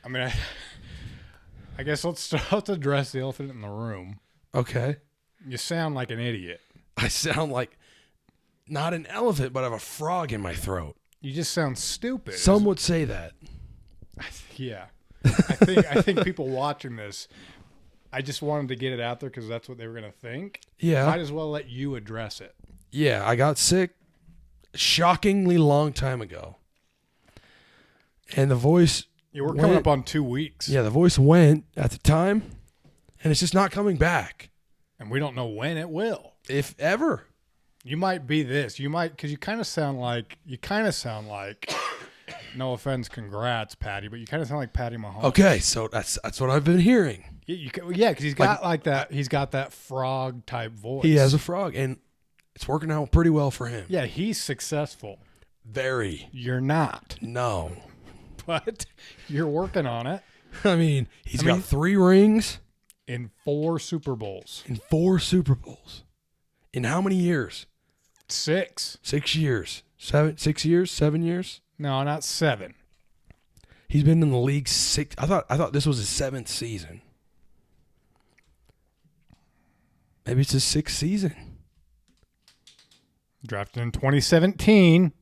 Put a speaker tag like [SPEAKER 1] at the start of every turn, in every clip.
[SPEAKER 1] I mean, I guess let's address the elephant in the room.
[SPEAKER 2] Okay.
[SPEAKER 1] You sound like an idiot.
[SPEAKER 2] I sound like not an elephant, but I have a frog in my throat.
[SPEAKER 1] You just sound stupid.
[SPEAKER 2] Some would say that.
[SPEAKER 1] Yeah. I think people watching this, I just wanted to get it out there because that's what they were going to think.
[SPEAKER 2] Yeah.
[SPEAKER 1] Might as well let you address it.
[SPEAKER 2] Yeah, I got sick a shockingly long time ago. And the voice...
[SPEAKER 1] Yeah, we're coming up on 2 weeks.
[SPEAKER 2] Yeah, the voice went at the time, and it's just not coming back.
[SPEAKER 1] And we don't know when it will.
[SPEAKER 2] If ever.
[SPEAKER 1] You might be this. You might, because you kind of sound like, no offense, congrats, Patty, but you kind of sound like Patty Mahomes.
[SPEAKER 2] Okay, so that's what I've been hearing.
[SPEAKER 1] Yeah, because he's got like that. He's got that frog type voice.
[SPEAKER 2] He has a frog, and it's working out pretty well for him.
[SPEAKER 1] Yeah, he's successful.
[SPEAKER 2] Very.
[SPEAKER 1] You're not.
[SPEAKER 2] No.
[SPEAKER 1] But you're working on it.
[SPEAKER 2] I mean, he's got 3 rings.
[SPEAKER 1] In 4 Super Bowls.
[SPEAKER 2] In 4 Super Bowls. In how many years?
[SPEAKER 1] 6.
[SPEAKER 2] 6 years. 6 years? 7 years?
[SPEAKER 1] No, not 7.
[SPEAKER 2] He's been in the league 6. I thought this was his 7th season. Maybe it's his 6th season.
[SPEAKER 1] Drafted in 2017.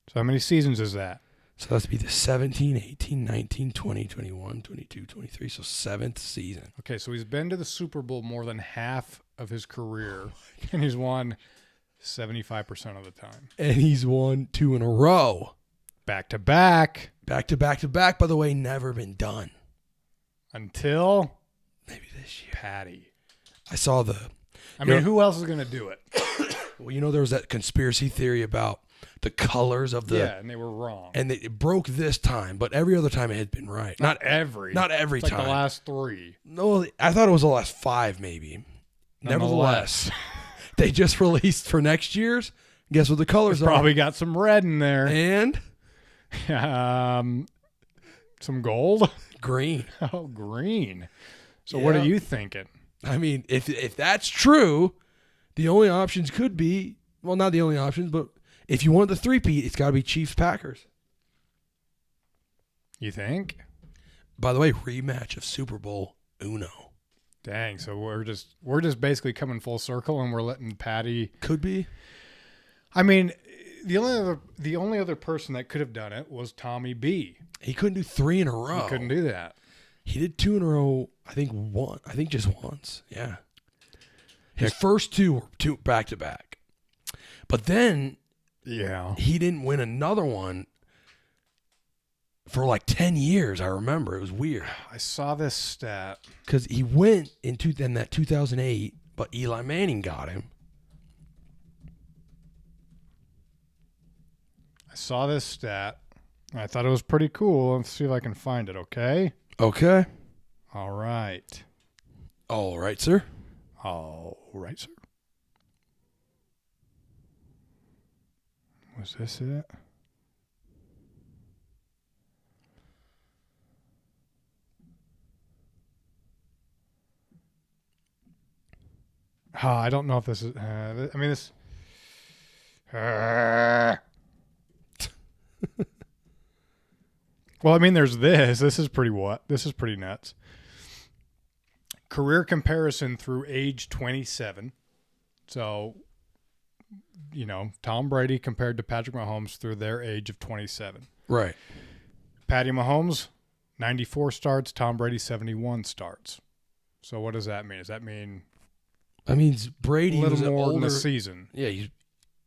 [SPEAKER 1] So how many seasons is that?
[SPEAKER 2] So that's be the 17, 18, 19, 20, 21, 22, 23. So 7th season.
[SPEAKER 1] Okay, so he's been to the Super Bowl more than half of his career, and he's won 75% of the time.
[SPEAKER 2] And he's won 2 in a row.
[SPEAKER 1] Back to back.
[SPEAKER 2] Back to back to back, by the way, never been done.
[SPEAKER 1] Until
[SPEAKER 2] maybe this year.
[SPEAKER 1] Patty.
[SPEAKER 2] I saw
[SPEAKER 1] I mean, who else is going to do it?
[SPEAKER 2] Well, there was that conspiracy theory about the colors of the...
[SPEAKER 1] Yeah, and they were wrong.
[SPEAKER 2] And it broke this time, but every other time it had been right.
[SPEAKER 1] Not every
[SPEAKER 2] time.
[SPEAKER 1] Like the last 3.
[SPEAKER 2] No, I thought it was the last 5 maybe. Nevertheless, they just released for next year's. Guess what the colors are?
[SPEAKER 1] Probably got some red in there.
[SPEAKER 2] And?
[SPEAKER 1] Some gold?
[SPEAKER 2] Green.
[SPEAKER 1] Oh, green. So what are you thinking?
[SPEAKER 2] I mean, if that's true, the only options could be... Well, not the only options, but... If you want the 3-peat, it's got to be Chiefs-Packers.
[SPEAKER 1] You think?
[SPEAKER 2] By the way, rematch of Super Bowl Uno.
[SPEAKER 1] Dang, so we're just basically coming full circle, and we're letting Patty.
[SPEAKER 2] Could be.
[SPEAKER 1] I mean, the only other person that could have done it was Tommy B.
[SPEAKER 2] He couldn't do 3 in a row.
[SPEAKER 1] He couldn't do that.
[SPEAKER 2] He did 2 in a row. I think just once. Yeah. His first 2 were 2 back to back, but then.
[SPEAKER 1] Yeah.
[SPEAKER 2] He didn't win another one for like 10 years, I remember. It was weird.
[SPEAKER 1] I saw this stat.
[SPEAKER 2] Because he went in that 2008, but Eli Manning got him.
[SPEAKER 1] I saw this stat. I thought it was pretty cool. Let's see if I can find it, okay?
[SPEAKER 2] Okay.
[SPEAKER 1] All right.
[SPEAKER 2] All right, sir.
[SPEAKER 1] All right, sir. Was this it? I don't know if this is. I mean, this. Well, I mean, there's this. This is pretty what? This is pretty nuts. Career comparison through age 27. So. Tom Brady compared to Patrick Mahomes through their age of 27.
[SPEAKER 2] Right.
[SPEAKER 1] Patty Mahomes, 94 starts. Tom Brady, 71 starts. So what does that mean? Does that mean...
[SPEAKER 2] That means Brady
[SPEAKER 1] a little
[SPEAKER 2] was
[SPEAKER 1] more
[SPEAKER 2] older,
[SPEAKER 1] than a season.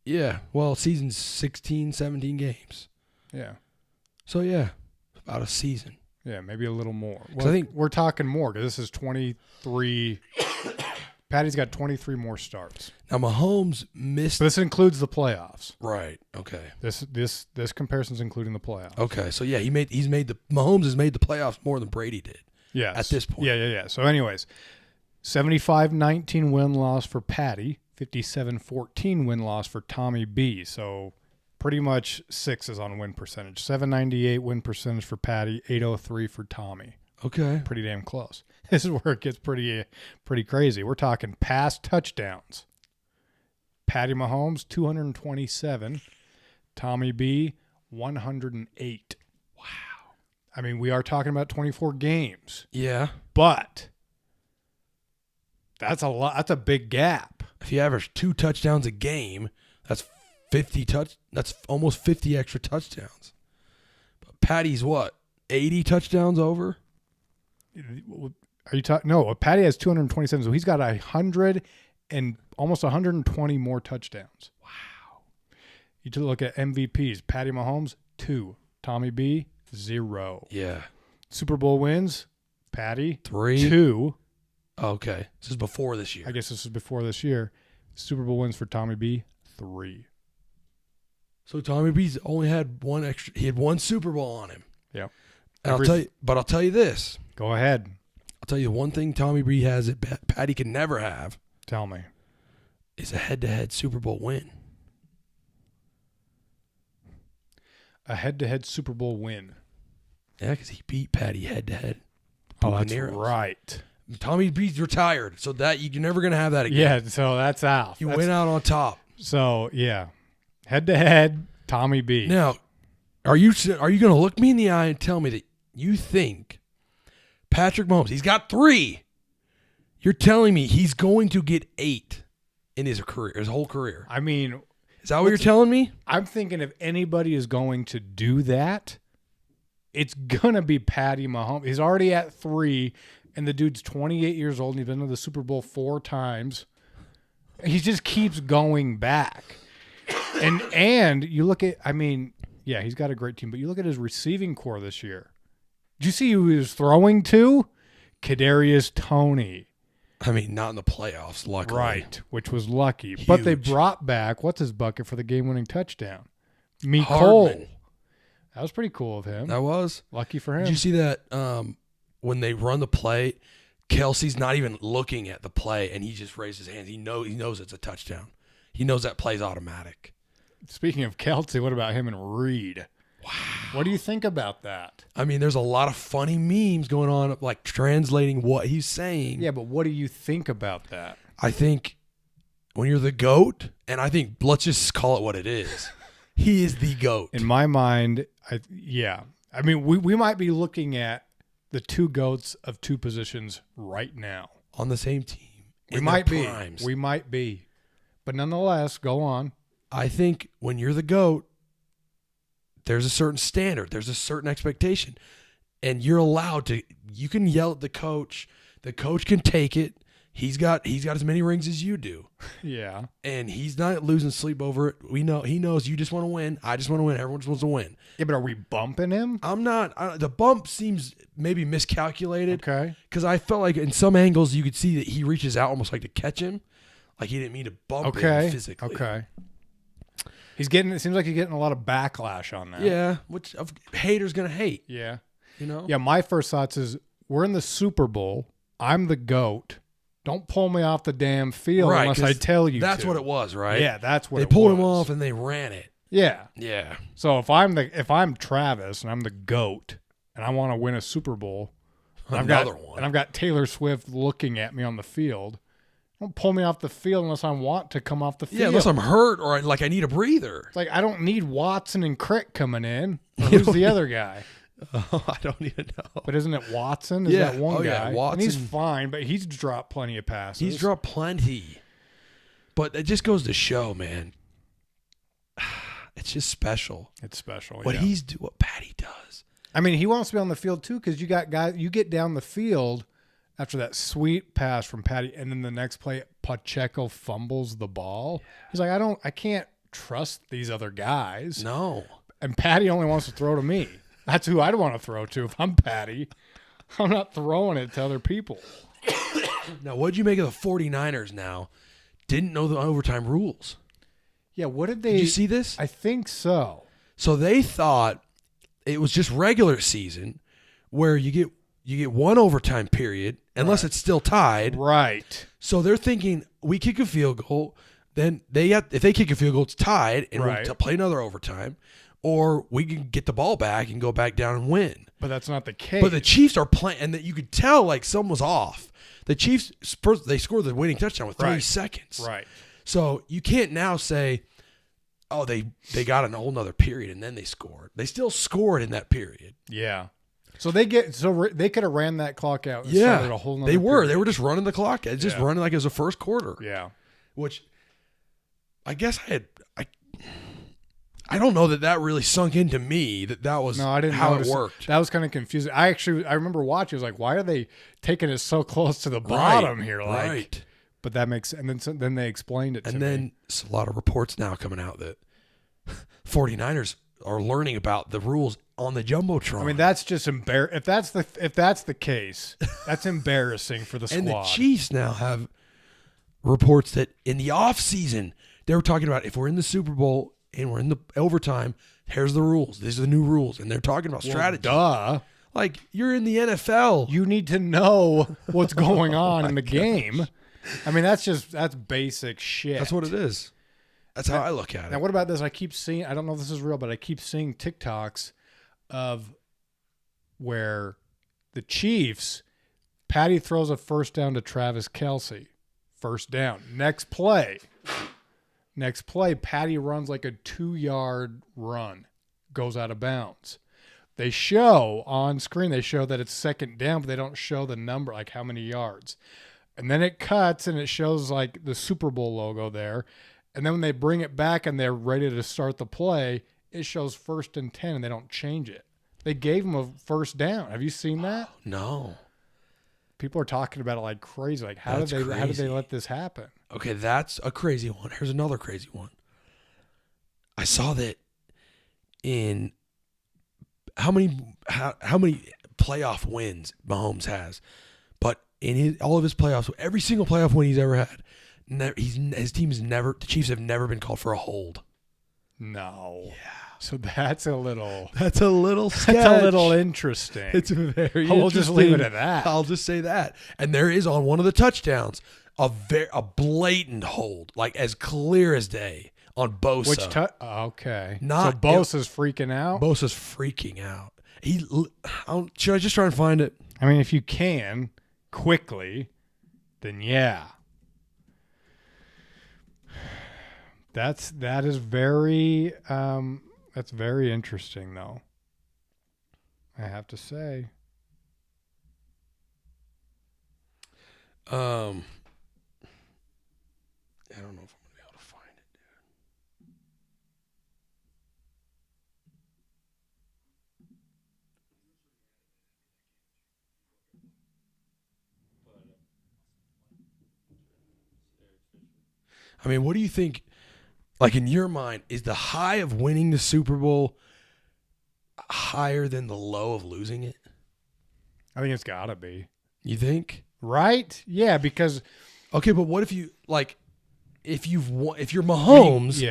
[SPEAKER 2] Yeah. Well, season's 16, 17 games.
[SPEAKER 1] Yeah.
[SPEAKER 2] So, yeah, about a season.
[SPEAKER 1] Yeah, maybe a little more. Well,
[SPEAKER 2] I think
[SPEAKER 1] we're talking more because this is 23... Patty's got 23 more starts.
[SPEAKER 2] Now Mahomes missed.
[SPEAKER 1] This includes the playoffs.
[SPEAKER 2] Right. Okay.
[SPEAKER 1] This comparison's including the playoffs.
[SPEAKER 2] Okay. So yeah, Mahomes has made the playoffs more than Brady did.
[SPEAKER 1] Yes.
[SPEAKER 2] At this point.
[SPEAKER 1] Yeah. So anyways, 75-19 win-loss for Patty, 57-14 win-loss for Tommy B. So pretty much 6s on win percentage. 798 win percentage for Patty, 803 for Tommy.
[SPEAKER 2] Okay.
[SPEAKER 1] Pretty damn close. This is where it gets pretty crazy. We're talking pass touchdowns. Patty Mahomes, 227. Tommy B, 108. Wow. I mean, we are talking about 24 games,
[SPEAKER 2] Yeah.
[SPEAKER 1] but that's a lot. That's a big gap.
[SPEAKER 2] If you average 2 touchdowns a game, that's That's almost 50 extra touchdowns. But Patty's what? 80 touchdowns over?
[SPEAKER 1] Are you talking? No, Patty has 227, so he's got 100 and almost 120 more touchdowns.
[SPEAKER 2] Wow.
[SPEAKER 1] You to look at MVPs. Patty Mahomes 2, Tommy B 0.
[SPEAKER 2] Yeah.
[SPEAKER 1] Super Bowl wins. Patty
[SPEAKER 2] 3.
[SPEAKER 1] 2.
[SPEAKER 2] Okay. This is before this year.
[SPEAKER 1] I guess this is before this year. Super Bowl wins for Tommy B 3.
[SPEAKER 2] So Tommy B's only had one extra. He had one Super Bowl on him.
[SPEAKER 1] Yeah.
[SPEAKER 2] And I'll tell you this.
[SPEAKER 1] Go ahead.
[SPEAKER 2] I'll tell you one thing Tommy B has that Patty can never have
[SPEAKER 1] Tell me.
[SPEAKER 2] is a head-to-head Super Bowl win.
[SPEAKER 1] A head-to-head Super Bowl win.
[SPEAKER 2] Yeah, because he beat Patty head-to-head.
[SPEAKER 1] Oh, that's right.
[SPEAKER 2] Tommy B's retired, so that you're never going to have that again.
[SPEAKER 1] Yeah, so that's out.
[SPEAKER 2] He went out on top.
[SPEAKER 1] So, yeah. Head-to-head, Tommy B.
[SPEAKER 2] Now, are you going to look me in the eye and tell me that you think Patrick Mahomes, he's got 3. You're telling me he's going to get 8 in his career, his whole career?
[SPEAKER 1] I mean,
[SPEAKER 2] is that what you're telling me?
[SPEAKER 1] I'm thinking if anybody is going to do that, it's going to be Patty Mahomes. He's already at 3, and the dude's 28 years old, and he's been to the Super Bowl 4 times. He just keeps going back. And you look at, I mean, yeah, he's got a great team, but you look at his receiving core this year. Did you see who he was throwing to? Kadarius Toney.
[SPEAKER 2] I mean, not in the playoffs, luckily.
[SPEAKER 1] Right, which was lucky. Huge. But they brought back, what's his bucket for the game-winning touchdown? Cole. That was pretty cool of him.
[SPEAKER 2] That was.
[SPEAKER 1] Lucky for him.
[SPEAKER 2] Did you see that when they run the play, Kelsey's not even looking at the play, and he just raised his hands. He knows it's a touchdown. He knows that play's automatic.
[SPEAKER 1] Speaking of Kelsey, what about him and Reed? Wow. What do you think about that?
[SPEAKER 2] I mean, there's a lot of funny memes going on, like translating what he's saying.
[SPEAKER 1] Yeah, but what do you think about that?
[SPEAKER 2] I think when you're the GOAT, and I think let's just call it what it is, he is the GOAT.
[SPEAKER 1] In my mind, yeah. I mean, we might be looking at the 2 GOATs of 2 positions right now.
[SPEAKER 2] On the same team.
[SPEAKER 1] We might be. We might be. But nonetheless, go on.
[SPEAKER 2] I think when you're the GOAT, there's a certain standard. There's a certain expectation. And you're allowed to, you can yell at the coach. The coach can take it. He's got as many rings as you do.
[SPEAKER 1] Yeah.
[SPEAKER 2] And he's not losing sleep over it. He knows you just want to win. I just want to win. Everyone just wants to win.
[SPEAKER 1] Yeah, but are we bumping him?
[SPEAKER 2] I'm not. The bump seems maybe miscalculated.
[SPEAKER 1] Okay.
[SPEAKER 2] Because I felt like in some angles you could see that he reaches out almost like to catch him. Like he didn't mean to bump him physically.
[SPEAKER 1] Okay. It seems like he's getting a lot of backlash on that.
[SPEAKER 2] Yeah, which haters gonna hate.
[SPEAKER 1] Yeah.
[SPEAKER 2] You know?
[SPEAKER 1] Yeah, my first thoughts is we're in the Super Bowl. I'm the GOAT. Don't pull me off the damn field unless I tell you
[SPEAKER 2] that's
[SPEAKER 1] to.
[SPEAKER 2] what it was, right?
[SPEAKER 1] Yeah, that's what
[SPEAKER 2] they
[SPEAKER 1] it was.
[SPEAKER 2] pulled him off and they ran it.
[SPEAKER 1] Yeah.
[SPEAKER 2] Yeah.
[SPEAKER 1] So if I'm Travis and I'm the GOAT and I want to win a Super Bowl, and I've got Taylor Swift looking at me on the field, don't pull me off the field unless I want to come off the field.
[SPEAKER 2] Yeah, unless I'm hurt or like I need a breather.
[SPEAKER 1] It's like I don't need Watson and Crick coming in. Or who's the other guy?
[SPEAKER 2] Oh, I don't even know.
[SPEAKER 1] But isn't it Watson? Is that one guy?
[SPEAKER 2] Yeah, Watson.
[SPEAKER 1] And he's fine, but he's dropped plenty of passes.
[SPEAKER 2] He's dropped plenty. But it just goes to show, man. It's just special.
[SPEAKER 1] It's special.
[SPEAKER 2] What Patty does.
[SPEAKER 1] I mean, he wants to be on the field too because you got guys. You get down the field after that sweet pass from Patty, and then the next play, Pacheco fumbles the ball. Yeah. He's like, I can't trust these other guys.
[SPEAKER 2] No.
[SPEAKER 1] And Patty only wants to throw to me. That's who I'd want to throw to if I'm Patty. I'm not throwing it to other people.
[SPEAKER 2] Now, what'd you make of the 49ers now? Didn't know the overtime rules.
[SPEAKER 1] Yeah, what did they...
[SPEAKER 2] Did you see this?
[SPEAKER 1] I think so.
[SPEAKER 2] So they thought it was just regular season where you get one overtime period unless it's still tied.
[SPEAKER 1] Right.
[SPEAKER 2] So they're thinking we kick a field goal, then if they kick a field goal, it's tied, and we'll play another overtime. Or we can get the ball back and go back down and win.
[SPEAKER 1] But that's not the case.
[SPEAKER 2] But the Chiefs are playing, and that you could tell like something was off. The Chiefs, they scored the winning touchdown with 30 seconds.
[SPEAKER 1] Right.
[SPEAKER 2] So you can't now say, oh, they got a whole nother period and then they scored. They still scored in that period.
[SPEAKER 1] Yeah. So they could have ran that clock out. And started a whole nother
[SPEAKER 2] they were.
[SPEAKER 1] period.
[SPEAKER 2] They were just running the clock. Just running like it was a first quarter.
[SPEAKER 1] Yeah.
[SPEAKER 2] Which I guess I don't know that really sunk into me that was
[SPEAKER 1] I didn't
[SPEAKER 2] how
[SPEAKER 1] notice
[SPEAKER 2] it worked.
[SPEAKER 1] That was kind of confusing. I remember watching. I was like, why are they taking it so close to the bottom here? Like, right. But that makes, and then they explained it to me.
[SPEAKER 2] And then it's a lot of reports now coming out that 49ers are learning about the rules on the Jumbotron.
[SPEAKER 1] I mean, that's just embarrassing. If that's the case, that's embarrassing for the squad.
[SPEAKER 2] And the Chiefs now have reports that in the offseason, they were talking about if we're in the Super Bowl and we're in the overtime, here's the rules. These are the new rules. And they're talking about strategy.
[SPEAKER 1] Duh.
[SPEAKER 2] Like, you're in the NFL.
[SPEAKER 1] You need to know what's going on in the game. I mean, that's basic shit.
[SPEAKER 2] That's what it is. That's how I look at it.
[SPEAKER 1] Now, what about this? I keep seeing, I don't know if this is real, but I keep seeing TikToks of where the Chiefs, Patty throws a first down to Travis Kelce. First down. Next play, Patty runs like a 2-yard run, goes out of bounds. They show on screen, that it's second down, but they don't show the number, like how many yards. And then it cuts and it shows like the Super Bowl logo there. And then when they bring it back and they're ready to start the play, it shows 1st and 10 and they don't change it. They gave him a first down. Have you seen that?
[SPEAKER 2] No.
[SPEAKER 1] People are talking about it like crazy. Like, how did they let this happen?
[SPEAKER 2] Okay, that's a crazy one. Here's another crazy one. I saw that in how many playoff wins Mahomes has, but in all of his playoffs, every single playoff win he's ever had, the Chiefs have never been called for a hold.
[SPEAKER 1] No. Yeah. So that's a little sketch.
[SPEAKER 2] That's a little
[SPEAKER 1] interesting.
[SPEAKER 2] It's very interesting.
[SPEAKER 1] We'll just leave it at that.
[SPEAKER 2] I'll just say that. And there is on one of the touchdowns a blatant hold, like as clear as day on Bosa.
[SPEAKER 1] Okay. So Bosa's freaking out?
[SPEAKER 2] Bosa's freaking out. Should I just try and find it?
[SPEAKER 1] I mean, if you can quickly, then yeah. That's very interesting though. I have to say.
[SPEAKER 2] I don't know if I'm gonna be able to find it, dude. I mean, what do you think? Like, in your mind, is the high of winning the Super Bowl higher than the low of losing it?
[SPEAKER 1] I think it's got to be.
[SPEAKER 2] You think?
[SPEAKER 1] Right? Yeah, because...
[SPEAKER 2] Okay, but what if you, like, if you're Mahomes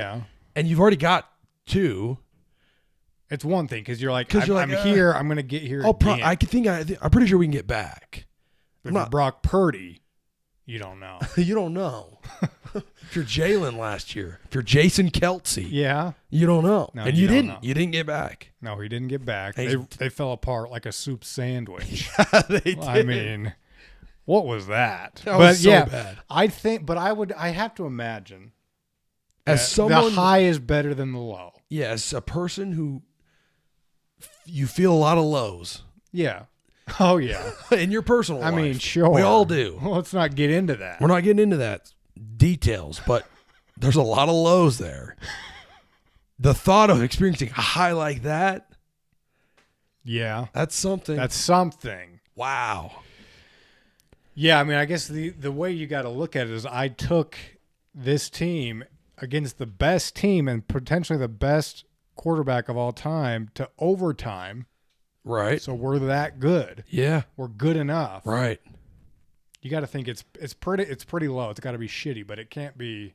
[SPEAKER 2] and you've already got 2...
[SPEAKER 1] It's one thing, because you're like, I'm here, I'm going to get here again.
[SPEAKER 2] I'm pretty sure we can get back.
[SPEAKER 1] But if Brock Purdy, you don't know.
[SPEAKER 2] You don't know. If you're Jalen last year, if you're Jason Kelce, you don't know. No, and you didn't. Know. You didn't get back.
[SPEAKER 1] No, he didn't get back. They fell apart like a soup sandwich.
[SPEAKER 2] Yeah, they did.
[SPEAKER 1] I mean, what was that?
[SPEAKER 2] That was so bad.
[SPEAKER 1] I have to imagine
[SPEAKER 2] as someone,
[SPEAKER 1] the high is better than the low.
[SPEAKER 2] Yeah, as a person who you feel a lot of lows.
[SPEAKER 1] Yeah. Oh yeah.
[SPEAKER 2] In your personal life.
[SPEAKER 1] I mean, sure.
[SPEAKER 2] We all do.
[SPEAKER 1] Well, let's not get into that.
[SPEAKER 2] We're not getting into that details, but there's a lot of lows there. The thought of experiencing a high like that.
[SPEAKER 1] Yeah.
[SPEAKER 2] That's something.
[SPEAKER 1] Wow. Yeah, I mean, I guess the way you got to look at it is I took this team against the best team and potentially the best quarterback of all time to overtime.
[SPEAKER 2] Right.
[SPEAKER 1] So we're that good.
[SPEAKER 2] Yeah.
[SPEAKER 1] We're good enough.
[SPEAKER 2] Right.
[SPEAKER 1] You got to think it's pretty low. It's got to be shitty, but it can't be.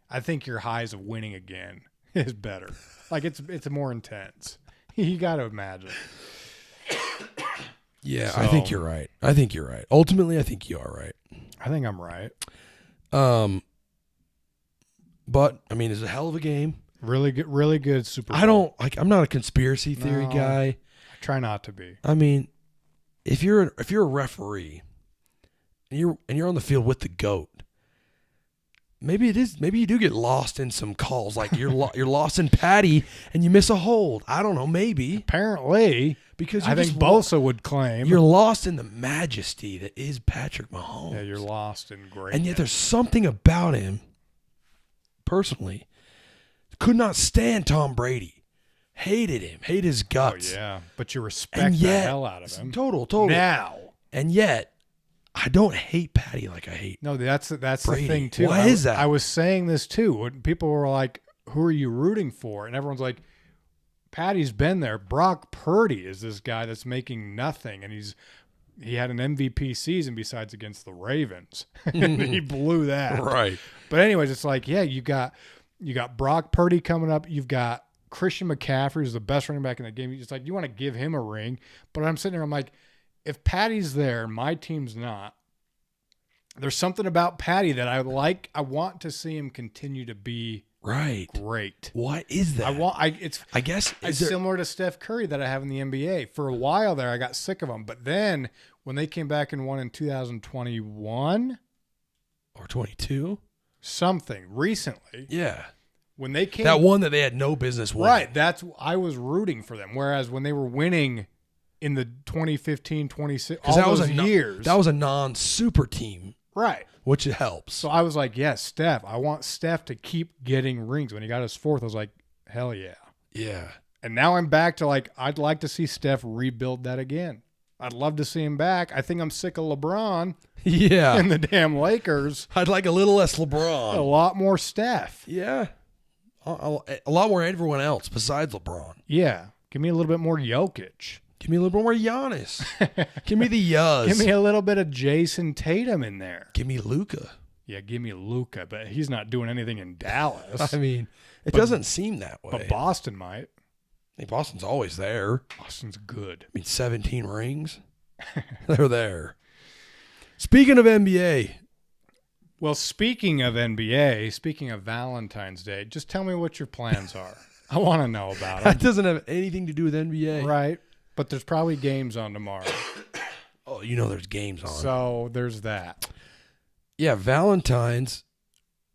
[SPEAKER 1] I think your highs of winning again is better. Like it's more intense. You got to imagine.
[SPEAKER 2] Yeah, so, I think you're right. Ultimately, I think you are right.
[SPEAKER 1] I think I'm right.
[SPEAKER 2] But I mean, it's a hell of a game.
[SPEAKER 1] Really good Super Bowl.
[SPEAKER 2] I'm not a conspiracy theory guy.
[SPEAKER 1] I try not to be.
[SPEAKER 2] I mean, if you're a referee and you're on the field with the GOAT, maybe you do get lost in some calls, like you're lost in Patty and you miss a hold. I don't know, maybe.
[SPEAKER 1] Apparently.
[SPEAKER 2] Because
[SPEAKER 1] I think Bosa would claim.
[SPEAKER 2] You're lost in the majesty that is Patrick Mahomes.
[SPEAKER 1] Yeah, you're lost in greatness.
[SPEAKER 2] And yet there's something about him, personally, could not stand Tom Brady. Hated him. Hated his guts.
[SPEAKER 1] Oh, yeah. But you respect the hell out of him.
[SPEAKER 2] Total.
[SPEAKER 1] Now.
[SPEAKER 2] And yet, I don't hate Patty like I hate
[SPEAKER 1] No, that's the
[SPEAKER 2] Brady.
[SPEAKER 1] thing, too.
[SPEAKER 2] Why is that?
[SPEAKER 1] I was saying this, too. When people were like, who are you rooting for? And everyone's like, Patty's been there. Brock Purdy is this guy that's making nothing, and he had an MVP season besides against the Ravens, and he blew that.
[SPEAKER 2] Right.
[SPEAKER 1] But anyways, it's like, yeah, you got Brock Purdy coming up. You've got Christian McCaffrey, who's the best running back in the game. It's like you want to give him a ring, but I'm sitting there, I'm like, if Patty's there and my team's not, there's something about Patty that I like. I want to see him continue to be.
[SPEAKER 2] Right.
[SPEAKER 1] Great.
[SPEAKER 2] What is that? I guess
[SPEAKER 1] it's similar to Steph Curry that I have in the NBA. For a while there, I got sick of him. But then when they came back and won in 2021
[SPEAKER 2] or 22,
[SPEAKER 1] something recently.
[SPEAKER 2] Yeah.
[SPEAKER 1] When they came
[SPEAKER 2] that one that they had no business winning.
[SPEAKER 1] Right. I was rooting for them. Whereas when they were winning in the 2015, 26, all those years.
[SPEAKER 2] That was a non-super team.
[SPEAKER 1] Right.
[SPEAKER 2] Which helps.
[SPEAKER 1] So I was like, yes, Steph. I want Steph to keep getting rings. When he got his fourth, I was like, hell yeah.
[SPEAKER 2] Yeah.
[SPEAKER 1] And now I'm back to like, I'd like to see Steph rebuild that again. I'd love to see him back. I think I'm sick of LeBron.
[SPEAKER 2] Yeah.
[SPEAKER 1] And the damn Lakers.
[SPEAKER 2] I'd like a little less LeBron.
[SPEAKER 1] A lot more Steph.
[SPEAKER 2] Yeah. A lot more everyone else besides LeBron.
[SPEAKER 1] Yeah. Give me a little bit more Jokic.
[SPEAKER 2] Give me a little bit more Giannis. Give me the Yuz.
[SPEAKER 1] Give me a little bit of Jason Tatum in there.
[SPEAKER 2] Give me Luka.
[SPEAKER 1] Yeah, give me Luka, but he's not doing anything in Dallas.
[SPEAKER 2] I mean, it doesn't seem that way.
[SPEAKER 1] But Boston might.
[SPEAKER 2] I think Boston's always there.
[SPEAKER 1] Boston's good.
[SPEAKER 2] I mean, 17 rings. They're there. Speaking of NBA.
[SPEAKER 1] Well, speaking of NBA, speaking of Valentine's Day, just tell me what your plans are. I want to know about
[SPEAKER 2] That
[SPEAKER 1] it.
[SPEAKER 2] doesn't have anything to do with NBA.
[SPEAKER 1] Right. But there's probably games on tomorrow.
[SPEAKER 2] Oh, you know there's games on.
[SPEAKER 1] So there's that.
[SPEAKER 2] Yeah, Valentine's.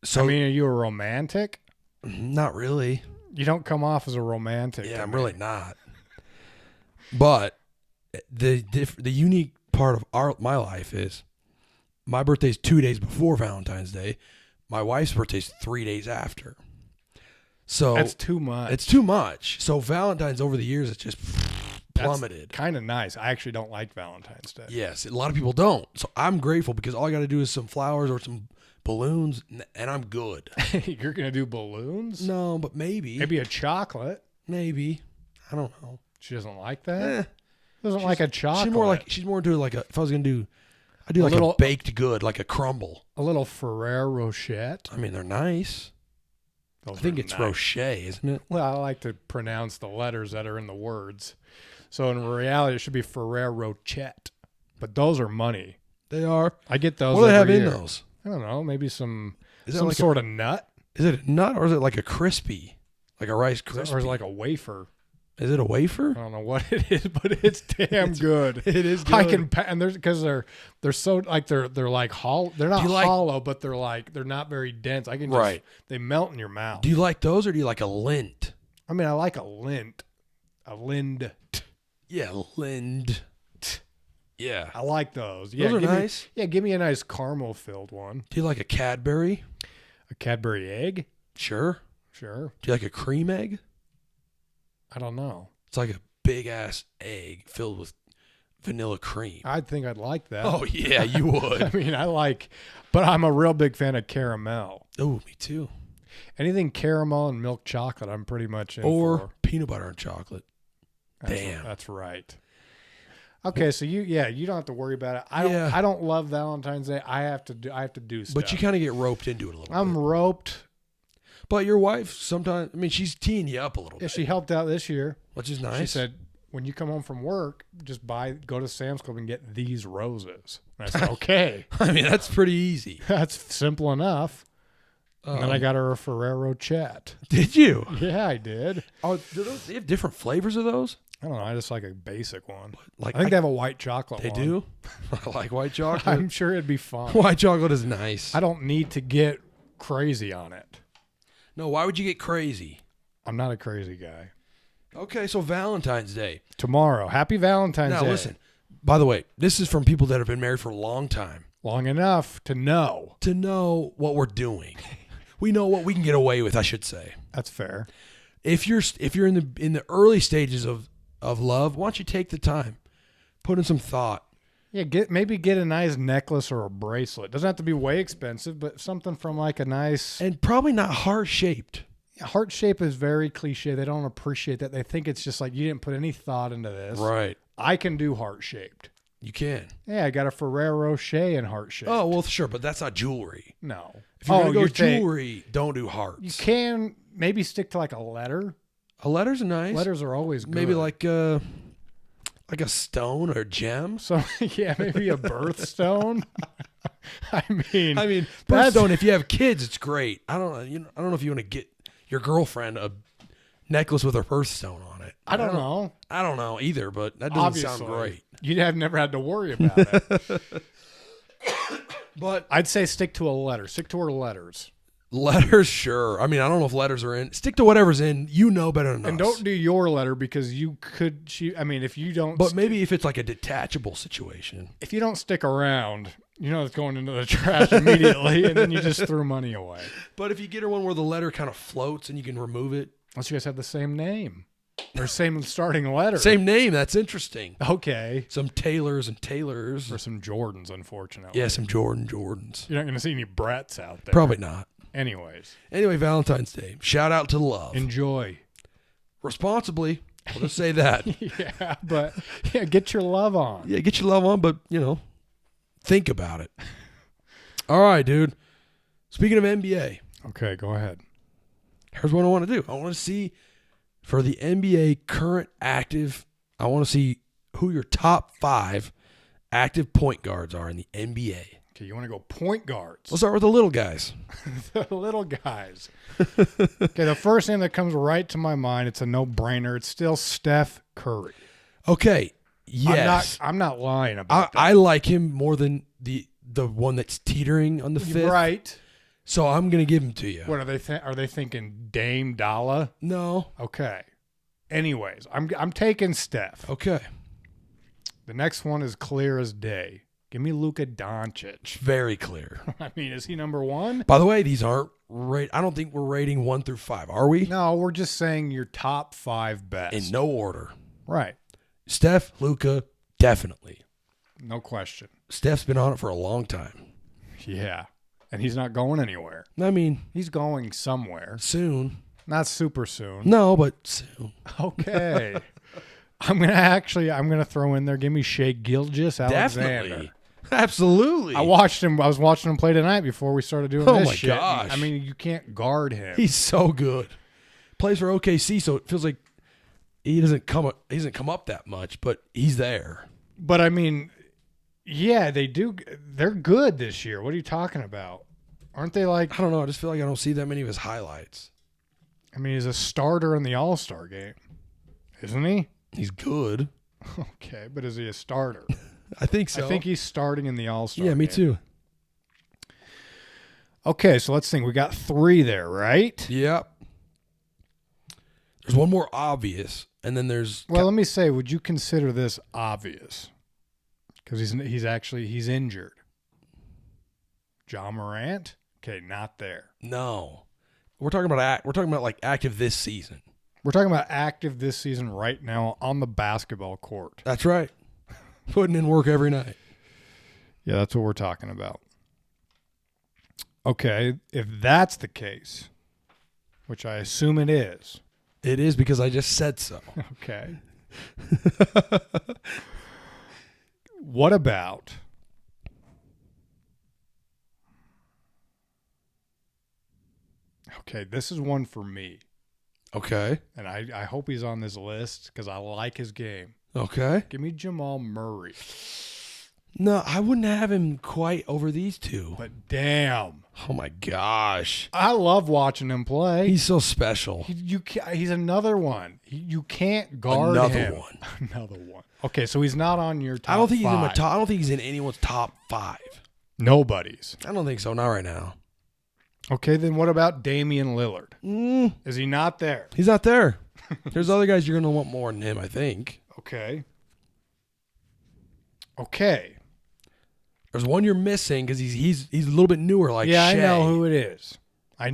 [SPEAKER 2] So
[SPEAKER 1] I mean, are you a romantic?
[SPEAKER 2] Not really.
[SPEAKER 1] You don't come off as a romantic.
[SPEAKER 2] Yeah, I'm really not. But the unique part of my life is my birthday's 2 days before Valentine's Day. My wife's birthday's 3 days after. So
[SPEAKER 1] that's too much.
[SPEAKER 2] It's too much. So Valentine's over the years, it's just plummeted.
[SPEAKER 1] Kind of nice. I actually don't like Valentine's Day.
[SPEAKER 2] Yes, a lot of people don't. So I'm grateful because all I got to do is some flowers or some balloons, and I'm good.
[SPEAKER 1] You're gonna do balloons?
[SPEAKER 2] No, but maybe.
[SPEAKER 1] Maybe a chocolate.
[SPEAKER 2] Maybe. I don't know.
[SPEAKER 1] She doesn't like that. Doesn't like a chocolate.
[SPEAKER 2] She's more into like if I was gonna do, I'd do like a baked good, like a crumble.
[SPEAKER 1] A little Ferrero Rocher.
[SPEAKER 2] I mean, they're nice. I think it's nice. Rocher, isn't it?
[SPEAKER 1] Well, I like to pronounce the letters that are in the words. So in reality, it should be Ferrero Rocher. But those are money.
[SPEAKER 2] They are.
[SPEAKER 1] I get those.
[SPEAKER 2] What do they have
[SPEAKER 1] year.
[SPEAKER 2] in those?
[SPEAKER 1] I don't know. Maybe some
[SPEAKER 2] like
[SPEAKER 1] sort of nut.
[SPEAKER 2] Is it a nut or is it like a crispy, like a Rice Krispie?
[SPEAKER 1] Or is it like a wafer?
[SPEAKER 2] Is it a wafer?
[SPEAKER 1] I don't know what it is, but it's damn good.
[SPEAKER 2] It is good.
[SPEAKER 1] I can, and there's because they're so like they're like hollow. They're not hollow, but they're not very dense. I can just they melt in your mouth.
[SPEAKER 2] Do you like those or do you like a Lindt?
[SPEAKER 1] I mean, I like a Lindt.
[SPEAKER 2] Yeah, Lind. Yeah.
[SPEAKER 1] I like those.
[SPEAKER 2] Yeah, those are nice.
[SPEAKER 1] Give me a nice caramel filled one.
[SPEAKER 2] Do you like a Cadbury?
[SPEAKER 1] A Cadbury egg?
[SPEAKER 2] Sure.
[SPEAKER 1] Sure.
[SPEAKER 2] Do you like a cream egg?
[SPEAKER 1] I don't know.
[SPEAKER 2] It's like a big ass egg filled with vanilla cream.
[SPEAKER 1] I think I'd like that.
[SPEAKER 2] Oh yeah, you would.
[SPEAKER 1] I mean, but I'm a real big fan of caramel.
[SPEAKER 2] Oh, me too.
[SPEAKER 1] Anything caramel and milk chocolate, I'm pretty much in
[SPEAKER 2] or
[SPEAKER 1] for.
[SPEAKER 2] Peanut butter and chocolate. Damn.
[SPEAKER 1] That's right. Okay, so you don't have to worry about it. I don't love Valentine's Day. I have to do stuff.
[SPEAKER 2] But you kind of get roped into it a little bit.
[SPEAKER 1] I'm roped.
[SPEAKER 2] But your wife sometimes, I mean, she's teeing you up a little bit.
[SPEAKER 1] Yeah, she helped out this year.
[SPEAKER 2] Which is nice.
[SPEAKER 1] She said, when you come home from work, just go to Sam's Club and get these roses. And I said, okay.
[SPEAKER 2] I mean, that's pretty easy.
[SPEAKER 1] That's simple enough. And then I got her a Ferrero Chat.
[SPEAKER 2] Did you?
[SPEAKER 1] Yeah, I did.
[SPEAKER 2] Oh, they have different flavors of those?
[SPEAKER 1] I don't know. I just like a basic one.
[SPEAKER 2] Like
[SPEAKER 1] I think they have a white chocolate
[SPEAKER 2] one.
[SPEAKER 1] They
[SPEAKER 2] do? I like white chocolate.
[SPEAKER 1] I'm sure it'd be fun.
[SPEAKER 2] White chocolate is nice.
[SPEAKER 1] I don't need to get crazy on it.
[SPEAKER 2] No, why would you get crazy?
[SPEAKER 1] I'm not a crazy guy.
[SPEAKER 2] Okay, so Valentine's Day.
[SPEAKER 1] Tomorrow. Happy Valentine's
[SPEAKER 2] Now,
[SPEAKER 1] Day.
[SPEAKER 2] listen. By the way, this is from people that have been married for a long time.
[SPEAKER 1] Long enough to know.
[SPEAKER 2] To know what we're doing. We know what we can get away with, I should say.
[SPEAKER 1] That's fair.
[SPEAKER 2] If you're in the early stages of love, why don't you take the time, put in some thought.
[SPEAKER 1] Yeah, maybe get a nice necklace or a bracelet. Doesn't have to be way expensive, but something from like a nice
[SPEAKER 2] And probably not heart-shaped.
[SPEAKER 1] heart shape is very cliche. They don't appreciate that. They think it's just like you didn't put any thought into this.
[SPEAKER 2] Right.
[SPEAKER 1] I can do heart shaped.
[SPEAKER 2] You can.
[SPEAKER 1] Yeah, I got a Ferrero Rocher in heart shape.
[SPEAKER 2] Oh, well, sure, but that's not jewelry.
[SPEAKER 1] No.
[SPEAKER 2] If you're going to go
[SPEAKER 1] think
[SPEAKER 2] jewelry, don't do hearts.
[SPEAKER 1] you can maybe stick to like a letter.
[SPEAKER 2] A letter's nice.
[SPEAKER 1] Letters are always good.
[SPEAKER 2] Maybe like a stone or a gem.
[SPEAKER 1] So yeah, maybe a birthstone. I mean,
[SPEAKER 2] I mean,
[SPEAKER 1] that's-
[SPEAKER 2] birthstone. If you have kids, it's great. I don't know if you want to get your girlfriend a necklace with a birthstone on it.
[SPEAKER 1] I don't know.
[SPEAKER 2] I don't know either, but that doesn't sound great.
[SPEAKER 1] You'd have never had to worry about it.
[SPEAKER 2] But
[SPEAKER 1] I'd say stick to a letter. Stick to her letters.
[SPEAKER 2] letters, sure. I mean, I don't know if letters are in. Stick to whatever's in. You know better than us.
[SPEAKER 1] And don't do your letter because you could. If you don't.
[SPEAKER 2] But maybe if it's like a detachable situation.
[SPEAKER 1] if you don't stick around, it's going into the trash immediately, and then you just threw money away.
[SPEAKER 2] But if you get her one where the letter kind of floats and you can remove it.
[SPEAKER 1] Unless you guys have the same name or same starting letter.
[SPEAKER 2] Same name. That's interesting.
[SPEAKER 1] Okay.
[SPEAKER 2] Some Taylors and Taylors.
[SPEAKER 1] Or some Jordans, unfortunately.
[SPEAKER 2] Yeah, some Jordans.
[SPEAKER 1] You're not going to see any Brets out there.
[SPEAKER 2] Probably not.
[SPEAKER 1] Anyways.
[SPEAKER 2] Anyway, Valentine's Day. Shout out to love.
[SPEAKER 1] Enjoy.
[SPEAKER 2] Responsibly. We'll just say that.
[SPEAKER 1] Yeah, but get your love on.
[SPEAKER 2] Yeah, get your love on, but, think about it. All right, dude. Speaking of NBA.
[SPEAKER 1] Okay, go ahead.
[SPEAKER 2] Here's what I want to do. I want to see for the NBA current active, I want to see who your top 5 active point guards are in the NBA.
[SPEAKER 1] Okay, you want to go point guards.
[SPEAKER 2] Let's start with the little guys.
[SPEAKER 1] The little guys. Okay, the first name that comes right to my mind, it's a no-brainer. It's still Steph Curry.
[SPEAKER 2] Okay. Yes.
[SPEAKER 1] I'm not lying about that.
[SPEAKER 2] I like him more than the one that's teetering on the 5th.
[SPEAKER 1] Right.
[SPEAKER 2] So I'm going to give him to you.
[SPEAKER 1] What are they are they thinking Dame Dalla?
[SPEAKER 2] No.
[SPEAKER 1] Okay. Anyways, I'm taking Steph.
[SPEAKER 2] Okay.
[SPEAKER 1] The next one is clear as day. Give me Luka Doncic.
[SPEAKER 2] Very clear.
[SPEAKER 1] I mean, is he number 1?
[SPEAKER 2] By the way, these aren't I don't think we're rating 1 through 5. Are we?
[SPEAKER 1] No, we're just saying your top 5 best.
[SPEAKER 2] In no order.
[SPEAKER 1] Right.
[SPEAKER 2] Steph, Luka, definitely.
[SPEAKER 1] No question.
[SPEAKER 2] Steph's been on it for a long time.
[SPEAKER 1] Yeah. And he's not going anywhere.
[SPEAKER 2] I mean,
[SPEAKER 1] He's going somewhere.
[SPEAKER 2] soon.
[SPEAKER 1] Not super soon.
[SPEAKER 2] No, but soon.
[SPEAKER 1] Okay. I'm gonna throw in there. Give me Shea Gilgeous-Alexander.
[SPEAKER 2] Definitely. Absolutely.
[SPEAKER 1] I was watching him play tonight before we started doing
[SPEAKER 2] Oh
[SPEAKER 1] this
[SPEAKER 2] my
[SPEAKER 1] shit.
[SPEAKER 2] gosh.
[SPEAKER 1] I mean, you can't guard him.
[SPEAKER 2] He's so good. Plays for OKC, so it feels like he doesn't come up that much, but he's there.
[SPEAKER 1] But I mean, yeah, they do. They're good this year. What are you talking about? Aren't they like?
[SPEAKER 2] I don't know. I just feel like I don't see that many of his highlights.
[SPEAKER 1] I mean, he's a starter in the All-Star game, isn't he?
[SPEAKER 2] He's good.
[SPEAKER 1] Okay, but is he a starter?
[SPEAKER 2] I think so.
[SPEAKER 1] I think he's starting in the All-Star
[SPEAKER 2] Yeah, me
[SPEAKER 1] game.
[SPEAKER 2] too.
[SPEAKER 1] Okay, so let's think. We got 3 there, right?
[SPEAKER 2] Yep. There's one more obvious, and then there's
[SPEAKER 1] Well, let me say, would you consider this obvious? Because he's injured. John Morant? Okay, not there.
[SPEAKER 2] no. We're talking about like active this season.
[SPEAKER 1] We're talking about active this season right now on the basketball court.
[SPEAKER 2] That's right. Putting in work every night.
[SPEAKER 1] Yeah, that's what we're talking about. Okay, if that's the case, which I assume it is.
[SPEAKER 2] It is because I just said so.
[SPEAKER 1] Okay. What about Okay, this is one for me.
[SPEAKER 2] Okay.
[SPEAKER 1] And I hope he's on this list because I like his game.
[SPEAKER 2] Okay.
[SPEAKER 1] Give me Jamal Murray.
[SPEAKER 2] No, I wouldn't have him quite over these two.
[SPEAKER 1] But damn.
[SPEAKER 2] Oh my gosh.
[SPEAKER 1] I love watching him play.
[SPEAKER 2] He's so special.
[SPEAKER 1] He's another one. You can't guard
[SPEAKER 2] Another
[SPEAKER 1] him.
[SPEAKER 2] one.
[SPEAKER 1] Another one. Okay, so he's not on your top
[SPEAKER 2] I don't think he's in
[SPEAKER 1] 5.
[SPEAKER 2] my top. I don't think he's in anyone's top 5.
[SPEAKER 1] Nobody's.
[SPEAKER 2] I don't think so. Not right now.
[SPEAKER 1] Okay, then what about Damian Lillard? Is he not there?
[SPEAKER 2] He's not there. There's other guys you're going to want more than him, I think.
[SPEAKER 1] Okay.
[SPEAKER 2] There's one you're missing because he's a little bit newer, like
[SPEAKER 1] Yeah,
[SPEAKER 2] Shea.
[SPEAKER 1] I know who it is. I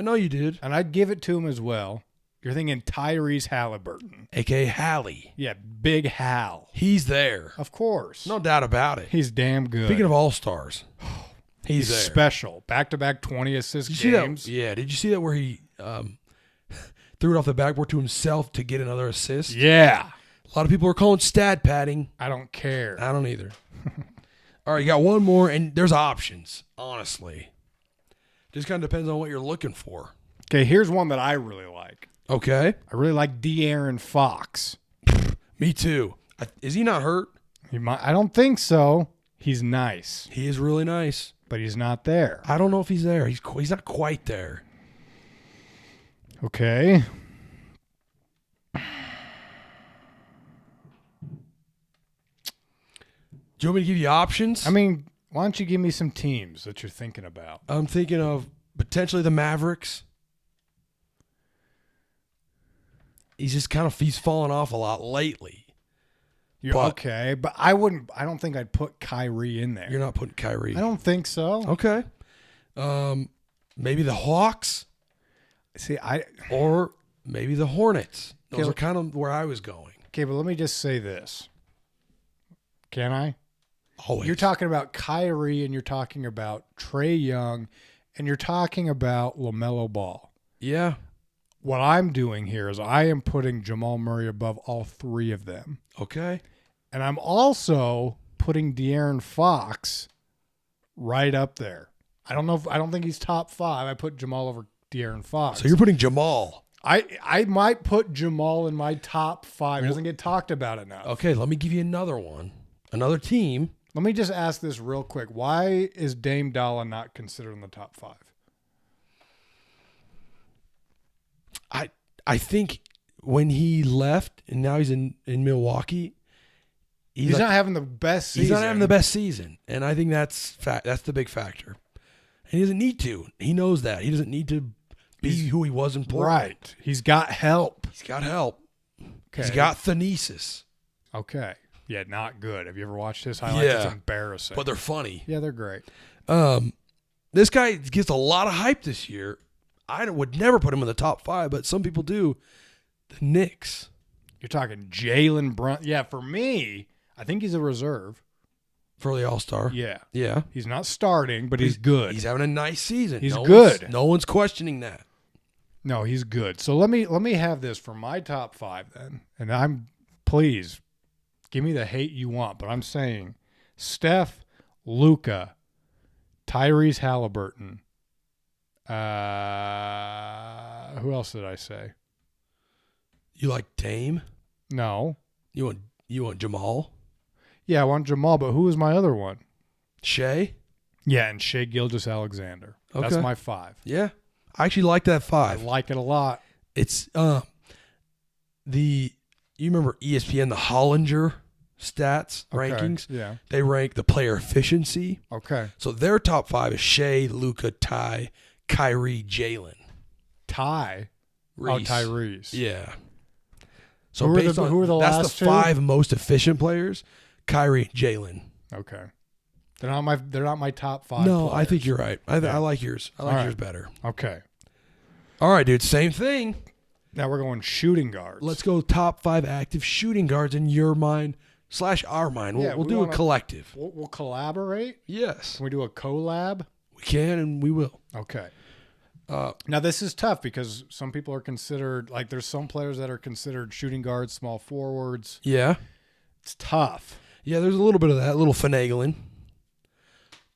[SPEAKER 2] know you did.
[SPEAKER 1] And I'd give it to him as well. You're thinking Tyrese Halliburton.
[SPEAKER 2] A.K.A. Hallie.
[SPEAKER 1] Yeah, Big Hal.
[SPEAKER 2] He's there.
[SPEAKER 1] Of course.
[SPEAKER 2] No doubt about it.
[SPEAKER 1] He's damn good.
[SPEAKER 2] Speaking of all-stars, he's there.
[SPEAKER 1] Special. Back-to-back 20 assist
[SPEAKER 2] Did you
[SPEAKER 1] games.
[SPEAKER 2] see that? Yeah, did you see that where he threw it off the backboard to himself to get another assist?
[SPEAKER 1] Yeah.
[SPEAKER 2] A lot of people are calling stat padding.
[SPEAKER 1] I don't care.
[SPEAKER 2] I don't either. All right, you got one more, and there's options, honestly. Just kind of depends on what you're looking for.
[SPEAKER 1] Okay, here's one that I really like.
[SPEAKER 2] Okay.
[SPEAKER 1] I really like De'Aaron Fox.
[SPEAKER 2] Me too. Is he not hurt?
[SPEAKER 1] I don't think so. He's nice,
[SPEAKER 2] He is really nice.
[SPEAKER 1] but he's not there.
[SPEAKER 2] I don't know if he's there. He's not quite there.
[SPEAKER 1] Okay.
[SPEAKER 2] Do you want me to give you options?
[SPEAKER 1] I mean, why don't you give me some teams that you're thinking about?
[SPEAKER 2] I'm thinking of potentially the Mavericks. He's fallen off a lot lately.
[SPEAKER 1] Okay, but I don't think I'd put Kyrie in there.
[SPEAKER 2] You're not putting Kyrie.
[SPEAKER 1] I don't think so.
[SPEAKER 2] Okay. Maybe the Hawks
[SPEAKER 1] See,
[SPEAKER 2] or maybe the Hornets. Those
[SPEAKER 1] Okay.
[SPEAKER 2] are kind of where I was going.
[SPEAKER 1] Okay, but let me just say this. Can I?
[SPEAKER 2] Always.
[SPEAKER 1] You're talking about Kyrie and you're talking about Trae Young and you're talking about LaMelo Ball.
[SPEAKER 2] Yeah.
[SPEAKER 1] What I'm doing here is I am putting Jamal Murray above all three of them.
[SPEAKER 2] Okay.
[SPEAKER 1] And I'm also putting De'Aaron Fox right up there. I don't think he's top 5. I put Jamal over De'Aaron Fox.
[SPEAKER 2] So you're putting Jamal.
[SPEAKER 1] I might put Jamal in my top 5. It doesn't get talked about enough.
[SPEAKER 2] Okay, let me give you another one. Another team.
[SPEAKER 1] Let me just ask this real quick. Why is Dame Dollar not considered in the top 5?
[SPEAKER 2] I think when he left and now he's in Milwaukee,
[SPEAKER 1] He's not having the best season.
[SPEAKER 2] He's not having the best season, and I think that's the big factor. And he doesn't need to. He knows that. He doesn't need to be who he was in Portland.
[SPEAKER 1] Right. He's got help.
[SPEAKER 2] He's got help.
[SPEAKER 1] Okay.
[SPEAKER 2] He's got Thanasis.
[SPEAKER 1] Okay. Yeah, not good. Have you ever watched his highlights?
[SPEAKER 2] Yeah.
[SPEAKER 1] It's embarrassing.
[SPEAKER 2] But they're funny.
[SPEAKER 1] Yeah, they're great.
[SPEAKER 2] This guy gets a lot of hype this year. I would never put him in the top 5, but some people do. The Knicks.
[SPEAKER 1] You're talking Jalen Brunson. Yeah, for me, I think he's a reserve.
[SPEAKER 2] For the All-Star.
[SPEAKER 1] Yeah.
[SPEAKER 2] Yeah.
[SPEAKER 1] He's not starting, but he's good.
[SPEAKER 2] He's having a nice season.
[SPEAKER 1] He's good.
[SPEAKER 2] No one's questioning that.
[SPEAKER 1] No, he's good. So let me have this for my top 5 then. And please give me the hate you want, but I'm saying Steph, Luka, Tyrese Halliburton. Who else did I say?
[SPEAKER 2] You like Dame?
[SPEAKER 1] No.
[SPEAKER 2] You want Jamal?
[SPEAKER 1] Yeah, I want Jamal, but who was my other one?
[SPEAKER 2] Shea?
[SPEAKER 1] Yeah, and Shea Gilgeous-Alexander. That's
[SPEAKER 2] Okay.
[SPEAKER 1] my 5.
[SPEAKER 2] Yeah. I actually like that
[SPEAKER 1] I
[SPEAKER 2] 5.
[SPEAKER 1] like it a lot.
[SPEAKER 2] It's you remember ESPN, the Hollinger stats
[SPEAKER 1] Okay.
[SPEAKER 2] rankings?
[SPEAKER 1] Yeah.
[SPEAKER 2] They rank the player efficiency.
[SPEAKER 1] Okay.
[SPEAKER 2] So their top 5 is Shea, Luka, Ty, Kyrie, Jalen.
[SPEAKER 1] Ty.
[SPEAKER 2] Reese.
[SPEAKER 1] Oh, Tyrese.
[SPEAKER 2] Yeah. So
[SPEAKER 1] Who
[SPEAKER 2] based
[SPEAKER 1] are
[SPEAKER 2] on
[SPEAKER 1] the
[SPEAKER 2] that's
[SPEAKER 1] last
[SPEAKER 2] the
[SPEAKER 1] two?
[SPEAKER 2] 5 most efficient players, Kyrie, Jalen.
[SPEAKER 1] Okay. They're not my top 5
[SPEAKER 2] No,
[SPEAKER 1] players.
[SPEAKER 2] I think you're right. I
[SPEAKER 1] Yeah.
[SPEAKER 2] like yours. I like
[SPEAKER 1] All right.
[SPEAKER 2] yours better.
[SPEAKER 1] Okay.
[SPEAKER 2] All right, dude. Same thing.
[SPEAKER 1] Now we're going shooting guards.
[SPEAKER 2] Let's go top 5 active shooting guards in your mind / our mind. We'll,
[SPEAKER 1] Yeah,
[SPEAKER 2] we'll
[SPEAKER 1] we
[SPEAKER 2] do
[SPEAKER 1] wanna-
[SPEAKER 2] a collective.
[SPEAKER 1] We'll collaborate.
[SPEAKER 2] Yes.
[SPEAKER 1] Can we do a collab?
[SPEAKER 2] We can and we will.
[SPEAKER 1] Okay. Now this is tough because some people are considered there's some players that are considered shooting guards, small forwards.
[SPEAKER 2] Yeah.
[SPEAKER 1] It's tough.
[SPEAKER 2] Yeah, there's a little bit of that, a little finagling.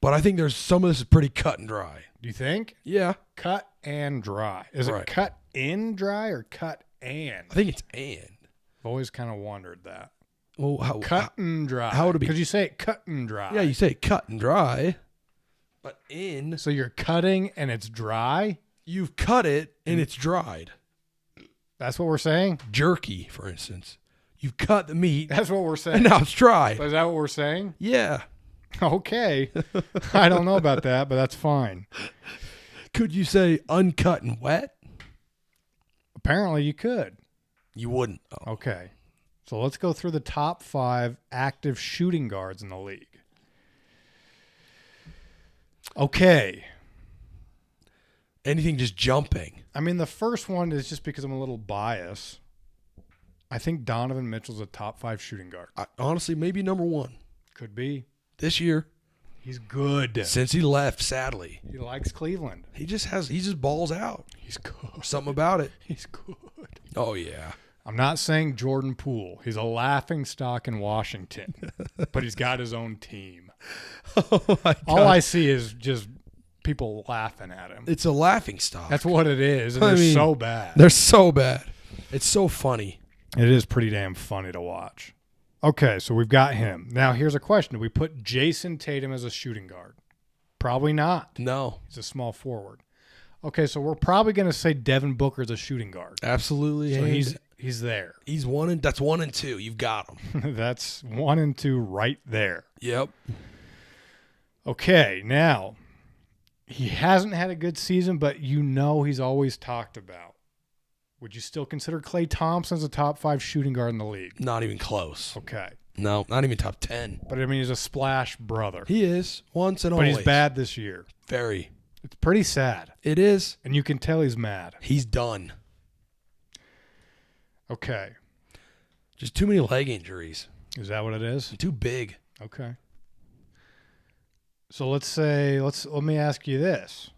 [SPEAKER 2] But I think there's some of this is pretty cut and dry.
[SPEAKER 1] Do you think?
[SPEAKER 2] Yeah.
[SPEAKER 1] Cut and dry. Is
[SPEAKER 2] Right.
[SPEAKER 1] it cut in dry or cut and?
[SPEAKER 2] I think it's and.
[SPEAKER 1] I've always kind of wondered that.
[SPEAKER 2] Well,
[SPEAKER 1] Cut and dry.
[SPEAKER 2] how would it be?
[SPEAKER 1] Because you say it cut and dry.
[SPEAKER 2] Yeah, you say cut and dry. But in,
[SPEAKER 1] So you're cutting and it's dry?
[SPEAKER 2] you've cut it and it's dried.
[SPEAKER 1] That's what we're saying?
[SPEAKER 2] Jerky, for instance. You've cut the meat
[SPEAKER 1] That's what we're
[SPEAKER 2] and
[SPEAKER 1] saying.
[SPEAKER 2] now it's dry.
[SPEAKER 1] Is that what we're saying?
[SPEAKER 2] Yeah.
[SPEAKER 1] Okay. I don't know about that, but that's fine.
[SPEAKER 2] Could you say uncut and wet?
[SPEAKER 1] Apparently you could.
[SPEAKER 2] You wouldn't. Oh.
[SPEAKER 1] Okay. So let's go through the top 5 active shooting guards in the league. Okay.
[SPEAKER 2] Anything just jumping.
[SPEAKER 1] I mean, the first one is just because I'm a little biased. I think Donovan Mitchell's a top 5 shooting guard.
[SPEAKER 2] Honestly, maybe number 1.
[SPEAKER 1] Could be.
[SPEAKER 2] This year.
[SPEAKER 1] He's good.
[SPEAKER 2] Since he left, sadly.
[SPEAKER 1] He likes Cleveland.
[SPEAKER 2] He just balls out.
[SPEAKER 1] He's good.
[SPEAKER 2] Something about it.
[SPEAKER 1] He's good.
[SPEAKER 2] Oh, yeah.
[SPEAKER 1] I'm not saying Jordan Poole. He's a laughing stock in Washington, but he's got his own team.
[SPEAKER 2] Oh, my God.
[SPEAKER 1] All I see is just people laughing at him.
[SPEAKER 2] It's a laughing stock.
[SPEAKER 1] That's what it is, and they're so bad.
[SPEAKER 2] They're so bad. It's so funny.
[SPEAKER 1] It is pretty damn funny to watch. Okay, so we've got him. Now, here's a question. Do we put Jason Tatum as a shooting guard? Probably not.
[SPEAKER 2] No.
[SPEAKER 1] He's a small forward. Okay, so we're probably going to say Devin Booker's a shooting guard.
[SPEAKER 2] Absolutely.
[SPEAKER 1] So he's there.
[SPEAKER 2] That's 1 and 2. You've got him.
[SPEAKER 1] That's 1 and 2 right there.
[SPEAKER 2] Yep.
[SPEAKER 1] Okay, now, he hasn't had a good season, but he's always talked about. Would you still consider Klay Thompson as a top 5 shooting guard in the league?
[SPEAKER 2] Not even close.
[SPEAKER 1] Okay.
[SPEAKER 2] No, not even top 10.
[SPEAKER 1] But, I mean, he's a splash brother.
[SPEAKER 2] He is, once and
[SPEAKER 1] but
[SPEAKER 2] always.
[SPEAKER 1] But he's bad this year.
[SPEAKER 2] Very.
[SPEAKER 1] It's pretty sad.
[SPEAKER 2] It is.
[SPEAKER 1] And you can tell he's mad.
[SPEAKER 2] He's done.
[SPEAKER 1] Okay.
[SPEAKER 2] Just too many leg injuries.
[SPEAKER 1] Is that what it is?
[SPEAKER 2] Too big.
[SPEAKER 1] Okay. So let me ask you this.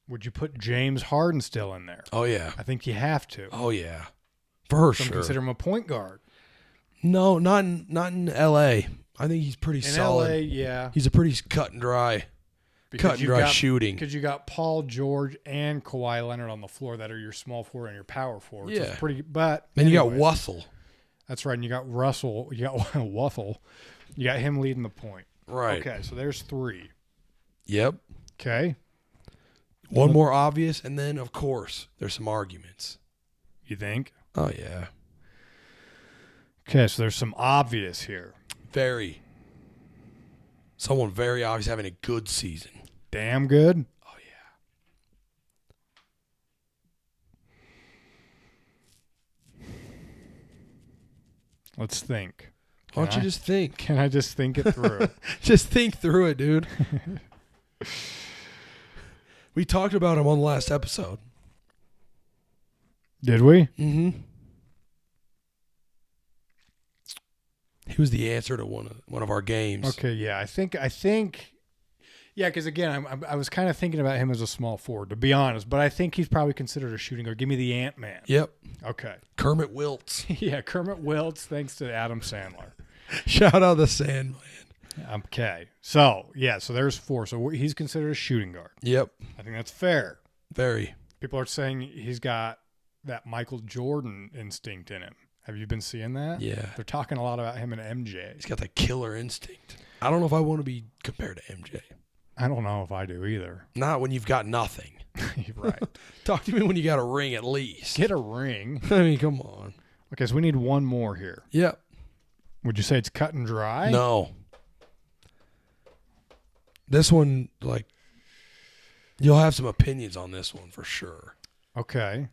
[SPEAKER 1] Would you put James Harden still in there?
[SPEAKER 2] Oh, yeah.
[SPEAKER 1] I think you have to.
[SPEAKER 2] Oh, yeah. For sure.
[SPEAKER 1] Consider him a point guard.
[SPEAKER 2] No, not in L.A. I think he's pretty solid.
[SPEAKER 1] In L.A., yeah.
[SPEAKER 2] He's a pretty cut and dry shooting.
[SPEAKER 1] Because you got Paul George and Kawhi Leonard on the floor that are your small forward and your power forward.
[SPEAKER 2] Yeah.
[SPEAKER 1] So it's pretty, but
[SPEAKER 2] then you
[SPEAKER 1] anyways,
[SPEAKER 2] got Wuthel.
[SPEAKER 1] That's right. And you got Russell. You got Wuthel. You got him leading the point.
[SPEAKER 2] Right.
[SPEAKER 1] Okay, so there's 3.
[SPEAKER 2] Yep.
[SPEAKER 1] Okay.
[SPEAKER 2] One more obvious, and then, of course, there's some arguments.
[SPEAKER 1] You think?
[SPEAKER 2] Oh, yeah.
[SPEAKER 1] Okay, so there's some obvious here.
[SPEAKER 2] Very. Someone very obvious having a good season.
[SPEAKER 1] Damn good?
[SPEAKER 2] Oh, yeah.
[SPEAKER 1] Let's think.
[SPEAKER 2] Why don't you just think?
[SPEAKER 1] Can I just think it through?
[SPEAKER 2] Just think through it, dude. We talked about him on the last episode.
[SPEAKER 1] Did we?
[SPEAKER 2] Mm-hmm. He was the answer to one of our games.
[SPEAKER 1] Okay, yeah. I think yeah, because again, I was kind of thinking about him as a small forward, to be honest, but I think he's probably considered a shooting guard. Give me the Ant-Man.
[SPEAKER 2] Yep.
[SPEAKER 1] Okay.
[SPEAKER 2] Kermit Wiltz.
[SPEAKER 1] Yeah, Kermit Wiltz, thanks to Adam Sandler.
[SPEAKER 2] Shout out the Sandman.
[SPEAKER 1] Okay. So there's 4. So he's considered a shooting guard.
[SPEAKER 2] Yep.
[SPEAKER 1] I think that's fair.
[SPEAKER 2] Very.
[SPEAKER 1] People are saying he's got that Michael Jordan instinct in him. Have you been seeing that?
[SPEAKER 2] Yeah.
[SPEAKER 1] They're talking a lot about him and MJ.
[SPEAKER 2] He's got that killer instinct. I don't know if I want to be compared to MJ.
[SPEAKER 1] I don't know if I do either.
[SPEAKER 2] Not when you've got nothing.
[SPEAKER 1] Right.
[SPEAKER 2] Talk to me when you got a ring at least.
[SPEAKER 1] Get a ring.
[SPEAKER 2] I mean, come on.
[SPEAKER 1] Okay, so we need one more here.
[SPEAKER 2] Yep.
[SPEAKER 1] Would you say it's cut and dry?
[SPEAKER 2] No. This one, you'll have some opinions on this one for sure.
[SPEAKER 1] Okay.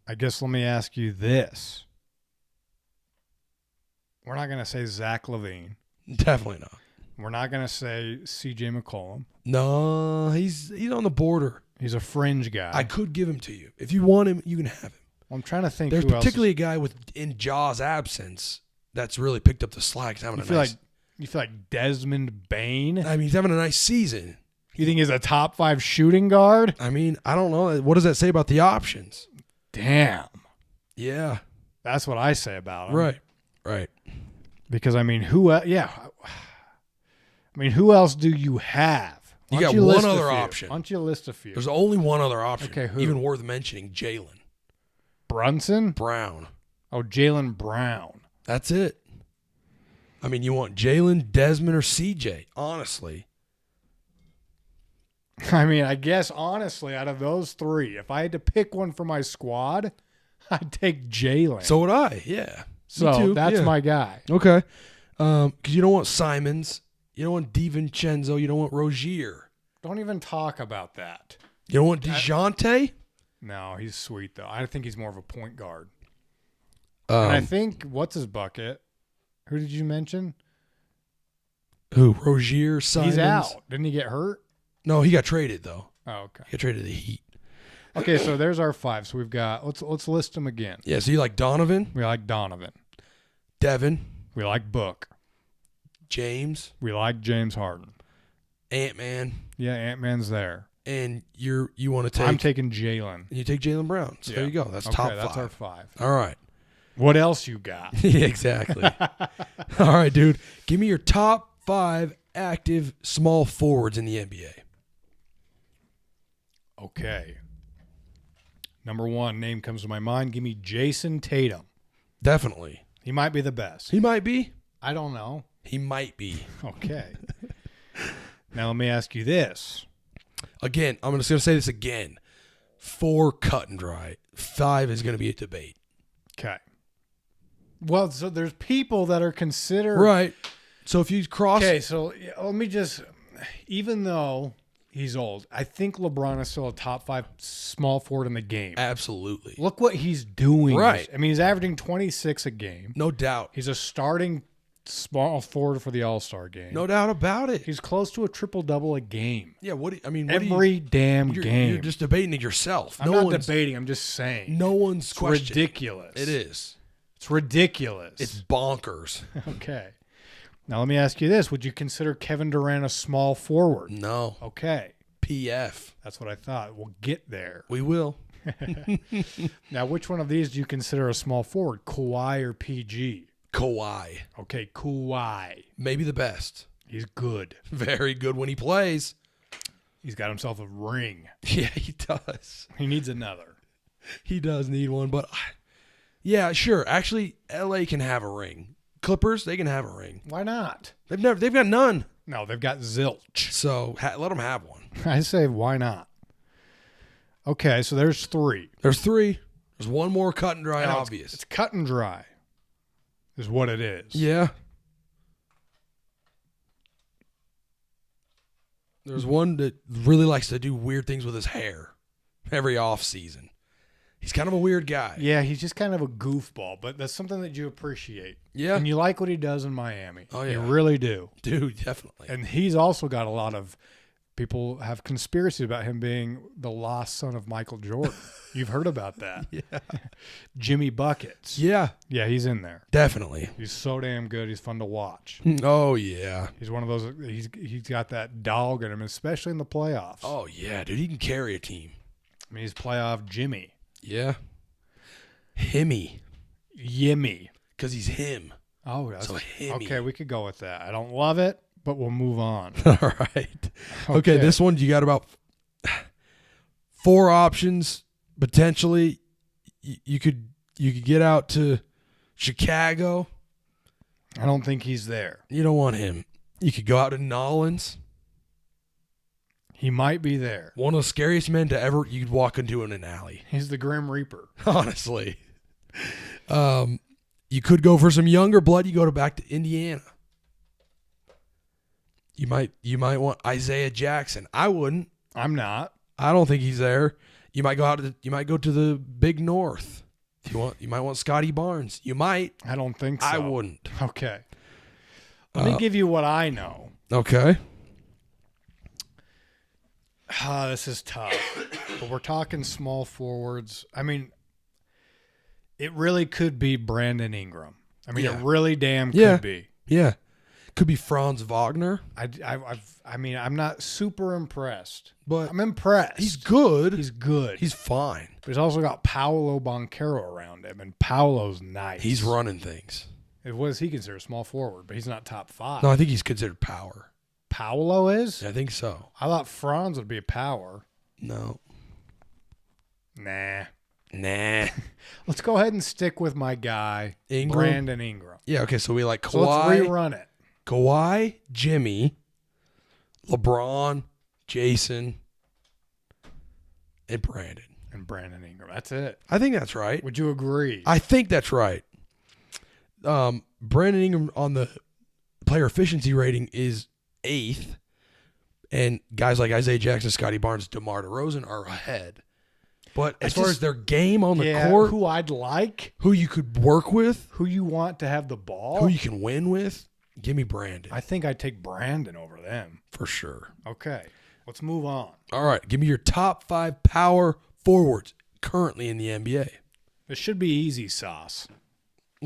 [SPEAKER 1] I guess let me ask you this. We're not going to say Zach LaVine.
[SPEAKER 2] Definitely not.
[SPEAKER 1] We're not going to say C.J. McCollum.
[SPEAKER 2] No, he's on the border.
[SPEAKER 1] He's a fringe guy.
[SPEAKER 2] I could give him to you. If you want him, you can have him.
[SPEAKER 1] Well, I'm trying to think
[SPEAKER 2] There's
[SPEAKER 1] who
[SPEAKER 2] particularly
[SPEAKER 1] else
[SPEAKER 2] a guy in Jaw's absence that's really picked up the slack.
[SPEAKER 1] you feel like Desmond Bain?
[SPEAKER 2] I mean, he's having a nice season.
[SPEAKER 1] You think he's a top 5 shooting guard?
[SPEAKER 2] I mean, I don't know. What does that say about the options?
[SPEAKER 1] Damn.
[SPEAKER 2] Yeah.
[SPEAKER 1] That's what I say about him.
[SPEAKER 2] Right.
[SPEAKER 1] Because, I mean, who else do you have?
[SPEAKER 2] You got one other option.
[SPEAKER 1] Why don't you list a few?
[SPEAKER 2] There's only one other option.
[SPEAKER 1] Okay, who?
[SPEAKER 2] Even worth mentioning, Jaylen Brown.
[SPEAKER 1] Oh, Jaylen Brown.
[SPEAKER 2] That's it. I mean, you want Jaylen, Desmond, or CJ, honestly.
[SPEAKER 1] I mean, I guess, honestly, out of those 3, if I had to pick one for my squad, I'd take Jaylen.
[SPEAKER 2] So would I, yeah.
[SPEAKER 1] So that's my guy.
[SPEAKER 2] Okay. Because you don't want Simons. You don't want DiVincenzo. You don't want Rozier.
[SPEAKER 1] Don't even talk about that.
[SPEAKER 2] You don't want DeJounte?
[SPEAKER 1] No, he's sweet though. I think he's more of a point guard. And I think what's his bucket? Who did you mention?
[SPEAKER 2] Who? Rozier, Simons?
[SPEAKER 1] He's out. Didn't he get hurt?
[SPEAKER 2] No, he got traded though.
[SPEAKER 1] Oh, okay.
[SPEAKER 2] He got traded to the Heat.
[SPEAKER 1] Okay, so there's our 5. So we've got let's list them again.
[SPEAKER 2] Yeah, so you like Donovan,
[SPEAKER 1] We like Donovan.
[SPEAKER 2] Devin,
[SPEAKER 1] We like Book.
[SPEAKER 2] James,
[SPEAKER 1] We like James Harden.
[SPEAKER 2] Ant-Man,
[SPEAKER 1] Yeah, Ant-Man's there.
[SPEAKER 2] and you want to take.
[SPEAKER 1] I'm taking Jalen.
[SPEAKER 2] And you take Jalen Brown. So there you go. That's
[SPEAKER 1] Okay,
[SPEAKER 2] top 5.
[SPEAKER 1] that's our 5.
[SPEAKER 2] All right.
[SPEAKER 1] What else you got?
[SPEAKER 2] Yeah, exactly. All right, dude. Give me your top 5 active small forwards in the NBA.
[SPEAKER 1] Okay. Number 1 name comes to my mind. Give me Jason Tatum.
[SPEAKER 2] Definitely.
[SPEAKER 1] He might be the best.
[SPEAKER 2] He might be.
[SPEAKER 1] I don't know.
[SPEAKER 2] He might be.
[SPEAKER 1] Okay. Now let me ask you this.
[SPEAKER 2] Again, I'm just going to say this again. 4 cut and dry. 5 is going to be a debate.
[SPEAKER 1] Okay. Well, so there's people that are considered.
[SPEAKER 2] Right. So if you cross.
[SPEAKER 1] Okay, so let me just, even though he's old, I think LeBron is still a top 5 small forward in the game.
[SPEAKER 2] Absolutely.
[SPEAKER 1] Look what he's doing.
[SPEAKER 2] Right.
[SPEAKER 1] I mean, he's averaging 26 a game.
[SPEAKER 2] No doubt.
[SPEAKER 1] He's a starting small forward for the All-Star game.
[SPEAKER 2] No doubt about it.
[SPEAKER 1] He's close to a triple-double a game.
[SPEAKER 2] Yeah, what game.
[SPEAKER 1] You're
[SPEAKER 2] just debating it yourself.
[SPEAKER 1] I'm not debating. I'm just saying.
[SPEAKER 2] No one's
[SPEAKER 1] It's
[SPEAKER 2] questioning.
[SPEAKER 1] ridiculous.
[SPEAKER 2] It is.
[SPEAKER 1] It's ridiculous.
[SPEAKER 2] It's bonkers.
[SPEAKER 1] Okay. Now let me ask you this. Would you consider Kevin Durant a small forward?
[SPEAKER 2] No.
[SPEAKER 1] Okay.
[SPEAKER 2] PF.
[SPEAKER 1] That's what I thought. We'll get there.
[SPEAKER 2] We will.
[SPEAKER 1] Now, which one of these do you consider a small forward? Kawhi or PG?
[SPEAKER 2] Kawhi.
[SPEAKER 1] Okay, Kawhi.
[SPEAKER 2] Maybe the best.
[SPEAKER 1] He's good.
[SPEAKER 2] Very good when he plays.
[SPEAKER 1] He's got himself a ring.
[SPEAKER 2] Yeah, he does.
[SPEAKER 1] He needs another.
[SPEAKER 2] He does need one, but yeah, sure. Actually, LA can have a ring. Clippers, they can have a ring.
[SPEAKER 1] Why not?
[SPEAKER 2] They've got none.
[SPEAKER 1] No, they've got zilch.
[SPEAKER 2] So let them have one.
[SPEAKER 1] I say, why not? Okay, so there's 3.
[SPEAKER 2] There's 3. There's one more cut and dry,
[SPEAKER 1] I know,
[SPEAKER 2] obvious.
[SPEAKER 1] It's cut and dry is what it is.
[SPEAKER 2] Yeah. There's one that really likes to do weird things with his hair every off season. He's kind of a weird guy.
[SPEAKER 1] Yeah, he's just kind of a goofball, but that's something that you appreciate.
[SPEAKER 2] Yeah.
[SPEAKER 1] And you like what he does in Miami.
[SPEAKER 2] Oh, yeah.
[SPEAKER 1] You really do.
[SPEAKER 2] Dude, definitely.
[SPEAKER 1] And he's also got a lot of people have conspiracies about him being the lost son of Michael Jordan. You've heard about that.
[SPEAKER 2] Yeah.
[SPEAKER 1] Jimmy Buckets.
[SPEAKER 2] Yeah.
[SPEAKER 1] Yeah, he's in there.
[SPEAKER 2] Definitely.
[SPEAKER 1] He's so damn good. He's fun to watch.
[SPEAKER 2] Oh, yeah.
[SPEAKER 1] He's one of those, he's got that dog in him, especially in the playoffs.
[SPEAKER 2] Oh, yeah, dude. He can carry a team.
[SPEAKER 1] I mean, he's playoff Jimmy.
[SPEAKER 2] Yeah. Himmy.
[SPEAKER 1] Yimmy.
[SPEAKER 2] Because he's him.
[SPEAKER 1] Oh, that's
[SPEAKER 2] So himmy.
[SPEAKER 1] okay. We could go with that. I don't love it, but we'll move on.
[SPEAKER 2] All right. Okay, this one, you got about 4 options. Potentially, you could get out to Chicago.
[SPEAKER 1] I don't think he's there.
[SPEAKER 2] You don't want him. You could go out to Nolans.
[SPEAKER 1] He might be there.
[SPEAKER 2] One of the scariest men to ever you'd walk into in an alley.
[SPEAKER 1] He's the Grim Reaper.
[SPEAKER 2] Honestly. You could go for some younger blood. You go back to Indiana. You might want Isaiah Jackson. I wouldn't.
[SPEAKER 1] I'm not.
[SPEAKER 2] I don't think he's there. You might go to the Big North. If you might want Scotty Barnes. You might.
[SPEAKER 1] I don't think so.
[SPEAKER 2] I wouldn't.
[SPEAKER 1] Okay. Let me give you what I know.
[SPEAKER 2] Okay.
[SPEAKER 1] This is tough. But we're talking small forwards. I mean, it really could be Brandon Ingram. I mean,
[SPEAKER 2] Yeah.
[SPEAKER 1] it really damn
[SPEAKER 2] Yeah.
[SPEAKER 1] could be.
[SPEAKER 2] Yeah. Could be Franz Wagner.
[SPEAKER 1] I mean, I'm not super impressed.
[SPEAKER 2] But
[SPEAKER 1] I'm impressed.
[SPEAKER 2] he's good.
[SPEAKER 1] He's good.
[SPEAKER 2] He's fine.
[SPEAKER 1] But he's also got Paolo Banchero around him, and Paolo's nice.
[SPEAKER 2] He's running things.
[SPEAKER 1] What does he consider small forward? But he's not top 5.
[SPEAKER 2] No, I think he's considered power.
[SPEAKER 1] Paolo is?
[SPEAKER 2] I think so.
[SPEAKER 1] I thought Franz would be a power.
[SPEAKER 2] No.
[SPEAKER 1] Nah.
[SPEAKER 2] Let's
[SPEAKER 1] go ahead and stick with my guy,
[SPEAKER 2] Ingram?
[SPEAKER 1] Brandon Ingram.
[SPEAKER 2] Yeah, okay, so we like Kawhi.
[SPEAKER 1] So let's rerun it.
[SPEAKER 2] Kawhi, Jimmy, LeBron, Jason, and Brandon.
[SPEAKER 1] And Brandon Ingram. That's it.
[SPEAKER 2] I think that's right.
[SPEAKER 1] Would you agree?
[SPEAKER 2] I think that's right. Brandon Ingram on the player efficiency rating is 8th, and guys like Isaiah Jackson, Scotty Barnes, DeMar DeRozan are ahead. But as far as their game on the
[SPEAKER 1] yeah,
[SPEAKER 2] court,
[SPEAKER 1] who I'd like,
[SPEAKER 2] who you could work with,
[SPEAKER 1] who you want to have the ball,
[SPEAKER 2] who you can win with, give me Brandon.
[SPEAKER 1] I think I'd take Brandon over them.
[SPEAKER 2] For sure.
[SPEAKER 1] Okay, let's move on.
[SPEAKER 2] All right, give me your top 5 power forwards currently in the NBA.
[SPEAKER 1] This should be easy sauce.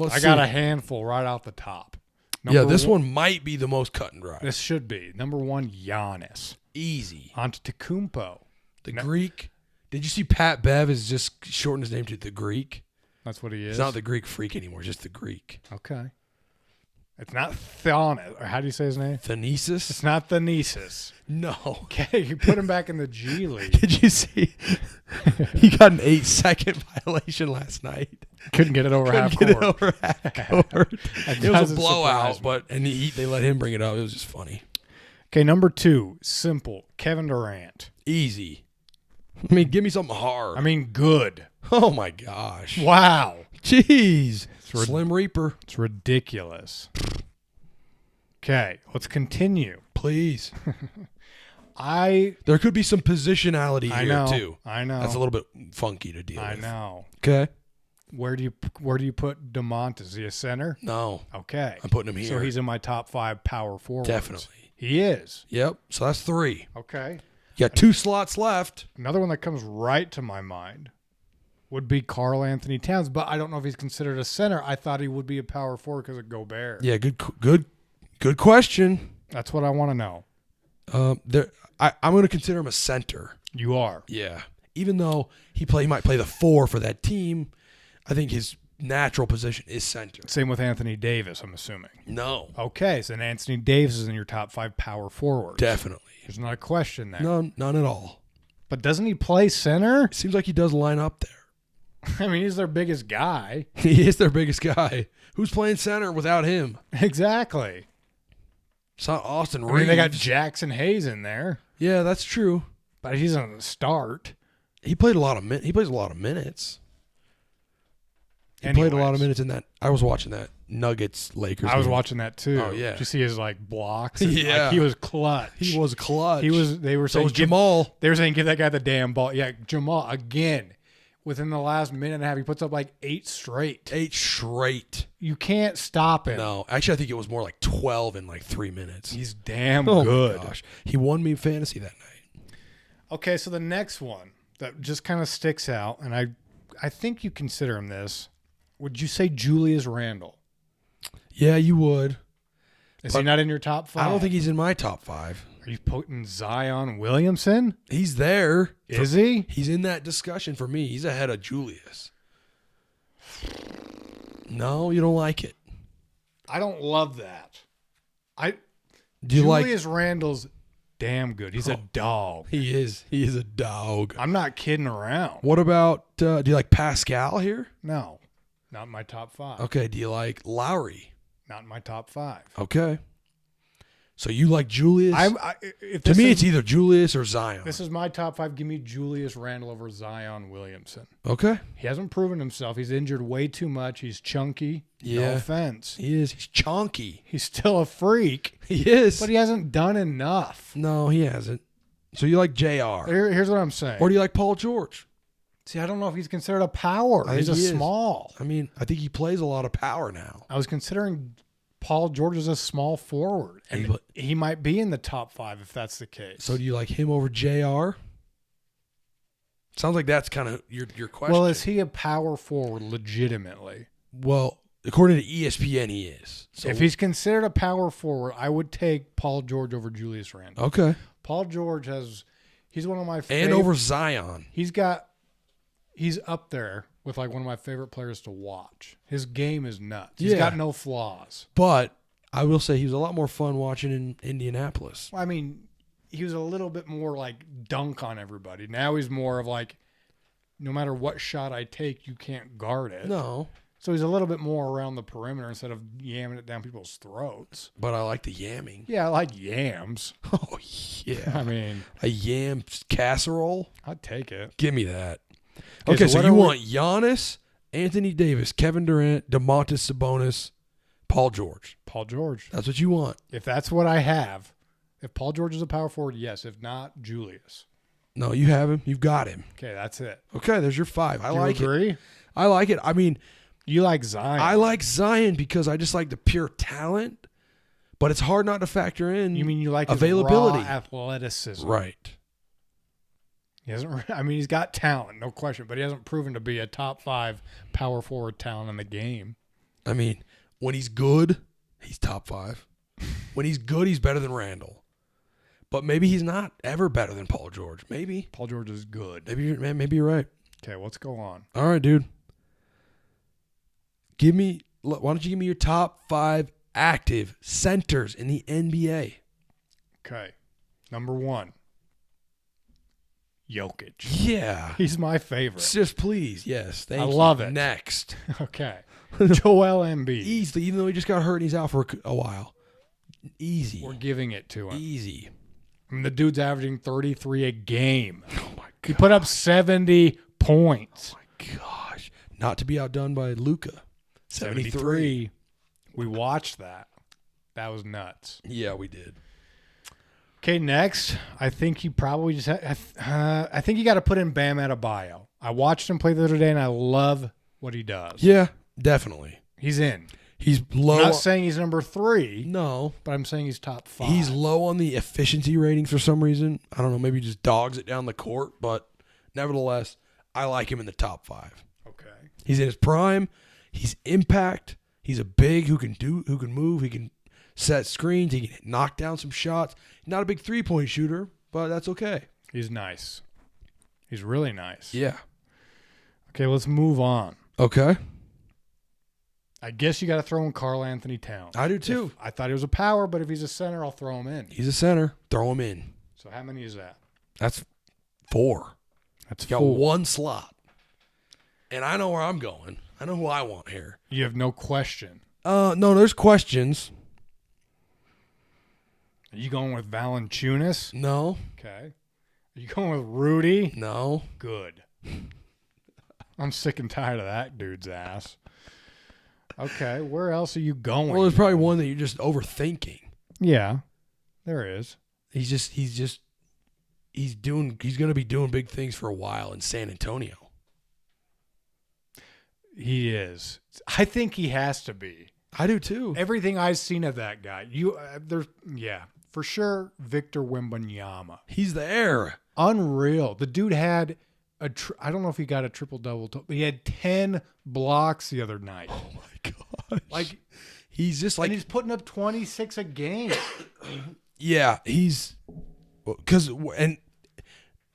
[SPEAKER 2] I
[SPEAKER 1] got a handful right off the top.
[SPEAKER 2] This one might be the most cut and dry.
[SPEAKER 1] This should be. Number 1, Giannis.
[SPEAKER 2] Easy.
[SPEAKER 1] Antetokounmpo.
[SPEAKER 2] The Greek. Did you see Pat Bev has just shortened his name to the Greek?
[SPEAKER 1] That's what he is.
[SPEAKER 2] It's not the Greek freak anymore, just the Greek.
[SPEAKER 1] Okay. It's not Theonis, or how do you say his name?
[SPEAKER 2] Thenesis?
[SPEAKER 1] It's not Thenesis.
[SPEAKER 2] No.
[SPEAKER 1] Okay, you put him back in the G League.
[SPEAKER 2] Did you see? He got an 8-second violation last night.
[SPEAKER 1] Couldn't get it over half
[SPEAKER 2] Couldn't
[SPEAKER 1] court.
[SPEAKER 2] get it over half court. It was a blowout,
[SPEAKER 1] surprise me.
[SPEAKER 2] they let him bring it up. It was just funny.
[SPEAKER 1] Okay, number 2, simple. Kevin Durant.
[SPEAKER 2] Easy. I mean, give me something hard.
[SPEAKER 1] I mean, good.
[SPEAKER 2] Oh, my gosh.
[SPEAKER 1] Wow.
[SPEAKER 2] Jeez. Slim Reaper.
[SPEAKER 1] It's ridiculous. Okay, let's continue.
[SPEAKER 2] Please.
[SPEAKER 1] There
[SPEAKER 2] could be some positionality here, too.
[SPEAKER 1] I know.
[SPEAKER 2] That's a little bit funky to deal with.
[SPEAKER 1] I know.
[SPEAKER 2] Okay.
[SPEAKER 1] Where do you put DeMont? Is he a center?
[SPEAKER 2] No.
[SPEAKER 1] Okay.
[SPEAKER 2] I'm putting him here.
[SPEAKER 1] So he's in my top 5 power forwards.
[SPEAKER 2] Definitely.
[SPEAKER 1] He is.
[SPEAKER 2] Yep. So that's 3.
[SPEAKER 1] Okay.
[SPEAKER 2] You got 2 slots left.
[SPEAKER 1] Another one that comes right to my mind would be Karl Anthony Towns, but I don't know if he's considered a center. I thought he would be a power forward because of Gobert.
[SPEAKER 2] Yeah, good question.
[SPEAKER 1] That's what I want to know.
[SPEAKER 2] I'm going to consider him a center.
[SPEAKER 1] You are.
[SPEAKER 2] Yeah. Even though he might play the 4 for that team, I think his natural position is center.
[SPEAKER 1] Same with Anthony Davis, I'm assuming.
[SPEAKER 2] No.
[SPEAKER 1] Okay, so then Anthony Davis is in your top 5 power forwards.
[SPEAKER 2] Definitely.
[SPEAKER 1] There's not a question there.
[SPEAKER 2] None at all.
[SPEAKER 1] But doesn't he play center?
[SPEAKER 2] It seems like he does line up there.
[SPEAKER 1] I mean, he's their biggest guy.
[SPEAKER 2] He is their biggest guy. Who's playing center without him?
[SPEAKER 1] Exactly.
[SPEAKER 2] It's not Austin Reeves.
[SPEAKER 1] I mean, they got Jackson Hayes in there.
[SPEAKER 2] Yeah, that's true.
[SPEAKER 1] But he's on the start.
[SPEAKER 2] He plays a lot of minutes. He played a lot of minutes in that. I was watching that Nuggets Lakers.
[SPEAKER 1] I was watching that too.
[SPEAKER 2] Oh yeah.
[SPEAKER 1] Did you see his blocks?
[SPEAKER 2] Yeah.
[SPEAKER 1] He was clutch.
[SPEAKER 2] He was clutch.
[SPEAKER 1] They were
[SPEAKER 2] So
[SPEAKER 1] saying
[SPEAKER 2] was Jamal.
[SPEAKER 1] They were saying give that guy the damn ball. Yeah, Jamal again. Within the last minute and a half, he puts up 8 straight.
[SPEAKER 2] 8 straight.
[SPEAKER 1] You can't stop him.
[SPEAKER 2] No, actually, I think it was more like 12 in 3 minutes.
[SPEAKER 1] He's damn
[SPEAKER 2] good.
[SPEAKER 1] My gosh.
[SPEAKER 2] He won me fantasy that night.
[SPEAKER 1] Okay, so the next one that just kind of sticks out, and I think you consider him this. Would you say Julius Randle?
[SPEAKER 2] Yeah, you would.
[SPEAKER 1] Is he not in your top 5?
[SPEAKER 2] I don't think he's in my top 5.
[SPEAKER 1] Are you putting Zion Williamson?
[SPEAKER 2] He's there.
[SPEAKER 1] Is he?
[SPEAKER 2] He's in that discussion for me. He's ahead of Julius. No, you don't like it.
[SPEAKER 1] I don't love that.
[SPEAKER 2] Julius
[SPEAKER 1] Randle's damn good. He's a dog.
[SPEAKER 2] He is. He is a dog.
[SPEAKER 1] I'm not kidding around.
[SPEAKER 2] What about, do you like Pascal here?
[SPEAKER 1] No. Not in my top 5.
[SPEAKER 2] Okay. Do you like Lowry?
[SPEAKER 1] Not in my top 5.
[SPEAKER 2] Okay. So you like Julius?
[SPEAKER 1] To
[SPEAKER 2] me, it's either Julius or Zion.
[SPEAKER 1] This is my top 5. Give me Julius Randle over Zion Williamson.
[SPEAKER 2] Okay.
[SPEAKER 1] He hasn't proven himself. He's injured way too much. He's chunky.
[SPEAKER 2] Yeah.
[SPEAKER 1] No offense.
[SPEAKER 2] He is. He's chonky.
[SPEAKER 1] He's still a freak.
[SPEAKER 2] He is.
[SPEAKER 1] But he hasn't done enough.
[SPEAKER 2] No, he hasn't. So you like JR.
[SPEAKER 1] Here's what I'm saying.
[SPEAKER 2] Or do you like Paul George?
[SPEAKER 1] See, I don't know if he's considered a power. He's a small.
[SPEAKER 2] I mean, I think he plays a lot of power now.
[SPEAKER 1] I was considering Paul George is a small forward, and he might be in the top 5 if that's the case.
[SPEAKER 2] So do you like him over JR? Sounds like that's kind of your question.
[SPEAKER 1] Well, is he a power forward legitimately?
[SPEAKER 2] Well, according to ESPN, he is. So
[SPEAKER 1] if he's considered a power forward, I would take Paul George over Julius Randle.
[SPEAKER 2] Okay.
[SPEAKER 1] Paul George he's one of my favorite.
[SPEAKER 2] And over Zion.
[SPEAKER 1] He's up there with one of my favorite players to watch. His game is nuts. He's got no flaws.
[SPEAKER 2] But I will say he was a lot more fun watching in Indianapolis.
[SPEAKER 1] I mean, he was a little bit more dunk on everybody. Now he's more of no matter what shot I take, you can't guard it.
[SPEAKER 2] No.
[SPEAKER 1] So he's a little bit more around the perimeter instead of yamming it down people's throats.
[SPEAKER 2] But I like the yamming.
[SPEAKER 1] Yeah, I like yams.
[SPEAKER 2] Oh, yeah.
[SPEAKER 1] I mean,
[SPEAKER 2] a yam casserole?
[SPEAKER 1] I'd take it.
[SPEAKER 2] Give me that. Okay, so you want Giannis, Anthony Davis, Kevin Durant, DeMontis Sabonis, Paul George.
[SPEAKER 1] Paul George.
[SPEAKER 2] That's what you want.
[SPEAKER 1] If that's what I have, if Paul George is a power forward, yes. If not, Julius.
[SPEAKER 2] No, you have him. You've got him.
[SPEAKER 1] Okay, that's it.
[SPEAKER 2] Okay, there's your 5. I like
[SPEAKER 1] Do you agree?
[SPEAKER 2] it. I like it. I mean,
[SPEAKER 1] You like Zion.
[SPEAKER 2] I like Zion because I just like the pure talent, but it's hard not to factor in.
[SPEAKER 1] You mean you like
[SPEAKER 2] availability,
[SPEAKER 1] his raw athleticism?
[SPEAKER 2] Right.
[SPEAKER 1] He hasn't. I mean, he's got talent, no question, but he hasn't proven to be a top 5 power forward talent in the game.
[SPEAKER 2] I mean, when he's good, he's top 5. When he's good, he's better than Randall. But maybe he's not ever better than Paul George. Maybe.
[SPEAKER 1] Paul George is good.
[SPEAKER 2] Maybe you're right.
[SPEAKER 1] Okay, let's go on.
[SPEAKER 2] All right, dude. Why don't you give me your top 5 active centers in the NBA?
[SPEAKER 1] Okay, number 1, Jokic.
[SPEAKER 2] Yeah.
[SPEAKER 1] He's my favorite.
[SPEAKER 2] Just please. Yes. Thank you.
[SPEAKER 1] I love it.
[SPEAKER 2] Next.
[SPEAKER 1] Okay, Joel Embiid.
[SPEAKER 2] Easily, even though he just got hurt and he's out for a while. Easy.
[SPEAKER 1] We're giving it to him.
[SPEAKER 2] Easy.
[SPEAKER 1] I mean, the dude's averaging 33 a game.
[SPEAKER 2] Oh, my God.
[SPEAKER 1] He put up 70 points.
[SPEAKER 2] Oh, my gosh. Not to be outdone by Luka.
[SPEAKER 1] 73. We watched that. That was nuts.
[SPEAKER 2] Yeah, we did.
[SPEAKER 1] Okay, next, I think he probably just I think you got to put in Bam Adebayo. I watched him play the other day, and I love what he does.
[SPEAKER 2] Yeah, definitely.
[SPEAKER 1] He's in.
[SPEAKER 2] He's low.
[SPEAKER 1] I'm not saying he's number 3,
[SPEAKER 2] No.
[SPEAKER 1] but I'm saying he's top 5.
[SPEAKER 2] He's low on the efficiency rating for some reason. I don't know. Maybe he just dogs it down the court, but nevertheless, I like him in the top 5.
[SPEAKER 1] Okay.
[SPEAKER 2] He's in his prime. He's impact. He's a big who can move. He can set screens. He can knock down some shots. Not a big 3-point shooter, but that's okay.
[SPEAKER 1] He's nice. He's really nice.
[SPEAKER 2] Yeah.
[SPEAKER 1] Okay, let's move on.
[SPEAKER 2] Okay.
[SPEAKER 1] I guess you got to throw in Karl Anthony Towns.
[SPEAKER 2] I do too.
[SPEAKER 1] I thought he was a power, but if he's a center, I'll throw him in.
[SPEAKER 2] He's a center. Throw him in.
[SPEAKER 1] So how many is that?
[SPEAKER 2] That's 4.
[SPEAKER 1] That's
[SPEAKER 2] Got
[SPEAKER 1] 4.
[SPEAKER 2] 1 slot. And I know where I'm going. I know who I want here.
[SPEAKER 1] You have no question.
[SPEAKER 2] No, there's questions.
[SPEAKER 1] Are you going with Valanciunas?
[SPEAKER 2] No.
[SPEAKER 1] Okay. Are you going with Rudy?
[SPEAKER 2] No.
[SPEAKER 1] Good. I'm sick and tired of that dude's ass. Okay, where else are you going?
[SPEAKER 2] Well, there's probably one that you're just overthinking.
[SPEAKER 1] Yeah, there is.
[SPEAKER 2] He's going to be doing big things for a while in San Antonio.
[SPEAKER 1] He is. I think he has to be.
[SPEAKER 2] I do too.
[SPEAKER 1] Everything I've seen of that guy, for sure. Victor Wembanyama,
[SPEAKER 2] He's there.
[SPEAKER 1] unreal. The dude had I don't know if he got a triple double, but he had 10 blocks the other night.
[SPEAKER 2] Oh my gosh.
[SPEAKER 1] Like
[SPEAKER 2] He's just like,
[SPEAKER 1] and he's putting up 26 a game.
[SPEAKER 2] yeah, and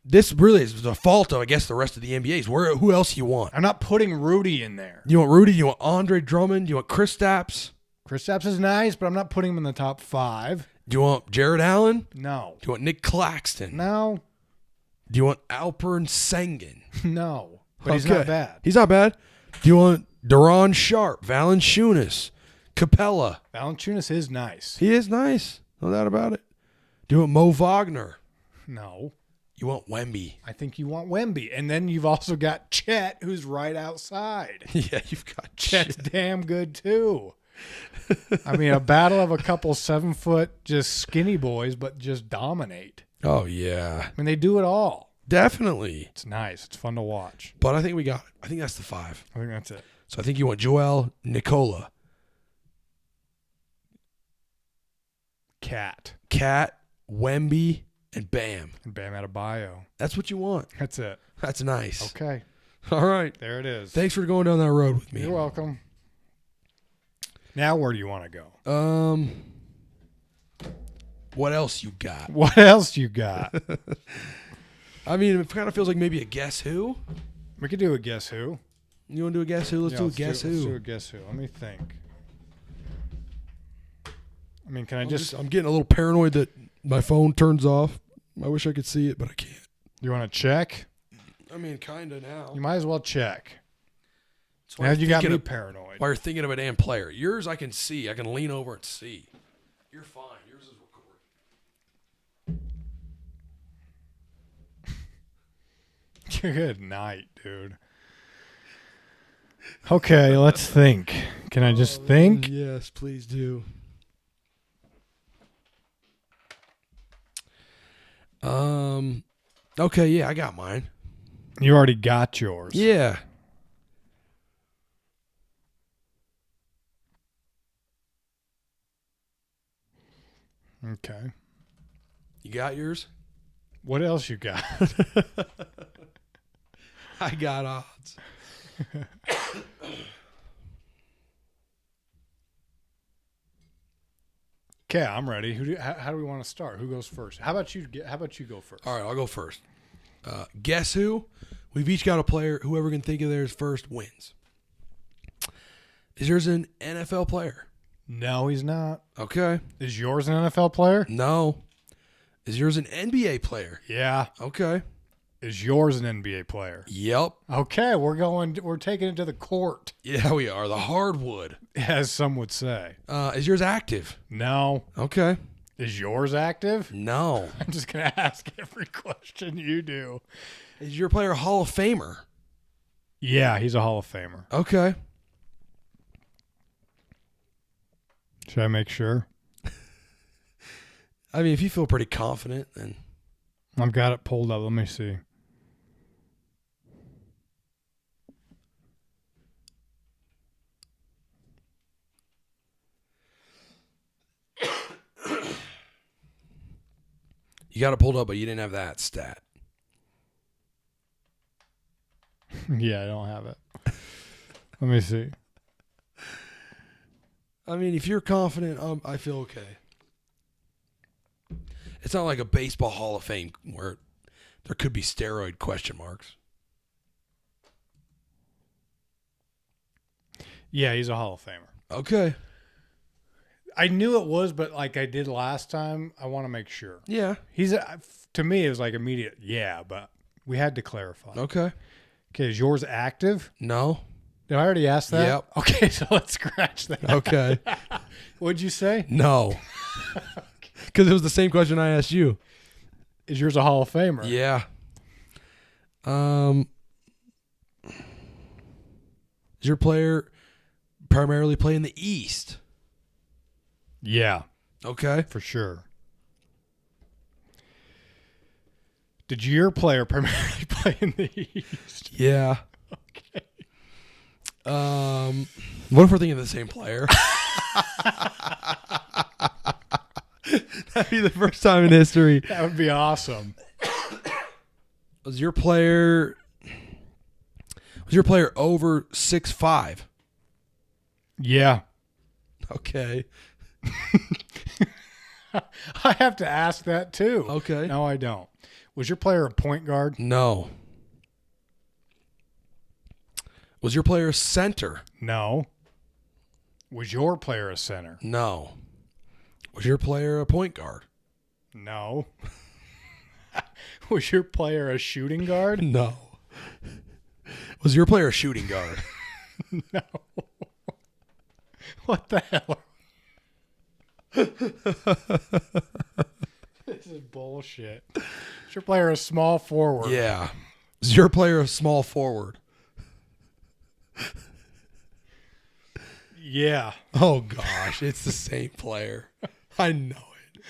[SPEAKER 2] this really is the fault of, I guess, the rest of the NBA's. Who else you want?
[SPEAKER 1] I'm not putting Rudy in there.
[SPEAKER 2] You want Rudy? You want Andre Drummond? You want Kristaps?
[SPEAKER 1] Kristaps is nice, but I'm not putting him in the top 5.
[SPEAKER 2] Do you want Jared Allen?
[SPEAKER 1] No.
[SPEAKER 2] Do you want Nick Claxton?
[SPEAKER 1] No.
[SPEAKER 2] Do you want Alperen Sengun?
[SPEAKER 1] No. But he's not bad.
[SPEAKER 2] He's not bad. Do you want Daron Sharp, Valanciunas, Capella?
[SPEAKER 1] Valanciunas is nice.
[SPEAKER 2] He is nice. No doubt about it. Do you want Mo Wagner?
[SPEAKER 1] No.
[SPEAKER 2] You want Wemby?
[SPEAKER 1] I think you want Wemby. And then you've also got Chet, who's right outside.
[SPEAKER 2] Yeah, you've got
[SPEAKER 1] Chet's damn good, too. I mean, a battle of a couple 7-foot just skinny boys, but just dominate.
[SPEAKER 2] Oh, yeah.
[SPEAKER 1] I mean, they do it all.
[SPEAKER 2] Definitely.
[SPEAKER 1] It's nice. It's fun to watch.
[SPEAKER 2] But I think we got it. I think that's the 5.
[SPEAKER 1] I think that's it.
[SPEAKER 2] So I think you want Joel, Nicola,
[SPEAKER 1] Cat.
[SPEAKER 2] Wemby, and Bam.
[SPEAKER 1] And Bam Adebayo.
[SPEAKER 2] That's what you want.
[SPEAKER 1] That's it.
[SPEAKER 2] That's nice.
[SPEAKER 1] Okay.
[SPEAKER 2] All right.
[SPEAKER 1] There it is.
[SPEAKER 2] Thanks for going down that road with me.
[SPEAKER 1] You're welcome. Now where do you want to go?
[SPEAKER 2] What else you got?
[SPEAKER 1] What else you got?
[SPEAKER 2] I mean, it kind of feels like maybe a guess who.
[SPEAKER 1] We could do a guess who.
[SPEAKER 2] You want to do a guess who? Let's do a guess who.
[SPEAKER 1] Let's do a guess who. Let me think. I mean, can I just
[SPEAKER 2] I'm getting a little paranoid that my phone turns off. I wish I could see it, but I can't.
[SPEAKER 1] You want to check?
[SPEAKER 2] I mean, kind of now.
[SPEAKER 1] You might as well check.
[SPEAKER 2] That's why
[SPEAKER 1] Now
[SPEAKER 2] I'm
[SPEAKER 1] you got
[SPEAKER 2] thinking
[SPEAKER 1] me
[SPEAKER 2] of-
[SPEAKER 1] paranoid.
[SPEAKER 2] While you're thinking of a damn player. Yours I can see. I can lean over and see. You're fine. Yours is recording.
[SPEAKER 1] Good night, dude. Okay, let's think. Can I just think?
[SPEAKER 2] Yes, please do. Okay, yeah, I got mine.
[SPEAKER 1] You already got yours.
[SPEAKER 2] Yeah.
[SPEAKER 1] Okay.
[SPEAKER 2] You got yours?
[SPEAKER 1] What else you got?
[SPEAKER 2] I got odds.
[SPEAKER 1] Okay, I'm ready. How do we want to start? Who goes first? How about you go first?
[SPEAKER 2] All right, I'll go first. Guess who? We've each got a player. Whoever can think of theirs first wins. Is yours an NFL player?
[SPEAKER 1] No, he's not.
[SPEAKER 2] Okay.
[SPEAKER 1] Is yours an NFL player?
[SPEAKER 2] No. Is yours an NBA player?
[SPEAKER 1] Yeah.
[SPEAKER 2] Okay.
[SPEAKER 1] Is yours an NBA player?
[SPEAKER 2] Yep.
[SPEAKER 1] Okay, we're taking it to the court,
[SPEAKER 2] Yeah, we are. The hardwood.
[SPEAKER 1] as some would say.
[SPEAKER 2] Is yours active?
[SPEAKER 1] No.
[SPEAKER 2] Okay.
[SPEAKER 1] Is yours active?
[SPEAKER 2] No.
[SPEAKER 1] I'm just gonna ask every question you do.
[SPEAKER 2] Is your player a Hall of Famer?
[SPEAKER 1] Yeah, he's a Hall of Famer.
[SPEAKER 2] Okay.
[SPEAKER 1] Should I make sure?
[SPEAKER 2] I mean, if you feel pretty confident, then
[SPEAKER 1] I've got it pulled up. Let me see.
[SPEAKER 2] you got it pulled up, but you didn't have that stat.
[SPEAKER 1] Yeah, I don't have it. Let me see.
[SPEAKER 2] I mean, if you're confident, I feel okay. It's not like a baseball Hall of Fame where there could be steroid question marks.
[SPEAKER 1] Yeah, he's a Hall of Famer.
[SPEAKER 2] Okay.
[SPEAKER 1] I knew it was, but like I did last time, I want to make sure.
[SPEAKER 2] Yeah.
[SPEAKER 1] To me, it was like immediate, yeah, but we had to clarify.
[SPEAKER 2] Okay.
[SPEAKER 1] Okay, is yours active?
[SPEAKER 2] No.
[SPEAKER 1] Did I already ask that?
[SPEAKER 2] Yep.
[SPEAKER 1] Okay, so let's scratch that.
[SPEAKER 2] Okay.
[SPEAKER 1] What'd you say?
[SPEAKER 2] No. Because it was the same question I asked you.
[SPEAKER 1] Is yours a Hall of Famer?
[SPEAKER 2] Yeah. Is your player primarily play in the East?
[SPEAKER 1] Yeah,
[SPEAKER 2] Okay.
[SPEAKER 1] for sure. Did your player primarily play in the East?
[SPEAKER 2] Yeah.
[SPEAKER 1] Okay.
[SPEAKER 2] What if we're thinking of the same player? That'd be the first time in history.
[SPEAKER 1] That would be awesome.
[SPEAKER 2] Was your player over 6'5"?
[SPEAKER 1] Yeah.
[SPEAKER 2] Okay.
[SPEAKER 1] I have to ask that too.
[SPEAKER 2] Okay.
[SPEAKER 1] No, I don't. Was your player a point guard?
[SPEAKER 2] No. Was your player a center?
[SPEAKER 1] No. Was your player a center?
[SPEAKER 2] No. Was your player a point guard?
[SPEAKER 1] No. Was your player a shooting guard?
[SPEAKER 2] No. Was your player a shooting guard?
[SPEAKER 1] No. What the hell? This is bullshit. Is your player a small forward?
[SPEAKER 2] Yeah. Was your player a small forward?
[SPEAKER 1] Yeah.
[SPEAKER 2] Oh, gosh. It's the same player. I know it.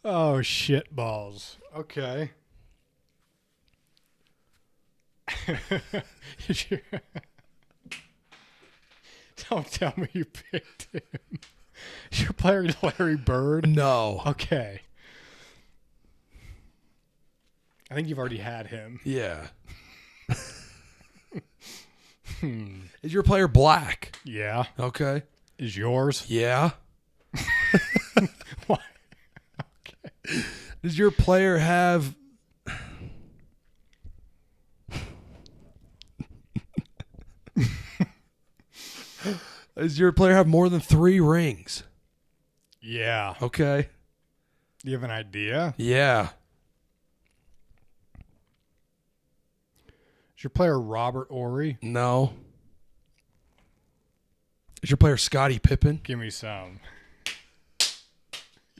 [SPEAKER 1] Oh, shit balls. Okay. Don't tell me you picked him. Is your player Larry Bird?
[SPEAKER 2] No.
[SPEAKER 1] Okay. I think you've already had him.
[SPEAKER 2] Yeah. Is your player black?
[SPEAKER 1] Yeah.
[SPEAKER 2] Okay.
[SPEAKER 1] Is yours?
[SPEAKER 2] Yeah.
[SPEAKER 1] Why? Okay.
[SPEAKER 2] Does your player have... Does your player have more than 3 rings?
[SPEAKER 1] Yeah.
[SPEAKER 2] Okay.
[SPEAKER 1] Do you have an idea?
[SPEAKER 2] Yeah.
[SPEAKER 1] Is your player Robert Ory?
[SPEAKER 2] No. Is your player Scottie Pippen?
[SPEAKER 1] Give me some.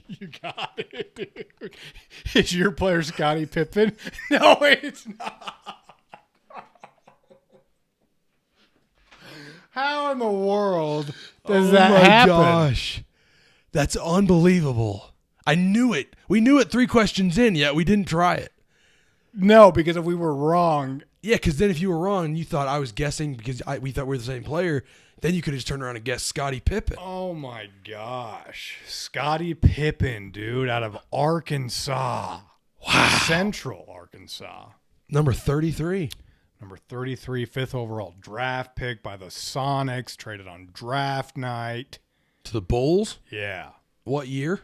[SPEAKER 1] You got it, dude. Is your player Scottie Pippen? No, it's not. How in the world does that happen?
[SPEAKER 2] Oh my gosh. That's unbelievable. I knew it. We knew it 3 questions in, yet we didn't try it.
[SPEAKER 1] No, because if we were wrong,
[SPEAKER 2] Yeah, because then if you were wrong and you thought I was guessing because we thought we were the same player, then you could have just turned around and guessed Scottie Pippen.
[SPEAKER 1] oh my gosh. Scottie Pippen, dude, out of Arkansas.
[SPEAKER 2] Wow.
[SPEAKER 1] Central Arkansas.
[SPEAKER 2] Number 33.
[SPEAKER 1] Number 33, fifth overall draft pick by the Sonics, traded on draft night.
[SPEAKER 2] To the Bulls?
[SPEAKER 1] Yeah.
[SPEAKER 2] What year?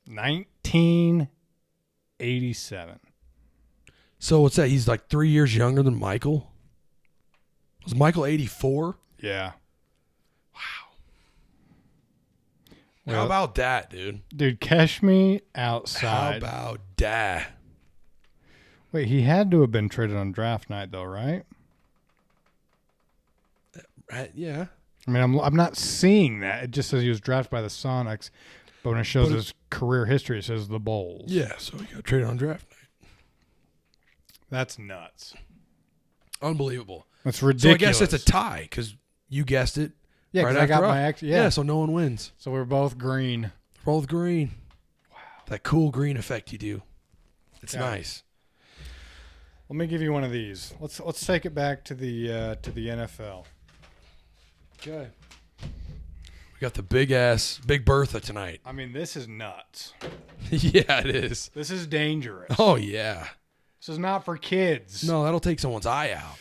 [SPEAKER 1] 1987.
[SPEAKER 2] So what's that? He's like 3 years younger than Michael? Was Michael 84?
[SPEAKER 1] Yeah.
[SPEAKER 2] How
[SPEAKER 1] Well,
[SPEAKER 2] about that, dude?
[SPEAKER 1] dude, catch me
[SPEAKER 2] How
[SPEAKER 1] outside.
[SPEAKER 2] about that?
[SPEAKER 1] Wait, he had to have been traded on draft night, though, right?
[SPEAKER 2] Yeah.
[SPEAKER 1] I mean, I'm not seeing that. It just says he was drafted by the Sonics, but when it shows his career history, it says the Bulls.
[SPEAKER 2] Yeah, so he got traded on draft night.
[SPEAKER 1] That's nuts.
[SPEAKER 2] Unbelievable.
[SPEAKER 1] That's ridiculous.
[SPEAKER 2] So I guess it's a tie because you guessed it.
[SPEAKER 1] Yeah,
[SPEAKER 2] right
[SPEAKER 1] because I got
[SPEAKER 2] after us.
[SPEAKER 1] my yeah.
[SPEAKER 2] So no one wins.
[SPEAKER 1] So we're both green.
[SPEAKER 2] Roll with green. Wow. That cool green effect you do. It's
[SPEAKER 1] Yeah.
[SPEAKER 2] nice.
[SPEAKER 1] Let me give you one of these. Let's take it back to the NFL.
[SPEAKER 2] Okay. We got the Big Bertha tonight.
[SPEAKER 1] I mean, this is nuts.
[SPEAKER 2] Yeah, it is.
[SPEAKER 1] This is dangerous.
[SPEAKER 2] Oh, yeah.
[SPEAKER 1] This is not for kids.
[SPEAKER 2] No, that'll take someone's eye out.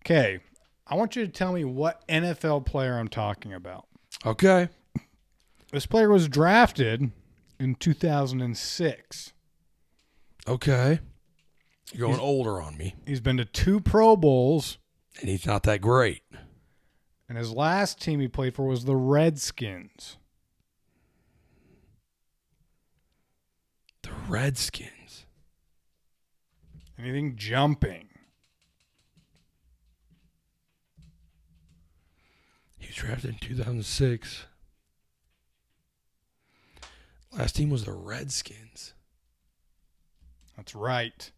[SPEAKER 1] Okay. I want you to tell me what NFL player I'm talking about.
[SPEAKER 2] Okay.
[SPEAKER 1] This player was drafted in 2006.
[SPEAKER 2] Okay. You're going older on me.
[SPEAKER 1] He's been to 2 Pro Bowls,
[SPEAKER 2] And he's not that great.
[SPEAKER 1] and his last team he played for was the Redskins.
[SPEAKER 2] The Redskins.
[SPEAKER 1] Anything jumping?
[SPEAKER 2] He was drafted in 2006. Last team was the Redskins.
[SPEAKER 1] That's right.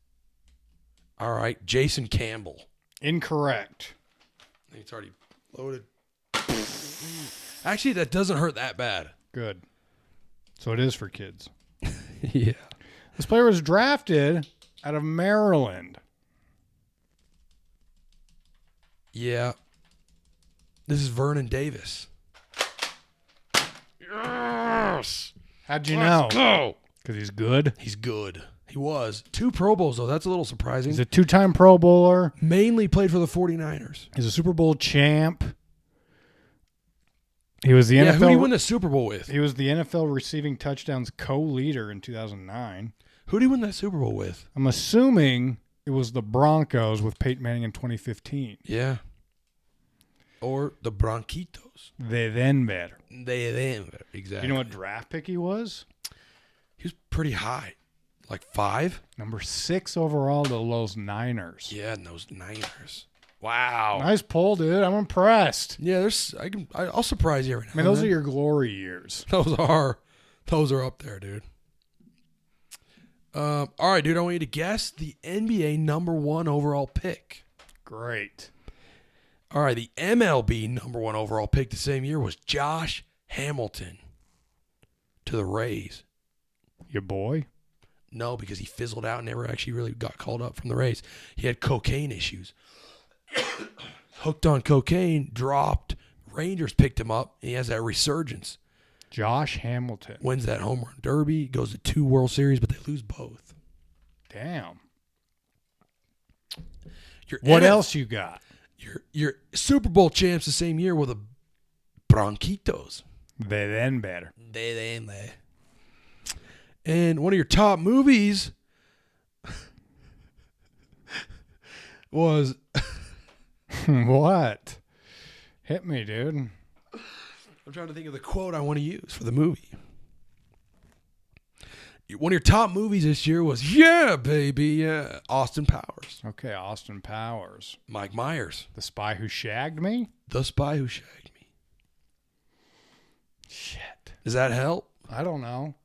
[SPEAKER 2] All right. Jason Campbell.
[SPEAKER 1] Incorrect.
[SPEAKER 2] I think it's already loaded. Actually, that doesn't hurt that bad.
[SPEAKER 1] Good. So it is for kids.
[SPEAKER 2] Yeah.
[SPEAKER 1] This player was drafted out of Maryland.
[SPEAKER 2] Yeah. This is Vernon Davis. Yes.
[SPEAKER 1] How'd you know?
[SPEAKER 2] Go.
[SPEAKER 1] Because he's good.
[SPEAKER 2] He's good. He was. 2 Pro Bowls, though. That's a little surprising.
[SPEAKER 1] He's a 2-time Pro Bowler.
[SPEAKER 2] Mainly played for the 49ers.
[SPEAKER 1] He's a Super Bowl champ. He was the
[SPEAKER 2] Yeah,
[SPEAKER 1] NFL.
[SPEAKER 2] who did he win the Super Bowl with?
[SPEAKER 1] He was the NFL receiving touchdowns co-leader in 2009.
[SPEAKER 2] Who did he win that Super Bowl with?
[SPEAKER 1] I'm assuming it was the Broncos with Peyton Manning in 2015.
[SPEAKER 2] Yeah. Or the Bronquitos.
[SPEAKER 1] They then better.
[SPEAKER 2] Exactly.
[SPEAKER 1] You know what draft pick he was?
[SPEAKER 2] He was pretty high. Like 5?
[SPEAKER 1] Number 6 overall to Los Niners.
[SPEAKER 2] Yeah, and those Niners. Wow.
[SPEAKER 1] Nice pull, dude. I'm impressed.
[SPEAKER 2] Yeah, I'll surprise you every now
[SPEAKER 1] I mean, those are your glory years.
[SPEAKER 2] Those are up there, dude. All right, dude. I want you to guess the NBA number 1 overall pick.
[SPEAKER 1] Great.
[SPEAKER 2] All right, the MLB number 1 overall pick the same year was Josh Hamilton to the Rays.
[SPEAKER 1] Your boy?
[SPEAKER 2] No, because he fizzled out and never actually really got called up from the Rays. He had cocaine issues. Hooked on cocaine, dropped. Rangers picked him up. He has that resurgence.
[SPEAKER 1] Josh Hamilton.
[SPEAKER 2] Wins that home run derby. Goes to 2 World Series, but they lose both.
[SPEAKER 1] Damn.
[SPEAKER 2] Your
[SPEAKER 1] What else you got?
[SPEAKER 2] Your Super Bowl champs the same year were the Bronquitos.
[SPEAKER 1] They then better.
[SPEAKER 2] They. And one of your top movies was
[SPEAKER 1] What? Hit me, dude.
[SPEAKER 2] I'm trying to think of the quote I want to use for the movie. One of your top movies this year was Yeah, baby, yeah, Austin Powers.
[SPEAKER 1] Okay, Austin Powers.
[SPEAKER 2] Mike Myers.
[SPEAKER 1] The Spy Who Shagged Me?
[SPEAKER 2] The Spy Who Shagged Me.
[SPEAKER 1] Shit.
[SPEAKER 2] Does that help?
[SPEAKER 1] I don't know.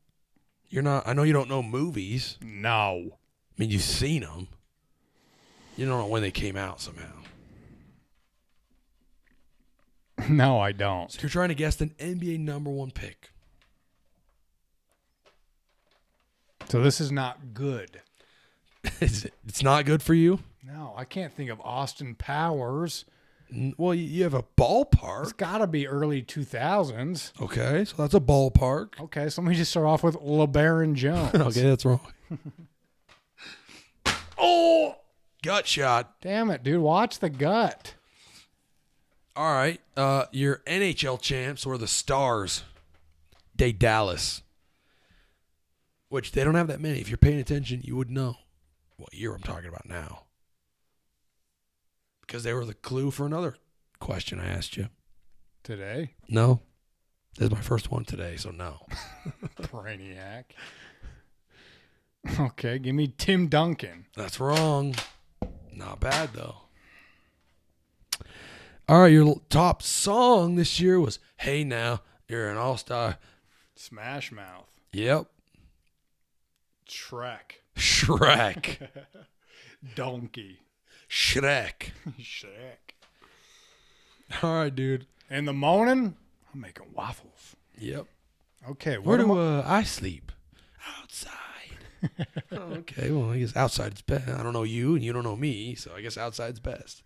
[SPEAKER 2] I know you don't know movies.
[SPEAKER 1] No.
[SPEAKER 2] I mean, you've seen them. You don't know when they came out somehow.
[SPEAKER 1] No, I don't.
[SPEAKER 2] So you're trying to guess the NBA number 1 pick.
[SPEAKER 1] So this is not good.
[SPEAKER 2] It's not good for you?
[SPEAKER 1] No, I can't think of Austin Powers.
[SPEAKER 2] Well, you have a
[SPEAKER 1] It's
[SPEAKER 2] ballpark.
[SPEAKER 1] got to be early 2000s.
[SPEAKER 2] Okay, so that's a ballpark.
[SPEAKER 1] Okay, so let me just start off with LeBaron Jones.
[SPEAKER 2] Okay, that's wrong. Oh, gut shot.
[SPEAKER 1] Damn it, dude. Watch the gut.
[SPEAKER 2] All right, your NHL champs were the Stars. Dallas. Which they don't have that many. If you're paying attention, you would know what year I'm talking about now. Because they were the clue for another question I asked you.
[SPEAKER 1] Today?
[SPEAKER 2] No. This is my first one today, so no.
[SPEAKER 1] Brainiac. Okay, give me Tim Duncan.
[SPEAKER 2] That's wrong. Not bad, though. All right, your top song this year was Hey Now, You're an All-Star.
[SPEAKER 1] Smash Mouth.
[SPEAKER 2] Yep.
[SPEAKER 1] Shrek.
[SPEAKER 2] Shrek.
[SPEAKER 1] Donkey.
[SPEAKER 2] Shrek.
[SPEAKER 1] Shrek.
[SPEAKER 2] All right, dude.
[SPEAKER 1] In the morning, I'm making waffles.
[SPEAKER 2] Yep.
[SPEAKER 1] Okay,
[SPEAKER 2] Where
[SPEAKER 1] what
[SPEAKER 2] do
[SPEAKER 1] am
[SPEAKER 2] I sleep? Outside. Oh, okay, well, I guess outside's best. I don't know you, and you don't know me, so I guess outside's best.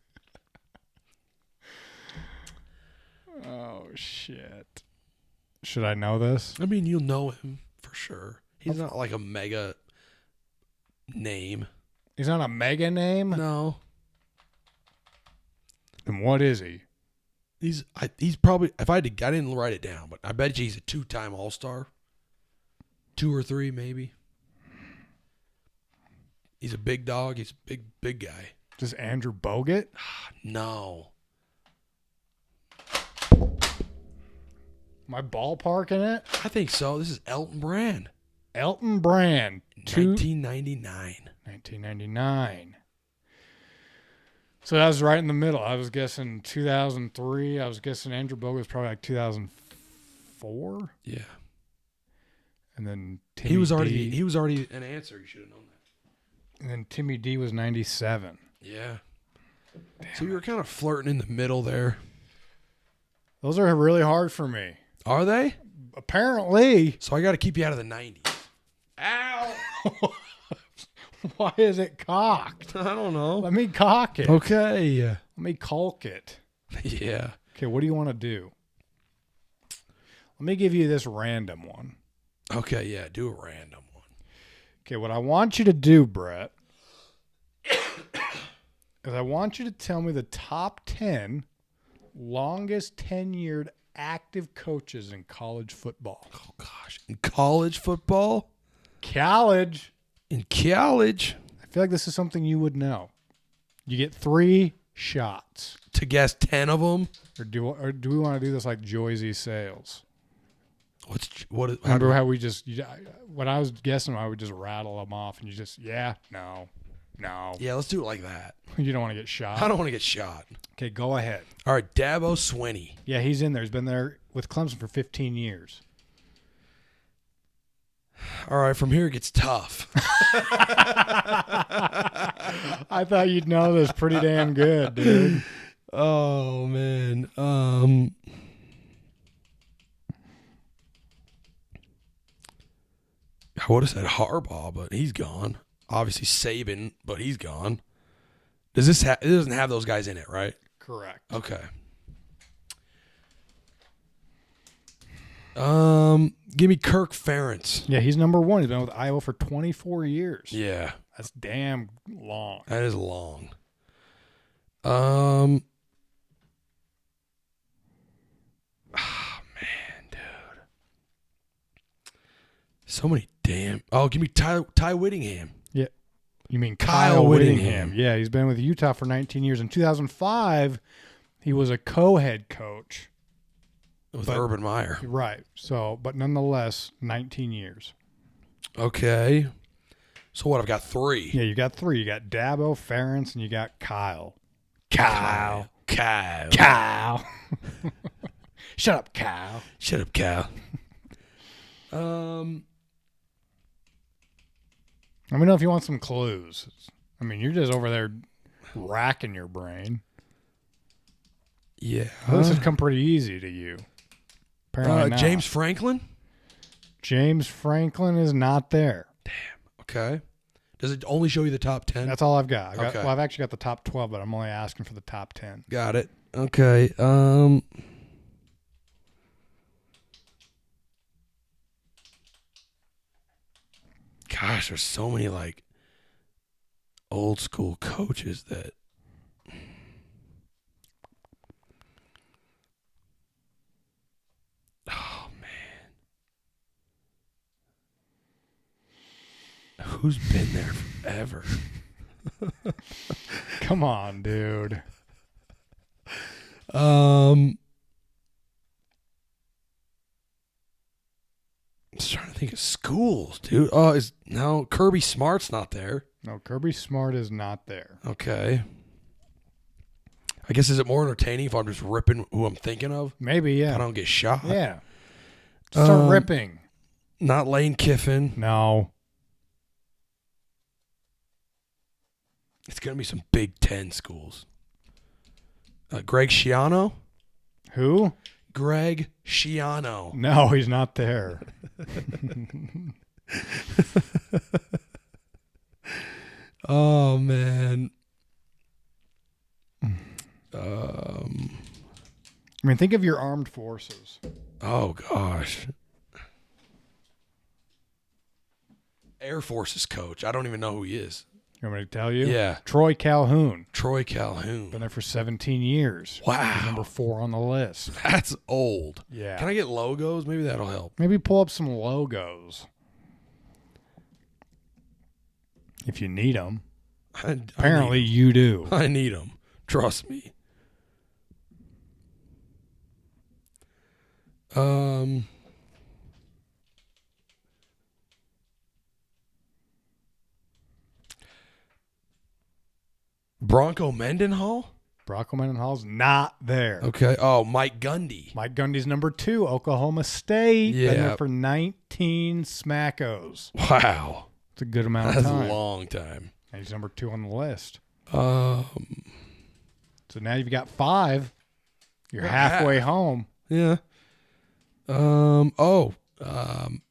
[SPEAKER 1] Oh, shit. Should I know this?
[SPEAKER 2] I mean, you'll know him for sure. He's not like a mega name.
[SPEAKER 1] He's not a mega name?
[SPEAKER 2] No.
[SPEAKER 1] Then what is he?
[SPEAKER 2] He's probably, if I had to, I didn't write it down, but I bet you he's a 2-time All-Star. 2 or 3, maybe. He's a big dog. He's a big guy.
[SPEAKER 1] Just Andrew Bogut?
[SPEAKER 2] No.
[SPEAKER 1] My ballpark in it?
[SPEAKER 2] I think so. This is Elton Brand.
[SPEAKER 1] Elton Brand.
[SPEAKER 2] 1999.
[SPEAKER 1] 1999. So that was right in the middle. I was guessing 2003. I was guessing Andrew Bogut was probably like 2004.
[SPEAKER 2] Yeah.
[SPEAKER 1] And then
[SPEAKER 2] He was already an answer. You should have known that.
[SPEAKER 1] And then Timmy D was 97.
[SPEAKER 2] Yeah. So you were kind of flirting in the middle there.
[SPEAKER 1] Those are really hard for me.
[SPEAKER 2] Are they?
[SPEAKER 1] Apparently.
[SPEAKER 2] So I got to keep you out of the 90s. Ow!
[SPEAKER 1] Why is it cocked?
[SPEAKER 2] I don't know.
[SPEAKER 1] Let me cock it.
[SPEAKER 2] Okay.
[SPEAKER 1] Let me caulk it.
[SPEAKER 2] Yeah.
[SPEAKER 1] Okay, what do you want to do? Let me give you this random one.
[SPEAKER 2] Okay, yeah, do a random one.
[SPEAKER 1] Okay, what I want you to do, Brett, is I want you to tell me the top 10 longest tenured active coaches in college football.
[SPEAKER 2] Oh, gosh. In college football?
[SPEAKER 1] College.
[SPEAKER 2] In college?
[SPEAKER 1] I feel like this is something you would know. You get 3 shots.
[SPEAKER 2] To guess 10 of them?
[SPEAKER 1] Or do we want to do this like Joyzy Sales? Remember how we just, when I was guessing, I would just rattle them off and you just, yeah, no.
[SPEAKER 2] Yeah, let's do it like that.
[SPEAKER 1] You don't want to get shot.
[SPEAKER 2] I don't want to get shot.
[SPEAKER 1] Okay, go ahead.
[SPEAKER 2] All right, Dabo Swinney.
[SPEAKER 1] Yeah, he's in there. He's been there with Clemson for 15 years.
[SPEAKER 2] All right, from here it gets tough.
[SPEAKER 1] I thought you'd know this pretty damn good, dude.
[SPEAKER 2] Oh, man. I would have said Harbaugh, but he's gone. Obviously Saban, but he's gone. Does this it doesn't have those guys in it, right?
[SPEAKER 1] Correct.
[SPEAKER 2] Okay. Give me Kirk Ferentz.
[SPEAKER 1] Yeah, he's number 1. He's been with Iowa for 24 years.
[SPEAKER 2] Yeah.
[SPEAKER 1] That's damn long.
[SPEAKER 2] That is long. Man, dude. So many damn. Oh, give me Ty Whittingham.
[SPEAKER 1] Yeah. You mean
[SPEAKER 2] Kyle Whittingham.
[SPEAKER 1] Yeah, he's been with Utah for 19 years. In 2005, he was a co-head coach.
[SPEAKER 2] With Urban Meyer.
[SPEAKER 1] Right. So, but nonetheless, 19 years.
[SPEAKER 2] Okay. So what? I've got 3.
[SPEAKER 1] Yeah, you got 3. You got Dabo, Ferentz, and you got Kyle.
[SPEAKER 2] Kyle.
[SPEAKER 1] Shut up, Kyle.
[SPEAKER 2] Shut up, Kyle.
[SPEAKER 1] Let me know if you want some clues. I mean, you're just over there racking your brain.
[SPEAKER 2] Yeah.
[SPEAKER 1] This has come pretty easy to you. Apparently not.
[SPEAKER 2] James Franklin?
[SPEAKER 1] James Franklin is not there.
[SPEAKER 2] Damn. Okay. Does it only show you the top 10?
[SPEAKER 1] That's all I've got.
[SPEAKER 2] Okay.
[SPEAKER 1] Well, I've actually got the top 12, but I'm only asking for the top 10.
[SPEAKER 2] Got it. Okay. Gosh, there's so many like old school coaches that. Oh man, who's been there forever?
[SPEAKER 1] Come on, dude.
[SPEAKER 2] I'm just trying to think of schools, dude. Oh, no Kirby Smart's not there.
[SPEAKER 1] No, Kirby Smart is not there.
[SPEAKER 2] Okay. I guess is it more entertaining if I'm just ripping who I'm thinking of?
[SPEAKER 1] Maybe, yeah.
[SPEAKER 2] I don't get shot.
[SPEAKER 1] Yeah. Start ripping.
[SPEAKER 2] Not Lane Kiffin.
[SPEAKER 1] No.
[SPEAKER 2] It's gonna be some Big Ten schools. Greg Schiano.
[SPEAKER 1] Who?
[SPEAKER 2] Greg Schiano.
[SPEAKER 1] No, he's not there.
[SPEAKER 2] Oh man.
[SPEAKER 1] I mean, think of your armed forces.
[SPEAKER 2] Oh gosh. Air Force's coach. I don't even know who he is.
[SPEAKER 1] You want me to tell you?
[SPEAKER 2] Yeah.
[SPEAKER 1] Troy Calhoun.
[SPEAKER 2] Troy Calhoun.
[SPEAKER 1] Been there for 17 years.
[SPEAKER 2] Wow.
[SPEAKER 1] He's number 4 on the list.
[SPEAKER 2] That's old.
[SPEAKER 1] Yeah.
[SPEAKER 2] Can I get logos? Maybe that'll help.
[SPEAKER 1] Maybe pull up some logos. If you need them. Apparently you do.
[SPEAKER 2] I need them. Trust me. Bronco Mendenhall?
[SPEAKER 1] Bronco Mendenhall's not there.
[SPEAKER 2] Okay. Oh, Mike Gundy.
[SPEAKER 1] Mike Gundy's number 2, Oklahoma State.
[SPEAKER 2] Yeah.
[SPEAKER 1] Been there for 19 smackos.
[SPEAKER 2] Wow.
[SPEAKER 1] It's a good amount
[SPEAKER 2] That's
[SPEAKER 1] of time.
[SPEAKER 2] a long time.
[SPEAKER 1] And he's number 2 on the list.
[SPEAKER 2] So
[SPEAKER 1] So now you've got 5. You're halfway home.
[SPEAKER 2] Yeah.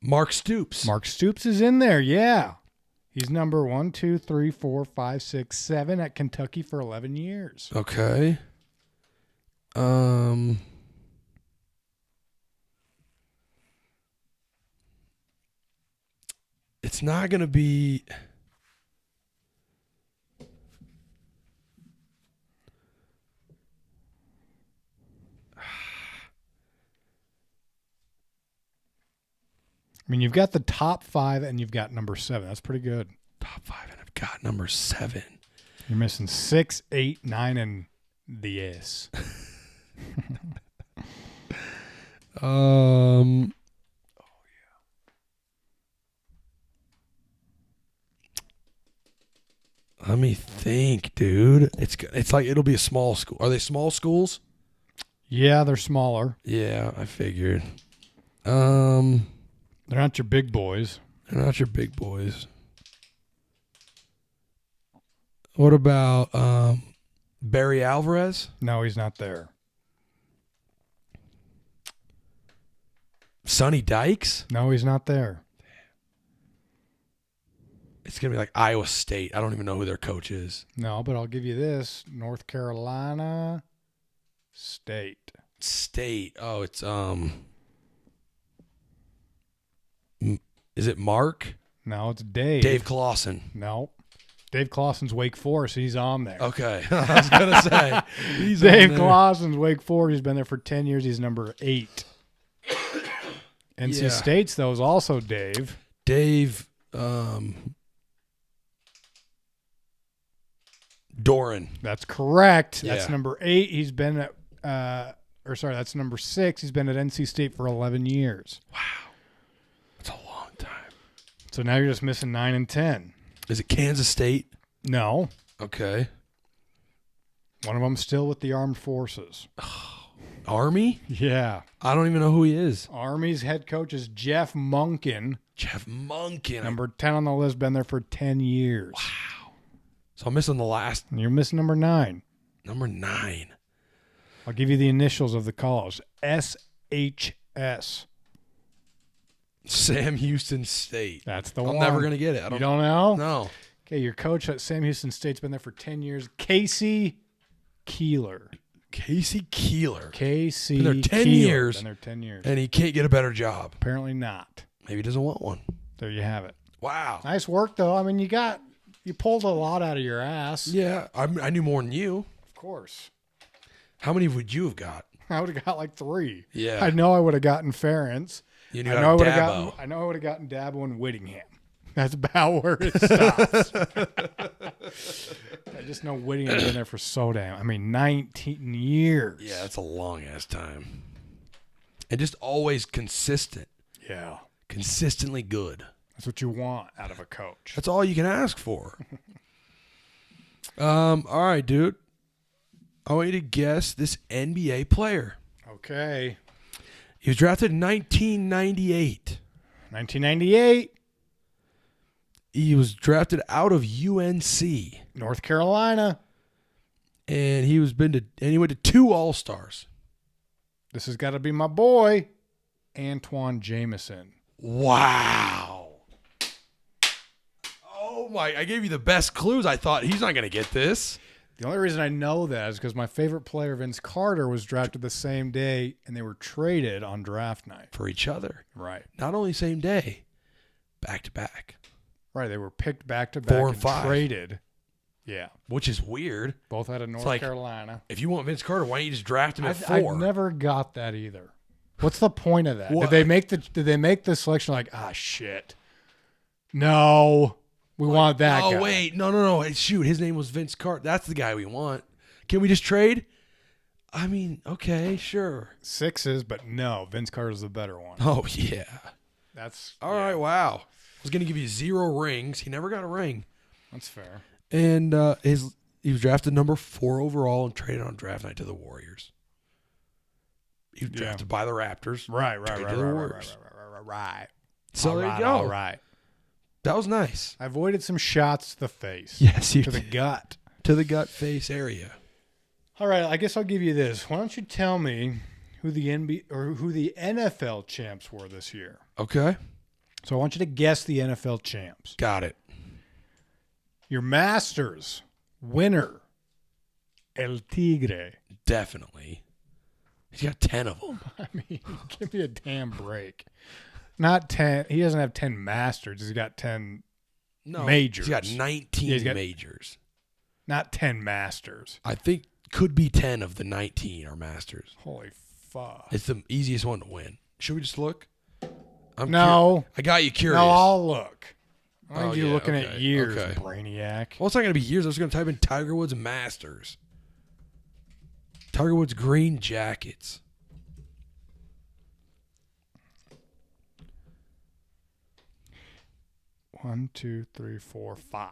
[SPEAKER 2] Mark Stoops.
[SPEAKER 1] Mark Stoops is in there, yeah. He's number 1, 2, 3, 4, 5, 6, 7 at Kentucky for 11 years.
[SPEAKER 2] Okay. It's not going to be.
[SPEAKER 1] I mean, you've got the top 5 and you've got number 7. That's pretty good.
[SPEAKER 2] Top 5, and I've got number 7.
[SPEAKER 1] You're missing 6, 8, 9, and the S.
[SPEAKER 2] Let me think, dude. It's like it'll be a small school. Are they small schools?
[SPEAKER 1] Yeah, they're smaller.
[SPEAKER 2] Yeah, I figured.
[SPEAKER 1] They're not your big boys.
[SPEAKER 2] They're not your big boys. What about Barry Alvarez?
[SPEAKER 1] No, he's not there.
[SPEAKER 2] Sonny Dykes?
[SPEAKER 1] No, he's not there.
[SPEAKER 2] It's going to be like Iowa State. I don't even know who their coach is.
[SPEAKER 1] No, but I'll give you this. North Carolina State.
[SPEAKER 2] State. Oh, it's is it Mark?
[SPEAKER 1] No, it's Dave.
[SPEAKER 2] Dave Clawson.
[SPEAKER 1] No. Dave Clawson's Wake Forest. He's on there.
[SPEAKER 2] Okay. I was going to say. He's
[SPEAKER 1] Dave
[SPEAKER 2] on there.
[SPEAKER 1] Clawson's Wake Forest. He's been there for 10 years. He's number 8. NC
[SPEAKER 2] Yeah.
[SPEAKER 1] State's, though, is also Dave.
[SPEAKER 2] Dave Doran.
[SPEAKER 1] That's correct.
[SPEAKER 2] Yeah.
[SPEAKER 1] That's number 8. He's been at, that's number 6. He's been at NC State for 11 years.
[SPEAKER 2] Wow. That's a long time.
[SPEAKER 1] So now you're just missing 9 and 10.
[SPEAKER 2] Is it Kansas State?
[SPEAKER 1] No.
[SPEAKER 2] Okay.
[SPEAKER 1] One of them's still with the armed forces.
[SPEAKER 2] Army?
[SPEAKER 1] Yeah.
[SPEAKER 2] I don't even know who he is.
[SPEAKER 1] Army's head coach is Jeff Monken.
[SPEAKER 2] Jeff Monken.
[SPEAKER 1] Number 10 on the list, been there for 10 years.
[SPEAKER 2] Wow. So I'm missing the last.
[SPEAKER 1] And you're missing number 9.
[SPEAKER 2] Number 9.
[SPEAKER 1] I'll give you the initials of the college. SHS.
[SPEAKER 2] Sam Houston State.
[SPEAKER 1] That's the
[SPEAKER 2] I'm
[SPEAKER 1] one.
[SPEAKER 2] never going to get it.
[SPEAKER 1] You don't know?
[SPEAKER 2] No.
[SPEAKER 1] Okay, your coach at Sam Houston State's been there for 10 years. Casey Keeler.
[SPEAKER 2] Casey Keeler.
[SPEAKER 1] Casey
[SPEAKER 2] Been there 10
[SPEAKER 1] Keeler.
[SPEAKER 2] years.
[SPEAKER 1] Been there 10 years.
[SPEAKER 2] And he can't get a better job.
[SPEAKER 1] Apparently not.
[SPEAKER 2] Maybe he doesn't want one.
[SPEAKER 1] There you have it.
[SPEAKER 2] Wow.
[SPEAKER 1] Nice work, though. I mean, you pulled a lot out of your ass.
[SPEAKER 2] Yeah, I knew more than you.
[SPEAKER 1] Of course.
[SPEAKER 2] How many would you have got?
[SPEAKER 1] I would have got like 3.
[SPEAKER 2] Yeah.
[SPEAKER 1] I know I would have gotten Ferentz.
[SPEAKER 2] You
[SPEAKER 1] I
[SPEAKER 2] got
[SPEAKER 1] know I would
[SPEAKER 2] Dabo.
[SPEAKER 1] have gotten Dabo and Whittingham. That's about where it stops. I just know Whittingham's been there for so damn. I mean, 19 years.
[SPEAKER 2] Yeah, that's a long ass time. And just always consistent.
[SPEAKER 1] Yeah.
[SPEAKER 2] Consistently good.
[SPEAKER 1] That's what you want out of a coach.
[SPEAKER 2] That's all you can ask for. All right, dude. I want you to guess this NBA player.
[SPEAKER 1] Okay.
[SPEAKER 2] He was drafted in 1998.
[SPEAKER 1] 1998.
[SPEAKER 2] He was drafted out of UNC.
[SPEAKER 1] North Carolina.
[SPEAKER 2] And he went to 2 All-Stars.
[SPEAKER 1] This has got to be my boy, Antoine Jameson.
[SPEAKER 2] Wow. Oh my, I gave you the best clues. I thought he's not going to get this.
[SPEAKER 1] The only reason I know that is because my favorite player, Vince Carter, was drafted the same day, and they were traded on draft night.
[SPEAKER 2] For each other.
[SPEAKER 1] Right.
[SPEAKER 2] Not only same day, back to back.
[SPEAKER 1] Right. They were picked back to back
[SPEAKER 2] 4 and 5.
[SPEAKER 1] traded. Yeah.
[SPEAKER 2] Which is weird.
[SPEAKER 1] Both out of North
[SPEAKER 2] like,
[SPEAKER 1] Carolina.
[SPEAKER 2] If you want Vince Carter, why don't you just draft him at 4?
[SPEAKER 1] I never got that either. What's the point of that?
[SPEAKER 2] What?
[SPEAKER 1] Did they make the selection like, shit. No. We want that guy.
[SPEAKER 2] Oh, wait. No. Hey, shoot. His name was Vince Carter. That's the guy we want. Can we just trade? I mean, okay, sure.
[SPEAKER 1] 6s, but no. Vince Carter's the better one.
[SPEAKER 2] Oh, yeah.
[SPEAKER 1] That's
[SPEAKER 2] All right, wow. I was going to give you 0 rings. He never got a ring.
[SPEAKER 1] That's fair.
[SPEAKER 2] And he was drafted number 4 overall and traded on draft night to the Warriors. He was drafted by the Raptors.
[SPEAKER 1] Right.
[SPEAKER 2] So there you go.
[SPEAKER 1] All right.
[SPEAKER 2] That was nice.
[SPEAKER 1] I avoided some shots to the face.
[SPEAKER 2] Yes, you
[SPEAKER 1] to the
[SPEAKER 2] did.
[SPEAKER 1] gut.
[SPEAKER 2] To the gut face area.
[SPEAKER 1] All right, I guess I'll give you this. Why don't you tell me who the NFL champs were this year?
[SPEAKER 2] Okay.
[SPEAKER 1] So I want you to guess the NFL champs.
[SPEAKER 2] Got it.
[SPEAKER 1] Your Masters winner, El Tigre.
[SPEAKER 2] Definitely. He's got 10 of them.
[SPEAKER 1] I mean, give me a damn break. Not 10. He doesn't have 10 Masters. He's got 10 majors.
[SPEAKER 2] He's got 19
[SPEAKER 1] he's got
[SPEAKER 2] majors.
[SPEAKER 1] Not 10 Masters.
[SPEAKER 2] I think could be 10 of the 19 are Masters.
[SPEAKER 1] Holy fuck.
[SPEAKER 2] It's the easiest one to win. Should we just look?
[SPEAKER 1] No.
[SPEAKER 2] I got you curious.
[SPEAKER 1] No, I'll look. I
[SPEAKER 2] Oh,
[SPEAKER 1] think you're
[SPEAKER 2] yeah,
[SPEAKER 1] looking
[SPEAKER 2] okay,
[SPEAKER 1] at years,
[SPEAKER 2] okay.
[SPEAKER 1] brainiac.
[SPEAKER 2] Well, it's not going to be years. I was going to type in Tiger Woods Masters. Tiger Woods green jackets.
[SPEAKER 1] One, two, three, four, 5.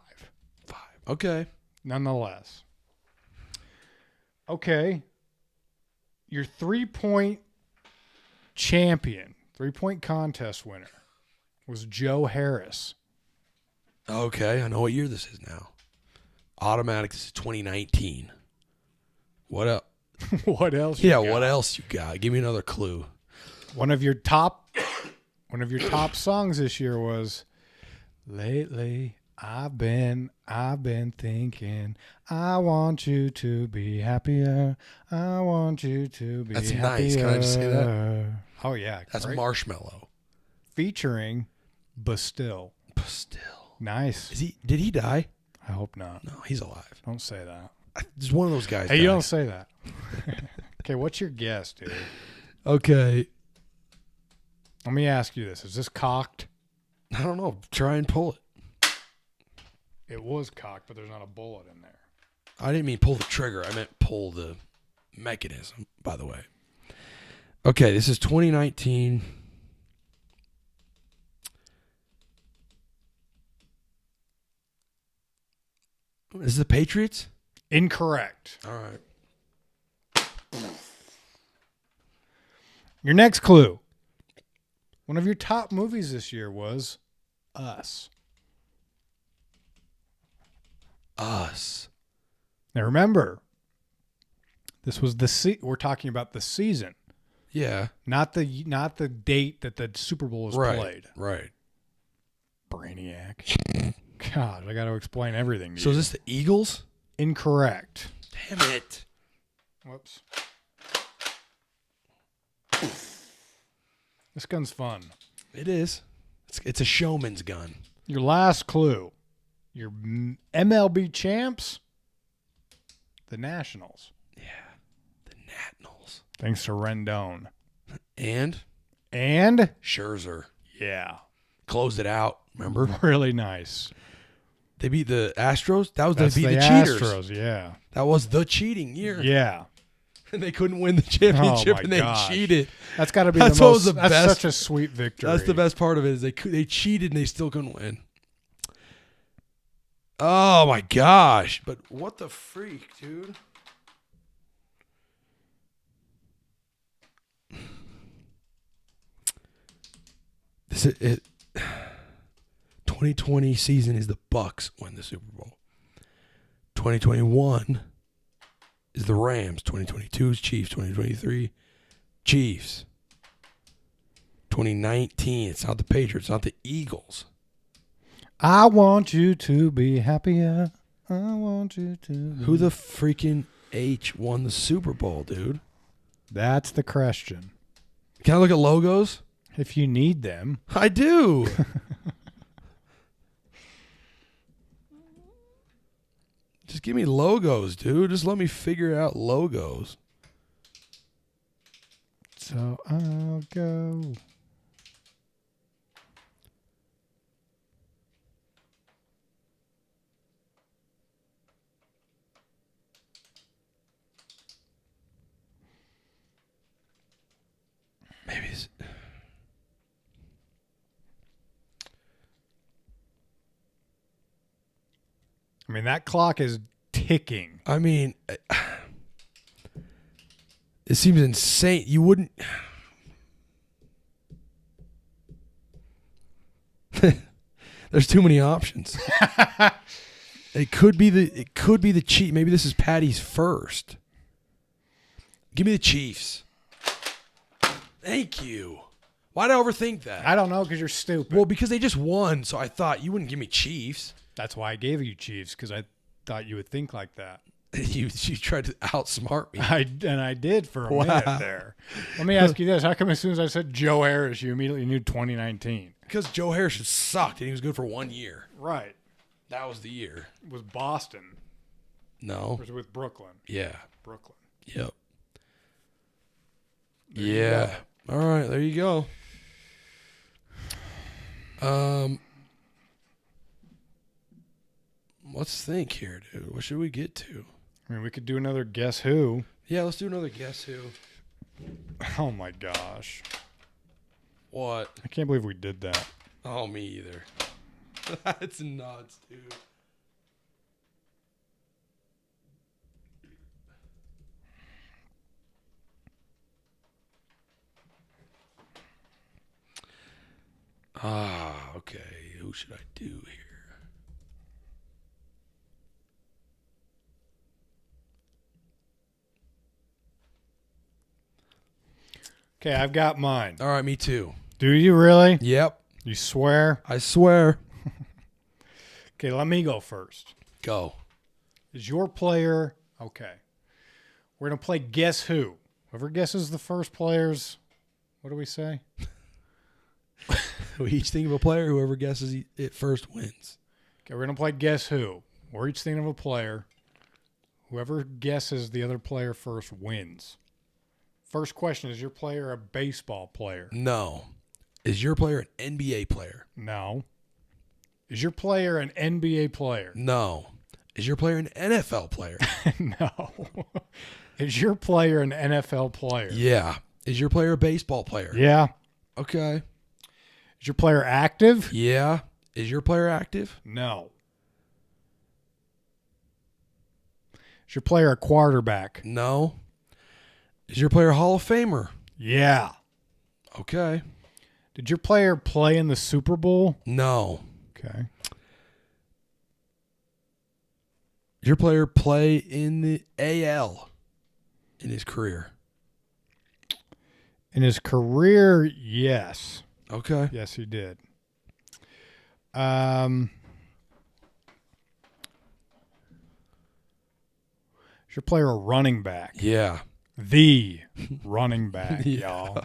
[SPEAKER 2] 5. Okay.
[SPEAKER 1] Nonetheless. Okay. Your 3-point champion, 3-point contest winner was Joe Harris.
[SPEAKER 2] Okay. I know what year this is now. Automatic. This is 2019. What up?
[SPEAKER 1] What else?
[SPEAKER 2] Yeah. What else you got? Give me another clue.
[SPEAKER 1] One of your top songs this year was "Lately I've been thinking I want you to be happier. I want you to be
[SPEAKER 2] That's
[SPEAKER 1] happier."
[SPEAKER 2] nice. Can I just say that?
[SPEAKER 1] Oh yeah,
[SPEAKER 2] That's
[SPEAKER 1] great.
[SPEAKER 2] Marshmallow.
[SPEAKER 1] Featuring Bastille.
[SPEAKER 2] Still.
[SPEAKER 1] Nice.
[SPEAKER 2] Did he die?
[SPEAKER 1] I hope not.
[SPEAKER 2] No, he's alive.
[SPEAKER 1] Don't say that.
[SPEAKER 2] Just one of those guys.
[SPEAKER 1] Hey, you
[SPEAKER 2] died.
[SPEAKER 1] don't say that. Okay, what's your guess, dude?
[SPEAKER 2] Okay.
[SPEAKER 1] Let me ask you this. Is this cocked?
[SPEAKER 2] I don't know. Try and pull it.
[SPEAKER 1] It was cocked, but there's not a bullet in there.
[SPEAKER 2] I didn't mean pull the trigger. I meant pull the mechanism, by the way. Okay, this is 2019. Is this the Patriots?
[SPEAKER 1] Incorrect.
[SPEAKER 2] All right.
[SPEAKER 1] Your next clue. One of your top movies this year was Us.
[SPEAKER 2] Us.
[SPEAKER 1] Now remember, this was we're talking about the season,
[SPEAKER 2] Yeah.
[SPEAKER 1] not the date that the Super Bowl was played.
[SPEAKER 2] Right.
[SPEAKER 1] Brainiac. gosh, I got to explain everything to
[SPEAKER 2] So
[SPEAKER 1] you.
[SPEAKER 2] is this the Eagles?
[SPEAKER 1] Incorrect.
[SPEAKER 2] Damn it.
[SPEAKER 1] Whoops. This gun's fun.
[SPEAKER 2] It is. It's a showman's gun.
[SPEAKER 1] Your last clue. Your MLB champs, the Nationals.
[SPEAKER 2] Yeah. The Nationals.
[SPEAKER 1] Thanks to Rendon.
[SPEAKER 2] And Scherzer.
[SPEAKER 1] Yeah.
[SPEAKER 2] Closed it out, remember?
[SPEAKER 1] Really nice.
[SPEAKER 2] They beat the Astros. They beat the cheaters.
[SPEAKER 1] Astros, yeah.
[SPEAKER 2] That was the cheating year.
[SPEAKER 1] Yeah.
[SPEAKER 2] And they couldn't win the championship,
[SPEAKER 1] Oh, my
[SPEAKER 2] and they
[SPEAKER 1] gosh.
[SPEAKER 2] cheated.
[SPEAKER 1] That's got to be
[SPEAKER 2] That's
[SPEAKER 1] the
[SPEAKER 2] what
[SPEAKER 1] most.
[SPEAKER 2] was the
[SPEAKER 1] That's
[SPEAKER 2] best.
[SPEAKER 1] such a sweet victory.
[SPEAKER 2] That's the best part of it is they cheated and they still couldn't win. Oh my gosh! But what the freak, dude? This is it. 2020 season is the Bucks win the Super Bowl. 2021 is the Rams. 2022 is Chiefs. 2023 Chiefs. 2019 it's not the Patriots, not the Eagles.
[SPEAKER 1] I want you to be happier. I want you to.
[SPEAKER 2] Who the freaking H won the Super Bowl, dude?
[SPEAKER 1] That's the question.
[SPEAKER 2] Can I look at logos?
[SPEAKER 1] If you need them.
[SPEAKER 2] I do. Just give me logos, dude. Just let me figure out logos.
[SPEAKER 1] So I'll go.
[SPEAKER 2] Maybe it's...
[SPEAKER 1] I mean, that clock is ticking.
[SPEAKER 2] I mean, it seems insane. You wouldn't... There's too many options. It could be the Chiefs. Maybe this is Patty's first. Give me the Chiefs. Thank you. Why'd I overthink that?
[SPEAKER 1] I don't know because you're stupid.
[SPEAKER 2] Well, because they just won, so I thought you wouldn't give me Chiefs.
[SPEAKER 1] That's why I gave you Chiefs because I thought you would think like that.
[SPEAKER 2] You tried to outsmart me.
[SPEAKER 1] I did for a minute there. Let me ask you this: how come as soon as I said Joe Harris, you immediately knew 2019?
[SPEAKER 2] Because Joe Harris sucked and he was good for 1 year.
[SPEAKER 1] Right.
[SPEAKER 2] That was the year.
[SPEAKER 1] It was Boston.
[SPEAKER 2] No.
[SPEAKER 1] Or was it with Brooklyn?
[SPEAKER 2] Yeah.
[SPEAKER 1] Brooklyn.
[SPEAKER 2] Yep.
[SPEAKER 1] There you
[SPEAKER 2] Yeah. All right. There you go. Let's think here, dude. What should we get to?
[SPEAKER 1] I mean, we could do another Guess Who.
[SPEAKER 2] Yeah, let's do another Guess Who.
[SPEAKER 1] Oh my gosh!
[SPEAKER 2] What?
[SPEAKER 1] I can't believe we did that.
[SPEAKER 2] Oh, me either. That's nuts, dude. Okay. Who should I do here?
[SPEAKER 1] Okay, I've got mine.
[SPEAKER 2] All right, me too.
[SPEAKER 1] Do you really?
[SPEAKER 2] Yep.
[SPEAKER 1] You swear?
[SPEAKER 2] I swear.
[SPEAKER 1] Okay, let me go first.
[SPEAKER 2] Go.
[SPEAKER 1] Is your player okay? We're gonna play Guess Who. Whoever guesses the first players. What do we say?
[SPEAKER 2] We each think of a player. Whoever guesses it first wins.
[SPEAKER 1] Okay, we're gonna play Guess Who. We're each thinking of a player. Whoever guesses the other player first wins. First question: is your player a baseball player?
[SPEAKER 2] No. Is your player an NBA player?
[SPEAKER 1] No. Is your player an NBA player?
[SPEAKER 2] No. Is your player an NFL player?
[SPEAKER 1] No. Is your player an NFL player?
[SPEAKER 2] Yeah. Is your player a baseball player?
[SPEAKER 1] Yeah.
[SPEAKER 2] Okay.
[SPEAKER 1] Is your player active?
[SPEAKER 2] Yeah. Is your player active?
[SPEAKER 1] No. Is your player a quarterback?
[SPEAKER 2] No. Is your player a Hall of Famer?
[SPEAKER 1] Yeah.
[SPEAKER 2] Okay.
[SPEAKER 1] Did your player play in the Super Bowl?
[SPEAKER 2] No.
[SPEAKER 1] Okay.
[SPEAKER 2] Did your player play in the AL in his career?
[SPEAKER 1] In his career, yes.
[SPEAKER 2] Okay.
[SPEAKER 1] Yes, he did. Is your player a running back?
[SPEAKER 2] Yeah.
[SPEAKER 1] The running back,
[SPEAKER 2] Yeah.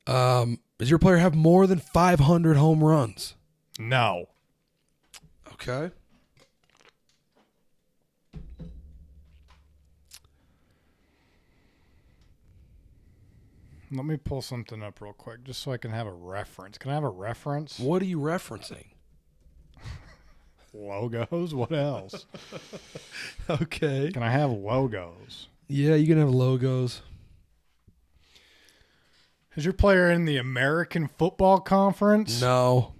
[SPEAKER 1] y'all.
[SPEAKER 2] Does your player have more than 500 home runs?
[SPEAKER 1] No.
[SPEAKER 2] Okay.
[SPEAKER 1] Let me pull something up real quick just so I can have a reference. Can I have a reference?
[SPEAKER 2] What are you referencing?
[SPEAKER 1] Logos? What else?
[SPEAKER 2] Okay.
[SPEAKER 1] Can I have logos?
[SPEAKER 2] Yeah, you can have logos.
[SPEAKER 1] Is your player in the American Football Conference?
[SPEAKER 2] No.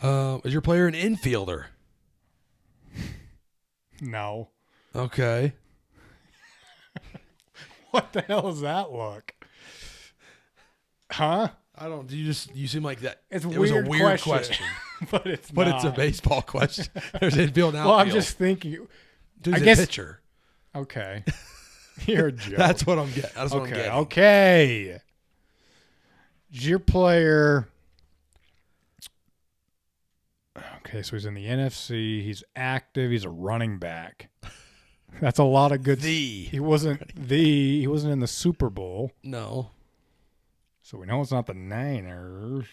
[SPEAKER 2] Is your player an infielder?
[SPEAKER 1] No.
[SPEAKER 2] Okay.
[SPEAKER 1] What the hell does that look? Huh?
[SPEAKER 2] I don't. You seem like that.
[SPEAKER 1] It's
[SPEAKER 2] it was a weird question.
[SPEAKER 1] but it's
[SPEAKER 2] But
[SPEAKER 1] not.
[SPEAKER 2] it's a baseball question. There's infield and outfield.
[SPEAKER 1] Well, I'm just thinking.
[SPEAKER 2] Who's
[SPEAKER 1] I
[SPEAKER 2] a
[SPEAKER 1] guess.
[SPEAKER 2] pitcher?
[SPEAKER 1] Okay. You're a joke.
[SPEAKER 2] That's what I'm getting. That's what I'm
[SPEAKER 1] Okay.
[SPEAKER 2] getting.
[SPEAKER 1] Okay. Is your player. Okay, so he's in the NFC. He's active. He's a running back. That's a lot of good. He wasn't in the Super Bowl.
[SPEAKER 2] No.
[SPEAKER 1] So we know it's not the Niners.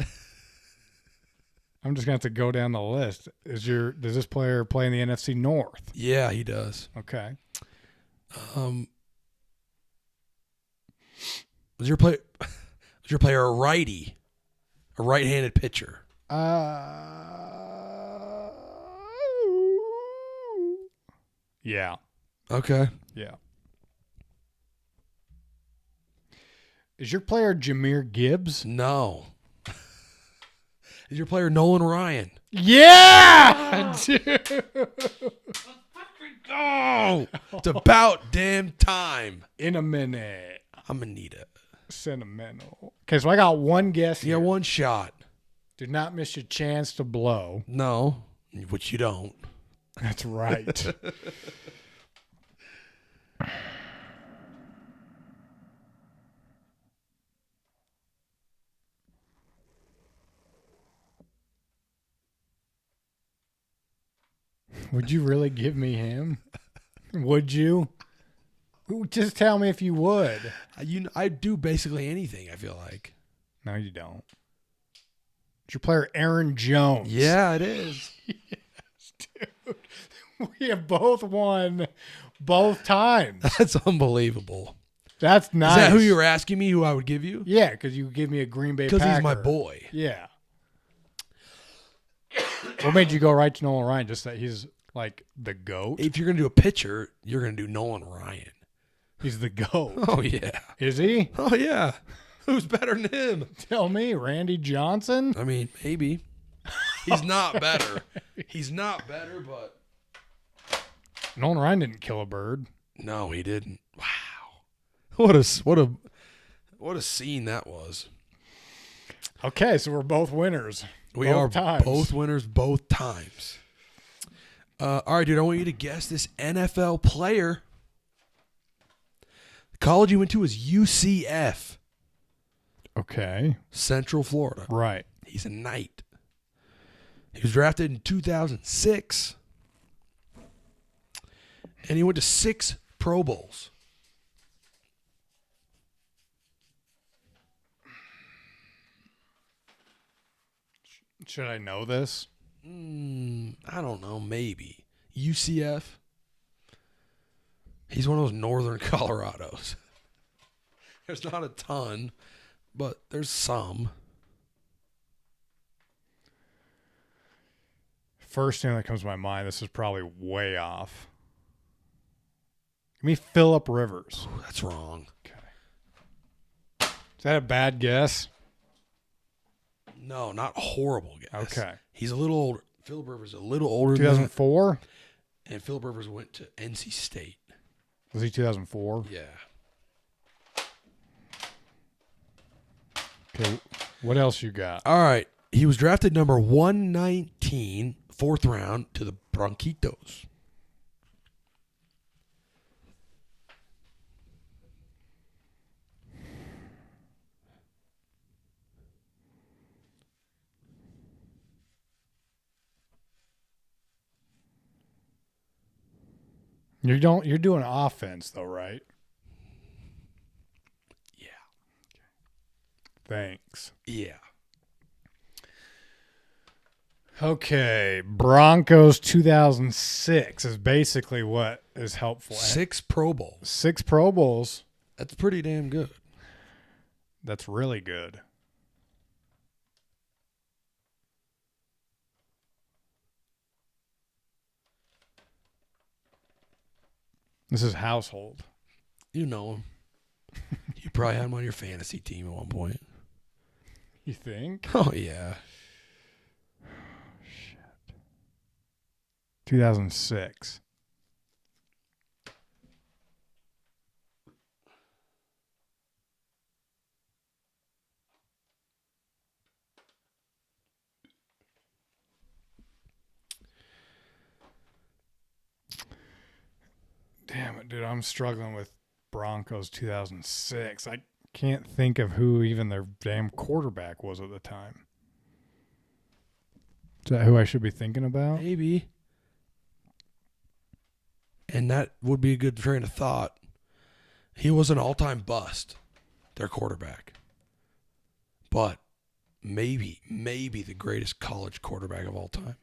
[SPEAKER 1] I'm just gonna have to go down the list. Does this player play in the NFC North?
[SPEAKER 2] Yeah, he does.
[SPEAKER 1] Okay.
[SPEAKER 2] Was your player a righty? A right-handed pitcher?
[SPEAKER 1] Yeah.
[SPEAKER 2] Okay.
[SPEAKER 1] Yeah. Is your player Jahmyr Gibbs?
[SPEAKER 2] No. Is your player Nolan Ryan?
[SPEAKER 1] Yeah, dude.
[SPEAKER 2] Go! It's about damn time.
[SPEAKER 1] In a minute.
[SPEAKER 2] I'm gonna need it.
[SPEAKER 1] Sentimental. Okay, so I got one guess
[SPEAKER 2] You
[SPEAKER 1] here.
[SPEAKER 2] got one shot.
[SPEAKER 1] Do not miss your chance to blow.
[SPEAKER 2] No, which you don't.
[SPEAKER 1] That's right. Would you really give me him? Would you? Just tell me if you would.
[SPEAKER 2] I do basically anything, I feel like.
[SPEAKER 1] No, you don't. It's your player Aaron Jones.
[SPEAKER 2] Yeah, it is.
[SPEAKER 1] Yes, dude. We have both won both times.
[SPEAKER 2] That's unbelievable.
[SPEAKER 1] That's nice.
[SPEAKER 2] Is that who you were asking me who I would give you?
[SPEAKER 1] Yeah, because you give me a Green Bay Packer.
[SPEAKER 2] Because he's my boy.
[SPEAKER 1] Yeah. What made you go right to Nolan Ryan? Just that he's like the GOAT?
[SPEAKER 2] If you're going to do a pitcher, you're going to do Nolan Ryan.
[SPEAKER 1] He's the GOAT.
[SPEAKER 2] Oh, yeah.
[SPEAKER 1] Is he?
[SPEAKER 2] Oh, yeah. Who's better than him?
[SPEAKER 1] Tell me, Randy Johnson?
[SPEAKER 2] I mean, maybe. He's not better. He's not better, but.
[SPEAKER 1] Nolan Ryan didn't kill a bird.
[SPEAKER 2] No, he didn't. Wow. What a scene that was.
[SPEAKER 1] Okay, so we're both winners.
[SPEAKER 2] We
[SPEAKER 1] both
[SPEAKER 2] are
[SPEAKER 1] times.
[SPEAKER 2] both winners both times. All right, dude, I want you to guess this NFL player. The college he went to is UCF.
[SPEAKER 1] Okay.
[SPEAKER 2] Central Florida.
[SPEAKER 1] Right.
[SPEAKER 2] He's a Knight. He was drafted in 2006. And he went to 6 Pro Bowls.
[SPEAKER 1] Should I know this?
[SPEAKER 2] I don't know, maybe. UCF. He's one of those northern Colorados. There's not a ton, but there's some.
[SPEAKER 1] First thing that comes to my mind, this is probably way off. Give me Phillip Rivers.
[SPEAKER 2] Ooh, that's wrong.
[SPEAKER 1] Okay. Is that a bad guess?
[SPEAKER 2] No, not a horrible guess.
[SPEAKER 1] Okay.
[SPEAKER 2] He's a little older. Phillip Rivers is a little older than that.
[SPEAKER 1] 2004?
[SPEAKER 2] And Phillip Rivers went to NC State.
[SPEAKER 1] Was he 2004?
[SPEAKER 2] Yeah.
[SPEAKER 1] Okay. What else you got?
[SPEAKER 2] All right. He was drafted number 119, 4th round, to the Bronquitos.
[SPEAKER 1] You're doing offense though, right?
[SPEAKER 2] Yeah.
[SPEAKER 1] Thanks.
[SPEAKER 2] Yeah.
[SPEAKER 1] Okay, Broncos 2006 is basically what is helpful.
[SPEAKER 2] 6 Pro Bowls.
[SPEAKER 1] 6 Pro Bowls.
[SPEAKER 2] That's pretty damn good.
[SPEAKER 1] That's really good. This is household.
[SPEAKER 2] You know him. You probably had him on your fantasy team at one point.
[SPEAKER 1] You think?
[SPEAKER 2] Oh, yeah.
[SPEAKER 1] 2006. Damn it, dude. I'm struggling with Broncos 2006. I can't think of who even their damn quarterback was at the time. Is that who I should be thinking about?
[SPEAKER 2] Maybe. And that would be a good train of thought. He was an all-time bust, their quarterback. But maybe the greatest college quarterback of all time.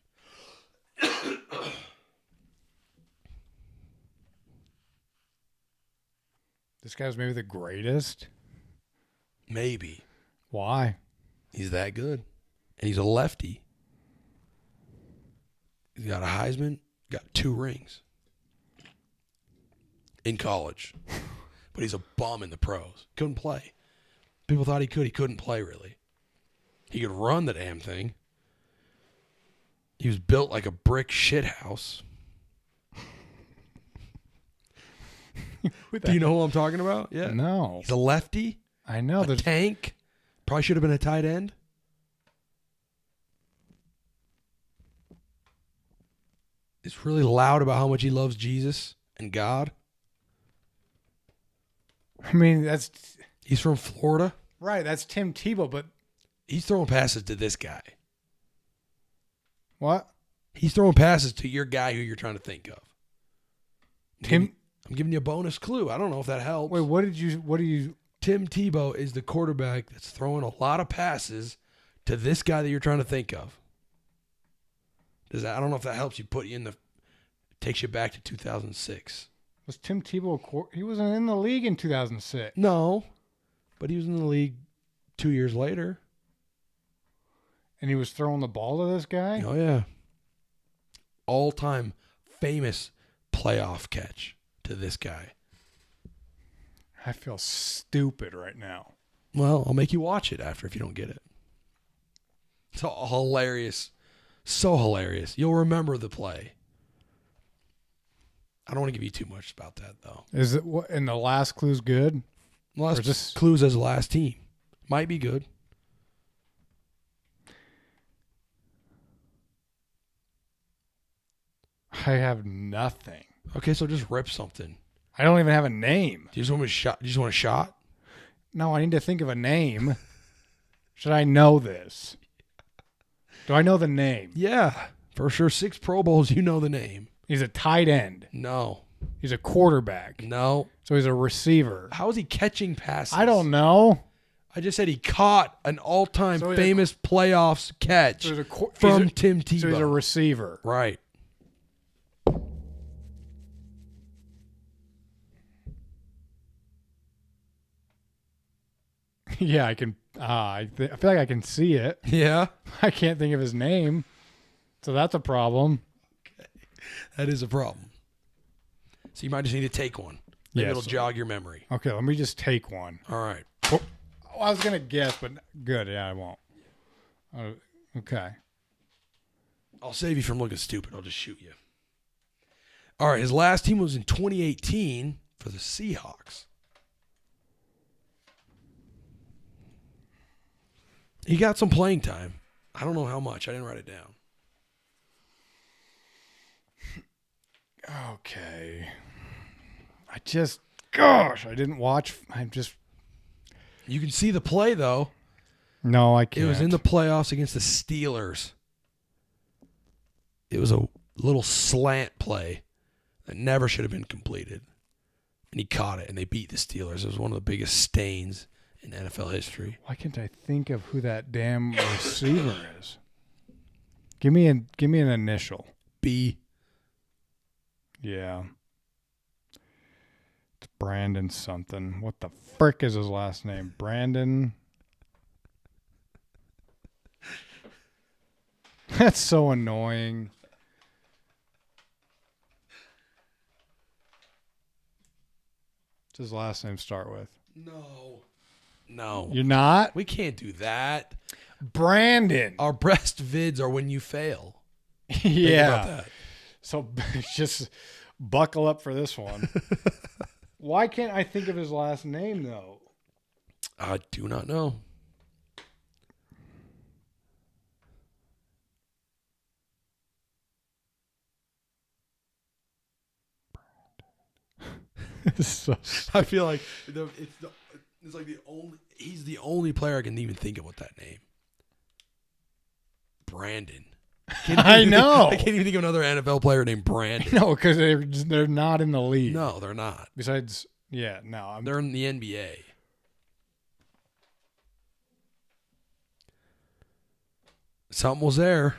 [SPEAKER 1] This guy's maybe the greatest.
[SPEAKER 2] Maybe.
[SPEAKER 1] Why?
[SPEAKER 2] He's that good. And he's a lefty. He's got a Heisman, got 2 rings in college. But he's a bum in the pros. Couldn't play. People thought he could. He couldn't play, really. He could run the damn thing. He was built like a brick shithouse. Do you know who I'm talking about? Yeah.
[SPEAKER 1] No.
[SPEAKER 2] He's a lefty.
[SPEAKER 1] I know.
[SPEAKER 2] A tank. Probably should have been a tight end. He's really loud about how much he loves Jesus and God.
[SPEAKER 1] I mean, that's
[SPEAKER 2] He's from Florida.
[SPEAKER 1] right. That's Tim Tebow, but
[SPEAKER 2] He's throwing passes to this guy.
[SPEAKER 1] what?
[SPEAKER 2] He's throwing passes to your guy who you're trying to think of.
[SPEAKER 1] Tim.
[SPEAKER 2] I'm giving you a bonus clue. I don't know if that helps.
[SPEAKER 1] Wait, what do you?
[SPEAKER 2] Tim Tebow is the quarterback that's throwing a lot of passes to this guy that you're trying to think of. I don't know if that helps you put you in the. Takes you back to 2006.
[SPEAKER 1] Was Tim Tebow? He wasn't in the league in 2006.
[SPEAKER 2] No, but he was in the league 2 years later.
[SPEAKER 1] And he was throwing the ball to this guy?
[SPEAKER 2] Oh, yeah. All-time famous playoff catch to this guy.
[SPEAKER 1] I feel stupid right now.
[SPEAKER 2] Well, I'll make you watch it after if you don't get it. It's hilarious. So hilarious. You'll remember the play. I don't want to give you too much about that, though.
[SPEAKER 1] Is it what? And the last clue's good?
[SPEAKER 2] Last clues as the last team. Might be good.
[SPEAKER 1] I have nothing.
[SPEAKER 2] Okay, so just rip something.
[SPEAKER 1] I don't even have a name.
[SPEAKER 2] Do you just want a shot? Do you just want a shot?
[SPEAKER 1] No, I need to think of a name. Should I know this? Do I know the name?
[SPEAKER 2] Yeah, for sure. 6 Pro Bowls, you know the name.
[SPEAKER 1] He's a tight end.
[SPEAKER 2] No.
[SPEAKER 1] He's a quarterback.
[SPEAKER 2] No.
[SPEAKER 1] So he's a receiver.
[SPEAKER 2] How is he catching passes?
[SPEAKER 1] I don't know.
[SPEAKER 2] I just said he caught an all-time
[SPEAKER 1] So
[SPEAKER 2] famous playoffs catch
[SPEAKER 1] So
[SPEAKER 2] from Tim Tebow.
[SPEAKER 1] So he's a receiver.
[SPEAKER 2] Right.
[SPEAKER 1] Yeah, I can. I feel like I can see it.
[SPEAKER 2] Yeah.
[SPEAKER 1] I can't think of his name. So that's a problem.
[SPEAKER 2] Okay. That is a problem. So you might just need to take one. Maybe it'll jog your memory.
[SPEAKER 1] Okay, let me just take one.
[SPEAKER 2] All right.
[SPEAKER 1] Oh, I was going to guess, but good. Yeah, I won't. Okay.
[SPEAKER 2] I'll save you from looking stupid. I'll just shoot you. All right. His last team was in 2018 for the Seahawks. He got some playing time. I don't know how much. I didn't write it down.
[SPEAKER 1] Okay. Gosh, I didn't watch.
[SPEAKER 2] You can see the play, though.
[SPEAKER 1] No, I can't.
[SPEAKER 2] It was in the playoffs against the Steelers. It was a little slant play that never should have been completed. And he caught it, and they beat the Steelers. It was one of the biggest stains in NFL history.
[SPEAKER 1] Why can't I think of who that damn receiver is? Give me an initial.
[SPEAKER 2] B.
[SPEAKER 1] Yeah. It's Brandon something. What the frick is his last name? Brandon. That's so annoying. What's his last name start with?
[SPEAKER 2] No.
[SPEAKER 1] You're not?
[SPEAKER 2] We can't do that.
[SPEAKER 1] Brandon.
[SPEAKER 2] Our best vids are when you fail. Think
[SPEAKER 1] Yeah.
[SPEAKER 2] about that.
[SPEAKER 1] So just buckle up for this one. Why can't I think of his last name, though?
[SPEAKER 2] I do not know.
[SPEAKER 1] So
[SPEAKER 2] I feel like it's like he's the only player I can even think of with that name. Brandon.
[SPEAKER 1] I know.
[SPEAKER 2] I can't even think of another NFL player named Brandon.
[SPEAKER 1] No, because they're not in the league.
[SPEAKER 2] No, they're not.
[SPEAKER 1] Besides, yeah, no.
[SPEAKER 2] They're in the NBA. Something was there.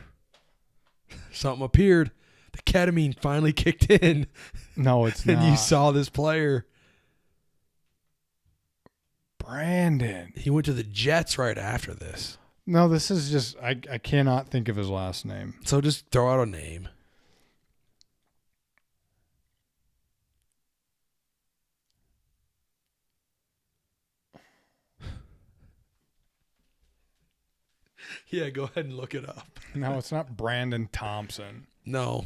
[SPEAKER 2] Something appeared. The ketamine finally kicked in.
[SPEAKER 1] No, it's
[SPEAKER 2] And
[SPEAKER 1] not.
[SPEAKER 2] you saw this player.
[SPEAKER 1] Brandon.
[SPEAKER 2] He went to the Jets right after this.
[SPEAKER 1] No, this is just I cannot think of his last name.
[SPEAKER 2] So just throw out a name. Yeah, go ahead and look it up.
[SPEAKER 1] No, it's not Brandon Thompson.
[SPEAKER 2] No.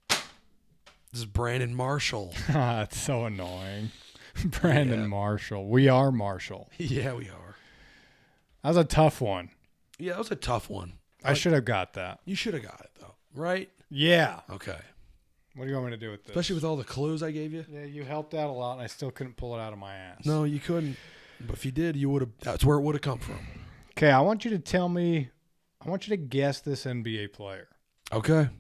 [SPEAKER 2] This is Brandon Marshall.
[SPEAKER 1] It's so annoying. Brandon
[SPEAKER 2] Yeah.
[SPEAKER 1] Marshall. We are Marshall.
[SPEAKER 2] Yeah, we are.
[SPEAKER 1] That was a tough one.
[SPEAKER 2] Yeah, that was a tough one.
[SPEAKER 1] I should have got that.
[SPEAKER 2] You should have got it, though. Right?
[SPEAKER 1] Yeah.
[SPEAKER 2] Okay.
[SPEAKER 1] What do you want me to do with this?
[SPEAKER 2] Especially with all the clues I gave you.
[SPEAKER 1] Yeah, you helped out a lot, and I still couldn't pull it out of my ass.
[SPEAKER 2] No, you couldn't. But if you did, you would have. That's where it would have come from.
[SPEAKER 1] Okay, I want you to tell me. I want you to guess this NBA player.
[SPEAKER 2] Okay.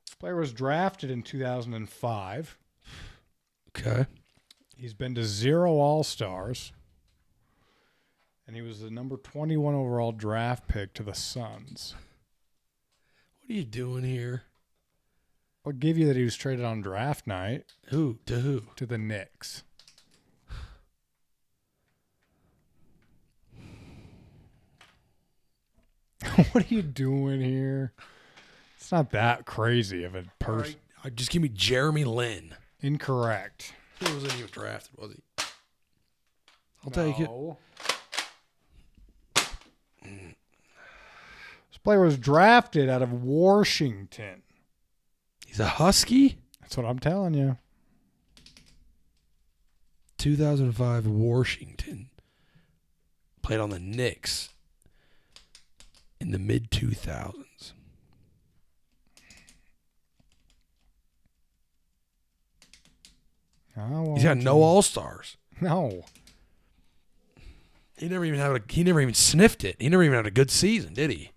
[SPEAKER 1] This player was drafted in 2005.
[SPEAKER 2] Okay.
[SPEAKER 1] He's been to 0 All-Stars. And he was the number 21 overall draft pick to the Suns.
[SPEAKER 2] What are you doing here?
[SPEAKER 1] I'll give you that he was traded on draft night.
[SPEAKER 2] Who? To who?
[SPEAKER 1] To the Knicks. What are you doing here? It's not that crazy of a person.
[SPEAKER 2] Right. Just give me Jeremy Lin.
[SPEAKER 1] Incorrect.
[SPEAKER 2] He wasn't even drafted, was he? I'll take it.
[SPEAKER 1] No. This player was drafted out of Washington.
[SPEAKER 2] He's a Husky?
[SPEAKER 1] That's what I'm telling you.
[SPEAKER 2] 2005 Washington. Played on the Knicks in the mid-2000s. He's got no All-Stars.
[SPEAKER 1] No.
[SPEAKER 2] He never even sniffed it. He never even had a good season, did he?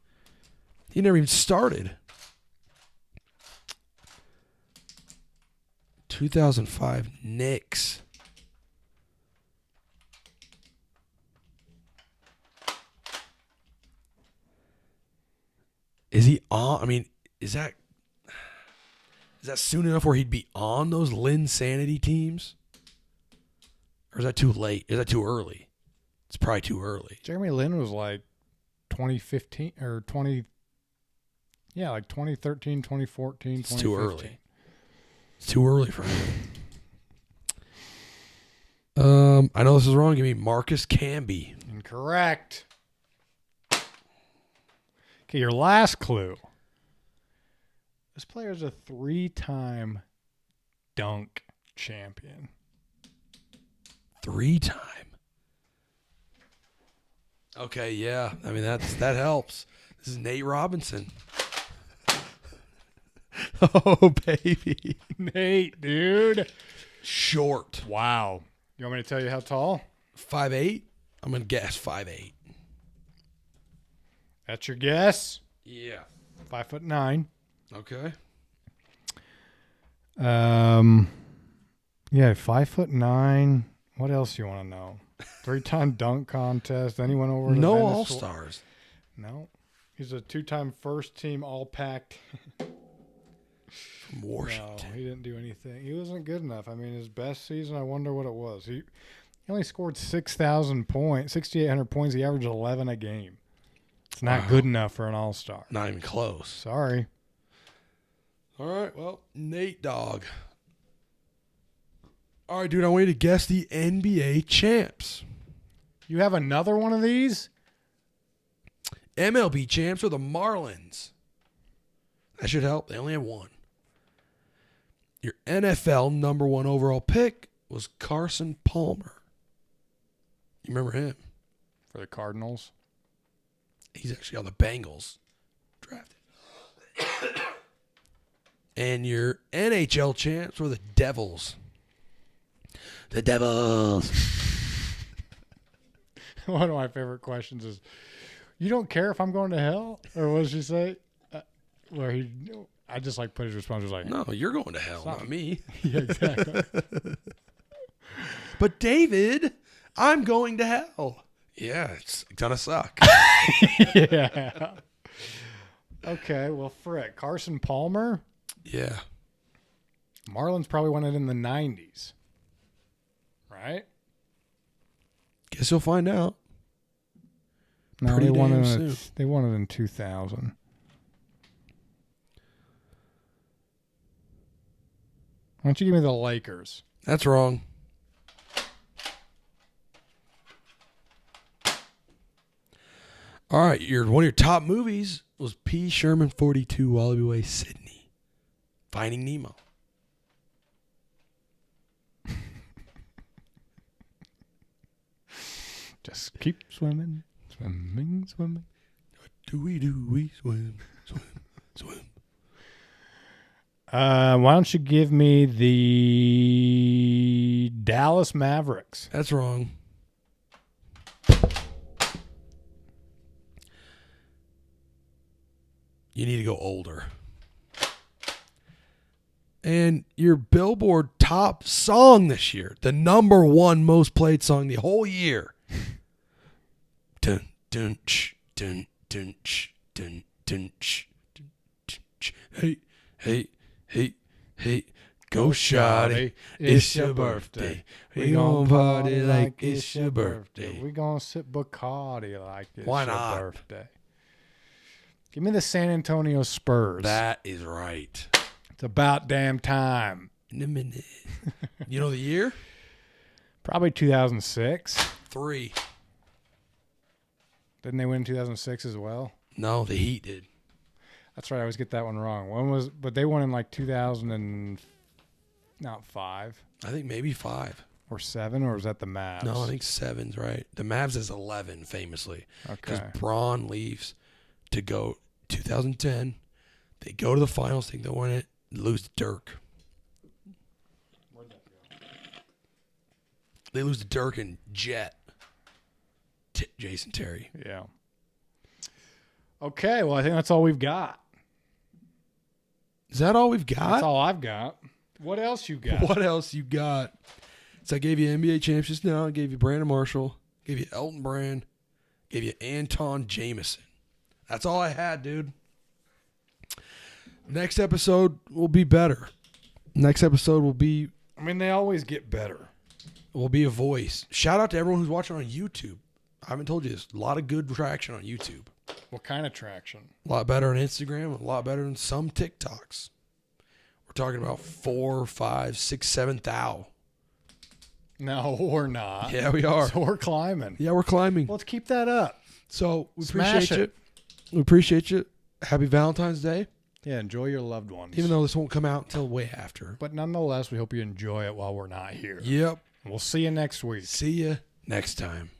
[SPEAKER 2] He never even started. 2005 Knicks. Is he on? I mean, is that soon enough where he'd be on those Linsanity teams? Or is that too late? Is that too early? It's probably too early.
[SPEAKER 1] Jeremy Lin was like 2015 or 20. Yeah, like 2013, 2014,
[SPEAKER 2] It's
[SPEAKER 1] 2015.
[SPEAKER 2] too early. It's too early for him. I know this is wrong. Give me Marcus Camby.
[SPEAKER 1] Incorrect. Okay, your last clue. This player is a 3-time dunk champion.
[SPEAKER 2] 3-time. Okay, yeah. I mean that helps. This is Nate Robinson. Oh baby,
[SPEAKER 1] Nate, dude.
[SPEAKER 2] short.
[SPEAKER 1] Wow. You want me to tell you how tall?
[SPEAKER 2] 5'8". I'm gonna guess 5'8".
[SPEAKER 1] That's your guess.
[SPEAKER 2] Yeah.
[SPEAKER 1] 5'9".
[SPEAKER 2] Okay.
[SPEAKER 1] Yeah, 5'9". What else you want to know? 3-time dunk contest. Anyone over the
[SPEAKER 2] No
[SPEAKER 1] Venezuela?
[SPEAKER 2] All-Stars.
[SPEAKER 1] No. He's a 2-time first-team All-Pac.
[SPEAKER 2] From Washington.
[SPEAKER 1] No, he didn't do anything. He wasn't good enough. I mean, his best season, I wonder what it was. He only scored 6,000 points, 6,800 points. He averaged 11 a game. It's not good enough for an All-Star.
[SPEAKER 2] Not even close.
[SPEAKER 1] Sorry.
[SPEAKER 2] All right, well, Nate Dogg. All right, dude, I want you to guess the NBA champs.
[SPEAKER 1] You have another one of these?
[SPEAKER 2] MLB champs are the Marlins. That should help. They only have one. Your NFL number 1 overall pick was Carson Palmer. You remember him?
[SPEAKER 1] For the Cardinals?
[SPEAKER 2] He's actually on the Bengals drafted. And your NHL champs were the Devils. The Devils.
[SPEAKER 1] One of my favorite questions is, you don't care if I'm going to hell? Or what did she say? I just like put his response was like,
[SPEAKER 2] No, you're going to hell, not me.
[SPEAKER 1] Yeah, exactly.
[SPEAKER 2] But David, I'm going to hell. Yeah, it's gonna suck.
[SPEAKER 1] Yeah. Okay, well, frick. Carson Palmer?
[SPEAKER 2] Yeah.
[SPEAKER 1] Marlins probably won it in the 90s. Right?
[SPEAKER 2] Guess you'll find out.
[SPEAKER 1] No,
[SPEAKER 2] Pretty
[SPEAKER 1] they won
[SPEAKER 2] damn
[SPEAKER 1] it.
[SPEAKER 2] soon.
[SPEAKER 1] They won it in 2000. Why don't you give me the Lakers?
[SPEAKER 2] That's wrong. All right, one of your top movies was P. Sherman 42 Wallaby Way, Sydney. Finding Nemo.
[SPEAKER 1] Just keep swimming, swimming, swimming.
[SPEAKER 2] Do we swim, swim, swim.
[SPEAKER 1] Why don't you give me the Dallas Mavericks?
[SPEAKER 2] That's wrong. You need to go older. And your Billboard top song this year, the number 1 most played song the whole year. Dun dun ch, dun dun ch, dun dun ch, dun dun ch. Hey, hey, hey, hey. Go shawty, it's your birthday. We gon' party like it's your birthday.
[SPEAKER 1] We gonna sip Bacardi like it's
[SPEAKER 2] Why
[SPEAKER 1] your
[SPEAKER 2] not?
[SPEAKER 1] birthday. Give me the San Antonio Spurs.
[SPEAKER 2] That is right.
[SPEAKER 1] It's about damn time.
[SPEAKER 2] In a minute. You know the year?
[SPEAKER 1] Probably 2006.
[SPEAKER 2] 3.
[SPEAKER 1] Didn't they win in 2006 as well?
[SPEAKER 2] No, the Heat did.
[SPEAKER 1] That's right. I always get that one wrong. But they won in like 2000 and not 5
[SPEAKER 2] I think maybe 5.
[SPEAKER 1] or 7, or was that the Mavs?
[SPEAKER 2] No, I think 7's right. The Mavs is 11, famously. Because
[SPEAKER 1] Okay.
[SPEAKER 2] Braun leaves to go 2010. They go to the finals, think they'll win it, lose to Dirk.
[SPEAKER 1] Where'd that go?
[SPEAKER 2] They lose to Dirk and Jet. Jason Terry.
[SPEAKER 1] Yeah. Okay. Well, I think that's all we've got.
[SPEAKER 2] Is that all we've got?
[SPEAKER 1] That's all I've got. What else you got?
[SPEAKER 2] What else you got? So I gave you NBA champs just now. I gave you Brandon Marshall. Gave you Elton Brand. Gave you Anton Jameson. That's all I had, dude. Next episode will be better. Next episode will be
[SPEAKER 1] I mean, they always get better.
[SPEAKER 2] a voice. Shout out to everyone who's watching on YouTube. I haven't told you this. A lot of good traction on YouTube.
[SPEAKER 1] What kind of traction?
[SPEAKER 2] A lot better on Instagram. A lot better than some TikToks. We're talking about 4, 5, 6, 7 thou.
[SPEAKER 1] No, we're not.
[SPEAKER 2] Yeah, we are.
[SPEAKER 1] So we're climbing.
[SPEAKER 2] Yeah, we're climbing.
[SPEAKER 1] Let's keep that up.
[SPEAKER 2] So we
[SPEAKER 1] Smash
[SPEAKER 2] appreciate
[SPEAKER 1] it.
[SPEAKER 2] you. We appreciate you. Happy Valentine's Day.
[SPEAKER 1] Yeah, enjoy your loved ones.
[SPEAKER 2] Even though this won't come out until way after.
[SPEAKER 1] But nonetheless, we hope you enjoy it while we're not here.
[SPEAKER 2] Yep.
[SPEAKER 1] We'll see you next week.
[SPEAKER 2] See you next time.